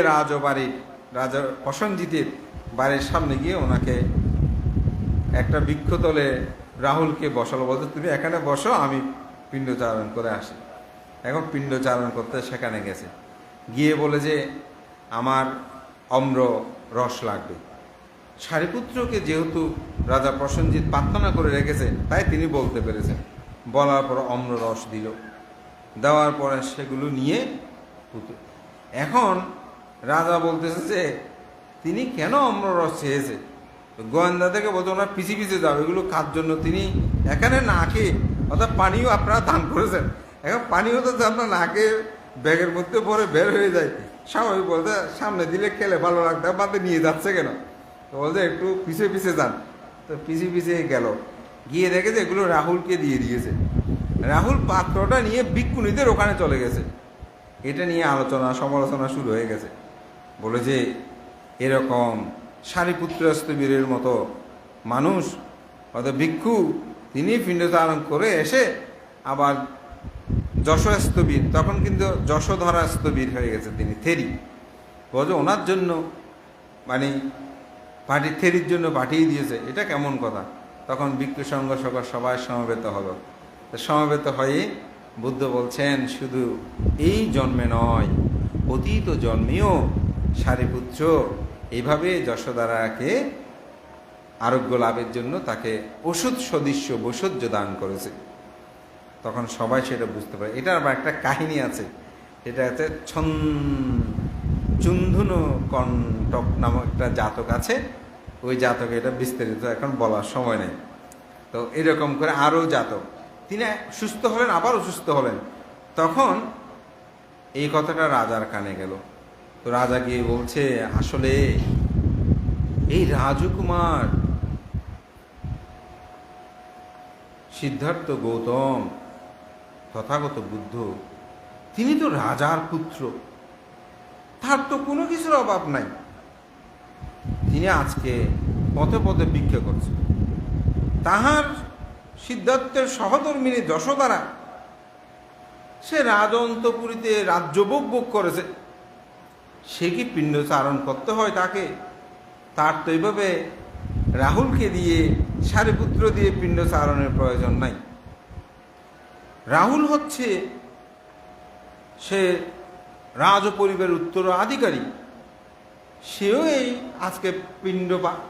রাজা প্রসেনজিতের বাড়ির সামনে গিয়ে ওনাকে একটা বৃক্ষতলে রাহুলকে বসালো, বলতে তুমি এখানে বসো, আমি পিণ্ডচারণ করে আসি। এখন পিণ্ডচারণ করতে সেখানে গেছে, গিয়ে বলে যে আমার অম্র রস লাগবে। সারিপুত্রকে যেহেতু রাজা প্রসেনজিৎ প্রার্থনা করে রেখেছে, তাই তিনি বলতে পেরেছেন। বলার পর অম্র রস দিল, দেওয়ার পরে সেগুলো নিয়ে এখন রাজা বলতেছে যে তিনি কেন অম্র রস চেয়েছে। গোয়েন্দা থেকে বলছে ওনার পিছিয়ে পিছিয়ে যাও, এগুলো খাওয়ার জন্য তিনি এখানে না খেয়ে, অর্থাৎ পানিও আপনারা দান করেছেন, এখন পানিও তো আপনার না খেয়ে ব্যাগের মধ্যে পরে বের হয়ে যায়, স্বাভাবিক বলতে সামনে দিলে খেলে ভালো লাগতো, বাদে নিয়ে যাচ্ছে কেন, তো বলছে একটু পিছিয়ে পিছিয়ে যান। তো পিছিয়ে পিছিয়ে গেল, গিয়ে দেখে যে এগুলো রাহুলকে দিয়ে দিয়েছে। রাহুল পাত্রটা নিয়ে ভিক্ষুণীদের ওখানে চলে গেছে, এটা নিয়ে আলোচনা সমালোচনা শুরু হয়ে গেছে। বলে যে এরকম সারিপুত্রস্তবীরের মতো মানুষ, অর্থাৎ ভিক্ষু, তিনি পিণ্ডচারণ করে এসে আবার যশস্তবীর, তখন কিন্তু যশোধরা স্থবীর হয়ে গেছে তিনি, থেরি বলছে ওনার জন্য মানে থেরির জন্য পাঠিয়ে দিয়েছে, এটা কেমন কথা। তখন ভিক্ষু সংঘ সবাই সমবেত হলো। সমবেত হয়ে বুদ্ধ বলছেন শুধু এই জন্মে নয়, অতীত জন্মেও সারিপুত্র এইভাবে যশোদারাকে আরোগ্য লাভের জন্য তাকে ওষুধ সদৃশ্য বৈষজ্য দান করেছে। তখন সবাই সেটা বুঝতে পারে। এটার আবার একটা কাহিনী আছে, এটা হচ্ছে চুন্ধুন কণ্টক নামক একটা জাতক আছে, ওই জাতকে এটা বিস্তারিত এখন বলার সময় নেই। তো এরকম করে আরও জাতক, তিনি সুস্থ হলেন, আবার অসুস্থ হলেন। তখন এই কথাটা রাজার কানে গেল। তো রাজা গিয়ে বলছে আসলে এই রাজকুমার সিদ্ধার্থ গৌতম তথাগত বুদ্ধ, তিনি তো রাজার পুত্র, তার তো কোনো কিছুর অভাব নাই, তিনি আজকে পথে পথে ভিক্ষা করছেন। তাহার সিদ্ধার্থের সহধর্মিনী যশোদারা, সে রাজন্তপুরীতে রাজ্যভোগ ভোগ করেছে, সে কি পিণ্ডচারণ করতে হয় তাকে? তার তো এইভাবে রাহুলকে দিয়ে, সারিপুত্র দিয়ে পিণ্ডচারণের প্রয়োজন নাই। রাহুল হচ্ছে সে রাজ পরিবারের উত্তরাধিকারী, সেও এই আজকে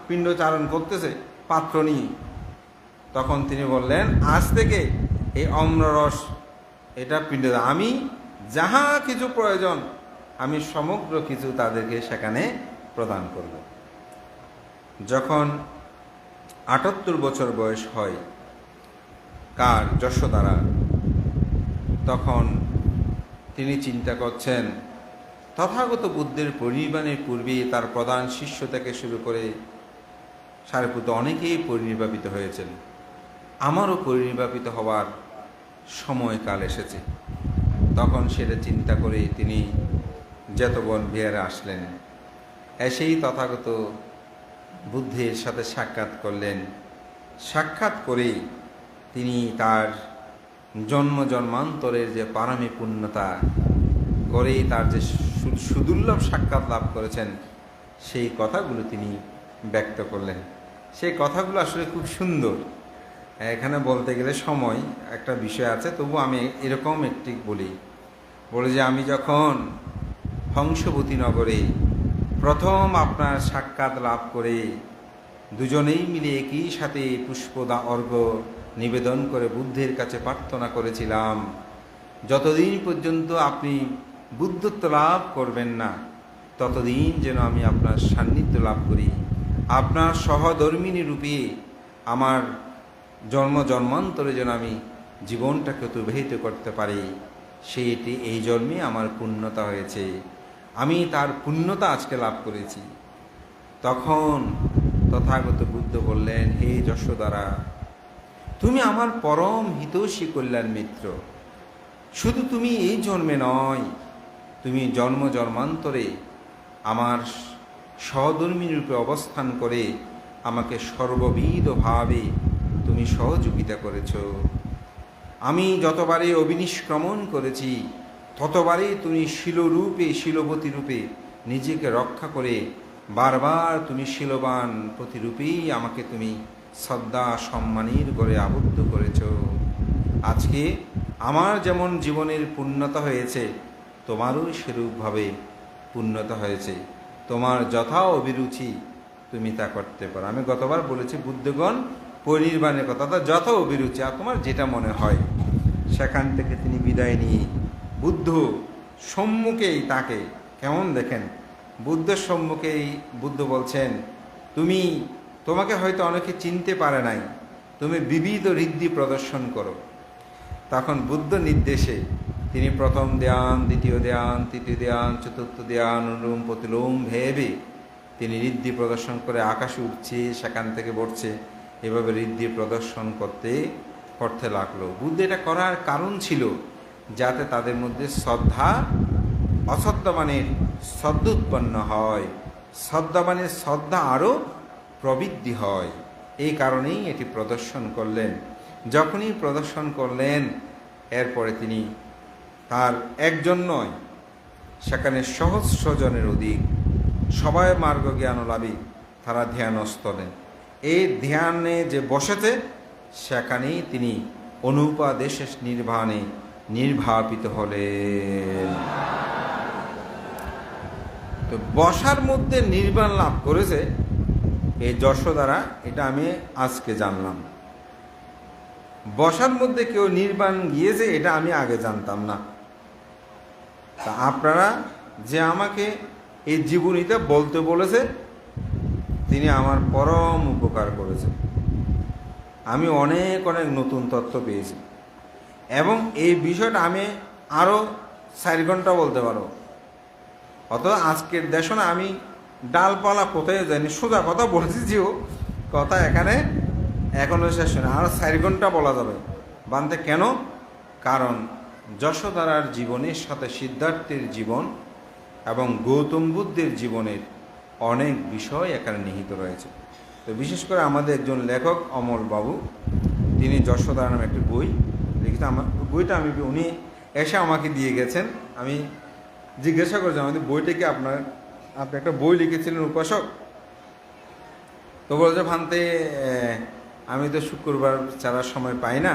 পিণ্ডচারণ করতেছে পাত্র নিয়ে। তখন তিনি বললেন আজ থেকে এই অম্ররস এটা পিণ্ড, আমি যাহা কিছু প্রয়োজন আমি সমগ্র কিছু তাদেরকে সেখানে প্রদান করব। যখন ৭৮ বছর বয়স হয় কার, যশোদারা, তখন তিনি চিন্তা করছেন তথাগত বুদ্ধের পরিনির্বাণের পূর্বে তার প্রধান শিষ্য থেকে শুরু করে সারিপুত্র অনেকেই পরিনির্বাপিত হয়েছেন, আমারও পরিনির্বাপিত হওয়ার সময়কাল এসেছে। তখন সেটা চিন্তা করে তিনি জেতবন বিহারে আসলেন। এসেই তথাগত বুদ্ধের সাথে সাক্ষাৎ করলেন। সাক্ষাৎ করেই তিনি তার জন্ম জন্মান্তরের যে পারমী পুণ্যতা করেই তার যে সুদুর্লভ সাক্ষাৎ লাভ করেছেন, সেই কথাগুলো তিনি ব্যক্ত করলেন। সেই কথাগুলো আসলে খুব সুন্দর, এখানে বলতে গেলে সময় একটা বিষয় আছে, তবু আমি এরকম একটি বলি যে আমি যখন হংসবতী নগরে প্রথম আপনার সাক্ষাৎ লাভ করে দুজনেই মিলে একই সাথে পুষ্পদা অর্ঘ্য নিবেদন করে বুদ্ধের কাছে প্রার্থনা করেছিলাম, যতদিন পর্যন্ত আপনি বুদ্ধত্ব লাভ করবেন না ততদিন যেন আমি আপনার সান্নিধ্য লাভ করি, আপনার সহধর্মিনী রূপে আমার জন্ম জন্মান্তরে যেন আমি জীবনটাকে অতিবাহিত করতে পারি। সেইটি এই জন্মে আমার পুণ্যতা হয়েছে, আমি তার পুণ্যতা আজকে লাভ করেছি। তখন তথাগত বুদ্ধ বললেন, হে যশোদারা, তুমি আমার পরম হিতৈষী কল্যাণ মিত্র। শুধু তুমি এই জন্মে নয়, তুমি জন্ম জন্মান্তরে আমার সহধর্মী রূপে অবস্থান করে আমাকে সর্ববিধভাবে তুমি সহযোগিতা করেছ। আমি যতবারই অবিনিষ্ক্রমণ করেছি ততবারই তুমি শিলরূপে শিলবতী রূপে নিজেকে রক্ষা করে বারবার তুমি শিলবান প্রতিরূপেই আমাকে তুমি শ্রদ্ধা সম্মানের করে আবদ্ধ করেছ। আজকে আমার যেমন জীবনের পূর্ণতা হয়েছে, তোমারও সেরূপভাবে পূর্ণতা হয়েছে। তোমার যথা অভিরুচি তুমি তা করতে পারো। আমি গতবার বলেছি বুদ্ধগণ পরিনির্বাণের কথা, তা যথা অভিরুচি, আর তোমার যেটা মনে হয়। সেখান থেকে তিনি বিদায় নিয়ে বুদ্ধ সম্মুখেই তাকে কেমন দেখেন, বুদ্ধের সম্মুখেই বুদ্ধ বলছেন, তোমাকে হয়তো অনেকে চিনতে পারে নাই, তুমি বিবিধ ঋদ্ধি প্রদর্শন করো। তখন বুদ্ধ নির্দেশে তিনি প্রথম ধ্যান, দ্বিতীয় ধ্যান, তৃতীয় ধ্যান, চতুর্থ ধ্যান, অনুলোম প্রতিলোম ভেবে তিনি ঋদ্ধি প্রদর্শন করে আকাশে উঠছে, সেখান থেকে পড়ছে, এভাবে ঋদ্ধি প্রদর্শন করতে লাগলো। বুদ্ধ এটা করার কারণ ছিল যাতে তাদের মধ্যে শ্রদ্ধা, অশ্রদ্ধাবানের শ্রদ্ধা উৎপন্ন হয়, শ্রদ্ধাবানের শ্রদ্ধা আরও প্রবৃদ্ধি হয়। এই কারণেই এটি প্রদর্শন করলেন। যখনই প্রদর্শন করলেন, এরপরে তিনি তার একজন নয়, সেখানে সহস্র জনের অধিক সবাই মার্গ জ্ঞান লাভী, তারা ধ্যানস্থ হলেন। এই ধ্যানে যে বসেছে সেখানেই তিনি অনুপাদেশে নির্বাণে নির্বাপিত হলেন। তো বসার মধ্যে নির্বাণ লাভ করেছে এই যশোদারা, এটা আমি আজকে জানলাম। বসার মধ্যে কেউ নির্বাণ গিয়েছে এটা আমি আগে জানতাম না। তা আপনারা যে আমাকে এই জীবনীতে বলতে বলেছে, তিনি আমার পরম উপকার করেছেন। আমি অনেক অনেক নতুন তথ্য পেয়েছি এবং এই বিষয়টা আমি আরও 4 ঘন্টা বলতে পারো। অত আজকের দেশনে আমি ডালপালা কোথায় যাইনি, সোজা কথা বলেছি, যে কথা এখানে এখনো শেষ হয় না, আরও 4 ঘন্টা বলা যাবে বানতে। কেন? কারণ যশোদারার জীবনের সাথে সিদ্ধার্থের জীবন এবং গৌতম বুদ্ধের জীবনের অনেক বিষয় এখানে নিহিত রয়েছে। তো বিশেষ করে আমাদের একজন লেখক অমল বাবু, তিনি যশোদারা নামে একটি বই লিখেছেন। আমার বইটা উনি এসে আমাকে দিয়ে গেছেন। আমি জিজ্ঞাসা করেছি, আমাদের বইটা কি আপনি একটা বই লিখেছিলেন উপাসক? তো বলছে, ভান্তে আমি তো শুক্রবার ছাড়া সময় পাই না,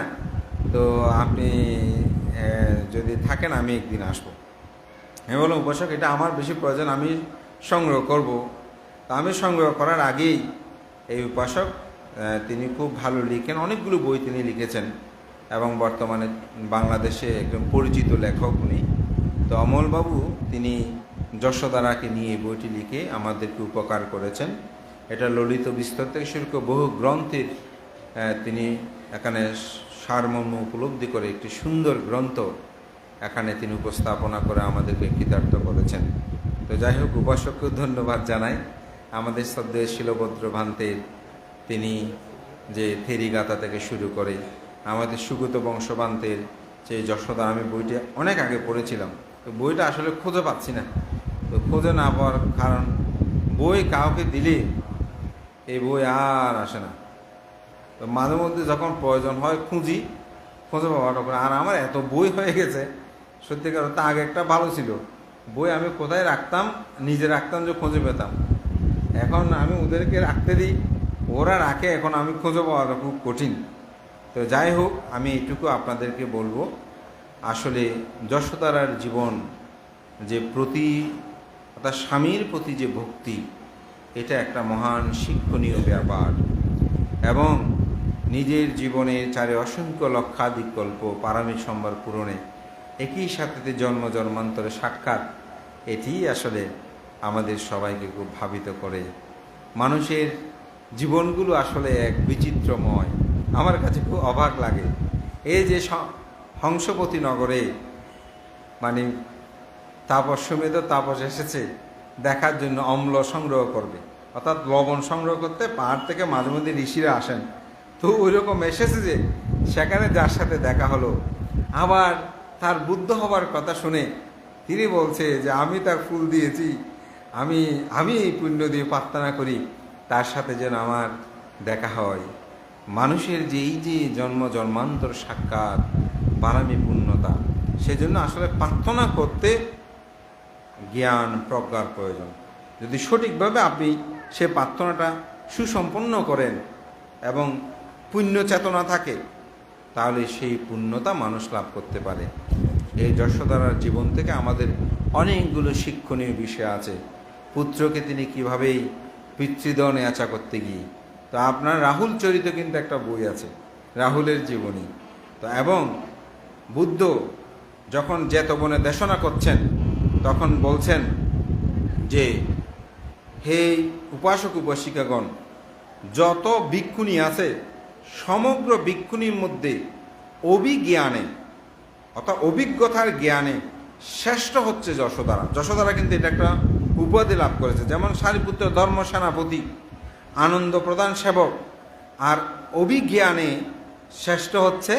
তো আপনি যদি থাকেন আমি একদিন আসবো। আমি বললাম, উপাসক এটা আমার বেশি প্রয়োজন, আমি সংগ্রহ করব। তা আমি সংগ্রহ করার আগেই এই উপাসক তিনি খুব ভালো লিখেন, অনেকগুলো বই তিনি লিখেছেন এবং বর্তমানে বাংলাদেশে একজন পরিচিত লেখক উনি। তো অমলবাবু তিনি যশোদারাকে নিয়ে এই বইটি লিখে আমাদেরকে উপকার করেছেন। এটা ললিত বিস্তর থেকে শুরু করে বহু গ্রন্থের তিনি এখানে সারমর্ম উপলব্ধি করে একটি সুন্দর গ্রন্থ এখানে তিনি উপস্থাপনা করে আমাদেরকে কৃতার্থ করেছেন। তো যাই হোক, উপাসককেও ধন্যবাদ জানাই। আমাদের শ্রদ্ধেয় শিলভদ্র ভান্তের তিনি যে থেরিগাথা থেকে শুরু করে আমাদের সুগত বংশবান্তের যে যশোদা, আমি বইটা অনেক আগে পড়েছিলাম, তো বইটা আসলে খুঁজে পাচ্ছি না। তো খুঁজে না পাওয়ার কারণ, বই কাউকে দিলে এই বই আর আসে না। তো মাঝে মধ্যে যখন প্রয়োজন হয় খুঁজে পাওয়াটা করে। আর আমার এত বই হয়ে গেছে, সত্যিকার তা আগে একটা ভালো ছিল, বই আমি কোথায় রাখতাম, নিজে রাখতাম, যে খুঁজে পেতাম। এখন আমি ওদেরকে রাখতে দিই, ওরা রাখে, এখন আমি খুঁজে পাওয়াটা খুব কঠিন। তো যাই হোক, আমি এইটুকু আপনাদেরকে বলবো, আসলে যশোদারার জীবন যে তার স্বামীর প্রতি যে ভক্তি, এটা একটা মহান শিক্ষণীয় ব্যাপার। এবং নিজের জীবনে চারে অসংখ্য লক্ষাধিক কল্প পারমিক সম্ভার পূরণে একই সাথে জন্ম জন্মান্তরে সাক্ষাৎ, এটিই আসলে আমাদের সবাইকে খুব ভাবিত করে। মানুষের জীবনগুলো আসলে এক বিচিত্রময়, আমার কাছে খুব অবাক লাগে। এই যে হংসপতি নগরে মানে তাপস্যমেধ তাপস এসেছে দেখার জন্য অম্ল সংগ্রহ করবে, অর্থাৎ লবণ সংগ্রহ করতে পাহাড় থেকে মাঝে মধ্যে ঋষিরা আসেন। তো ওই রকম এসেছে যে সেখানে যার সাথে দেখা হলো, আবার তার বুদ্ধ হবার কথা শুনে তিনি বলছে যে আমি তার ফুল দিয়েছি, আমি এই পুণ্য দিয়ে প্রার্থনা করি তার সাথে যেন আমার দেখা হয়। মানুষের যে এই যে জন্ম জন্মান্তর সাক্ষাৎ পারামি পূর্ণতা, সেজন্য আসলে প্রার্থনা করতে জ্ঞান প্রজ্ঞার প্রয়োজন। যদি সঠিকভাবে আপনি সে প্রার্থনাটা সুসম্পন্ন করেন এবং পুণ্য চেতনা থাকে, তাহলে সেই পুণ্যতা মানুষ লাভ করতে পারে। এই যশোদারার জীবন থেকে আমাদের অনেকগুলো শিক্ষণীয় বিষয় আছে। পুত্রকে তিনি কীভাবেই পিতৃদয় নেয়াচা করতে গিয়ে, তো আপনার রাহুল চরিত কিন্তু একটা বই আছে, রাহুলের জীবনী। তো এবং বুদ্ধ যখন জেতবনে দেশনা করছেন তখন বলছেন যে হে উপাসক উপাসিকাগণ, যত ভিক্ষুণী আছে সমগ্র ভিক্ষুণীর মধ্যে অভিজ্ঞানে অর্থাৎ অভিজ্ঞতার জ্ঞানে শ্রেষ্ঠ হচ্ছে যশোদারা। যশোদারা কিন্তু এটা একটা উপাধি লাভ করেছে, যেমন সারিপুত্র ধর্ম সেনাপতি, আনন্দ প্রদান সেবক, আর অভিজ্ঞানে শ্রেষ্ঠ হচ্ছে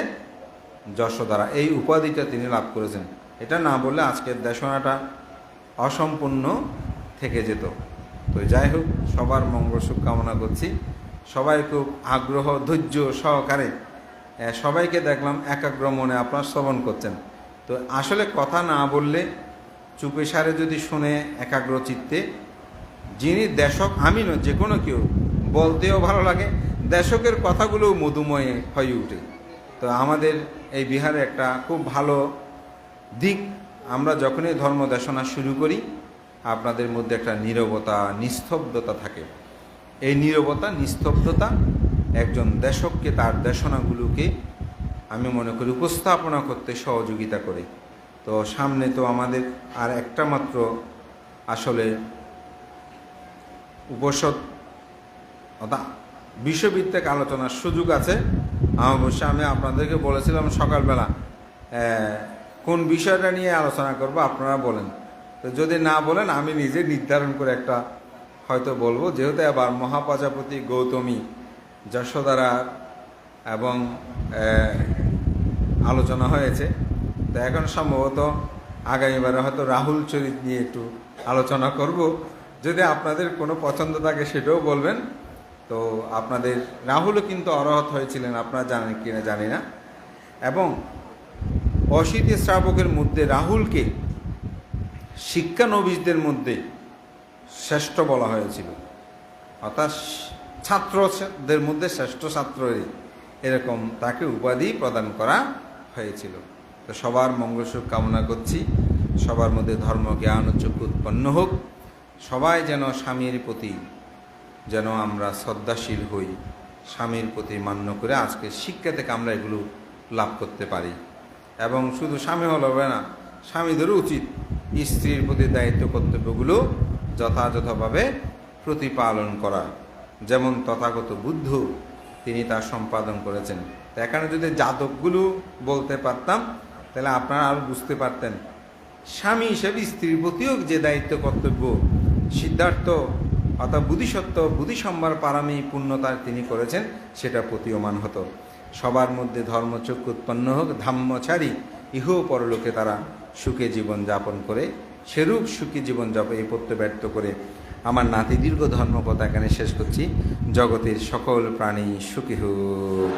যশোদারা। এই উপাধিটা তিনি লাভ করেছেন। এটা না বললে আজকের দেশনাটা অসম্পূর্ণ থেকে যেত। তো যাই হোক, সবার মঙ্গল সুখ কামনা করছি। সবাই খুব আগ্রহ ধৈর্য সহকারে সবাইকে দেখলাম একাগ্র মনে আপনারা শ্রবণ করছেন। তো আসলে কথা না বললে চুপে সারে যদি শুনে একাগ্র চিত্তে, যিনি দেশক আমি নয় যে কোনো কেউ বলতেও ভালো লাগে, দেশকের কথাগুলোও মধুময় হয়ে ওঠে। তো আমাদের এই বিহারে একটা খুব ভালো দিক, আমরা যখনই ধর্ম দেশনা শুরু করি আপনাদের মধ্যে একটা নীরবতা নিস্তব্ধতা থাকে। এই নীরবতা নিস্তব্ধতা একজন দেশককে তার দেশনাগুলোকে আমি মনে করি উপস্থাপনা করতে সহযোগিতা করে। তো সামনে তো আমাদের আর একটা মাত্র আসলে উপসদ অর্থাৎ বিশ্বভিত্তিক আলোচনার সুযোগ আছে। অবশ্য আমি আপনাদেরকে বলেছিলাম সকালবেলা কোন বিষয়টা নিয়ে আলোচনা করব আপনারা বলেন। তো যদি না বলেন আমি নিজে নির্ধারণ করে একটা হয়তো বলবো, যেহেতু এবার মহাপ্রজাপতি গৌতমী যশোদারা এবং আলোচনা হয়েছে, তো এখন সম্ভবত আগামীবারে হয়তো রাহুল চরিত নিয়ে একটু আলোচনা করব। যদি আপনাদের কোনো পছন্দ থাকে সেটাও বলবেন। তো আপনাদের রাহুলও কিন্তু অরহত হয়েছিলেন, আপনারা জানেন কিনা জানি না। এবং অশীতি শ্রাবকের মধ্যে রাহুলকে শিক্ষানবিশদের মধ্যে শ্রেষ্ঠ বলা হয়েছিল, অর্থাৎ ছাত্রদের মধ্যে শ্রেষ্ঠ ছাত্র এরকম তাকে উপাধি প্রদান করা হয়েছিল। তো সবার মঙ্গল সুখ কামনা করছি, সবার মধ্যে ধর্ম জ্ঞান ও চক্ষু উৎপন্ন হোক, সবাই যেন স্বামীর প্রতি যেন আমরা শ্রদ্ধাশীল হই, স্বামীর প্রতি মান্য করে আজকে শিক্ষা থেকে আমরা এগুলো লাভ করতে পারি। এবং শুধু স্বামী হলে হবে না, স্বামীদেরও উচিত স্ত্রীর প্রতি দায়িত্ব কর্তব্যগুলো যথাযথভাবে প্রতিপালন করা, যেমন তথাগত বুদ্ধ তিনি তা সম্পাদন করেছেন। তো এখানে যদি জাতকগুলো বলতে পারতাম তাহলে আপনারা আরও বুঝতে পারতেন স্বামী হিসেবে স্ত্রীর প্রতিও যে দায়িত্ব কর্তব্য সিদ্ধার্থ অর্থাৎ বুদ্ধিসত্ত্ব বুদ্ধিসম্ভার পারামি পূর্ণতার তিনি করেছেন, সেটা প্রতীয়মান হতো। সবার মধ্যে ধর্মচক্ষু উৎপন্ন হোক, ধাম্যচারী ইহ পরলোকে তারা সুখে জীবন যাপন করে, সেরূপ সুখী জীবনযাপন এই প্রত্যয় ব্যর্থ করে আমার নাতি দীর্ঘ ধর্মকথা এখানে শেষ করছি। জগতের সকল প্রাণী সুখী হোক।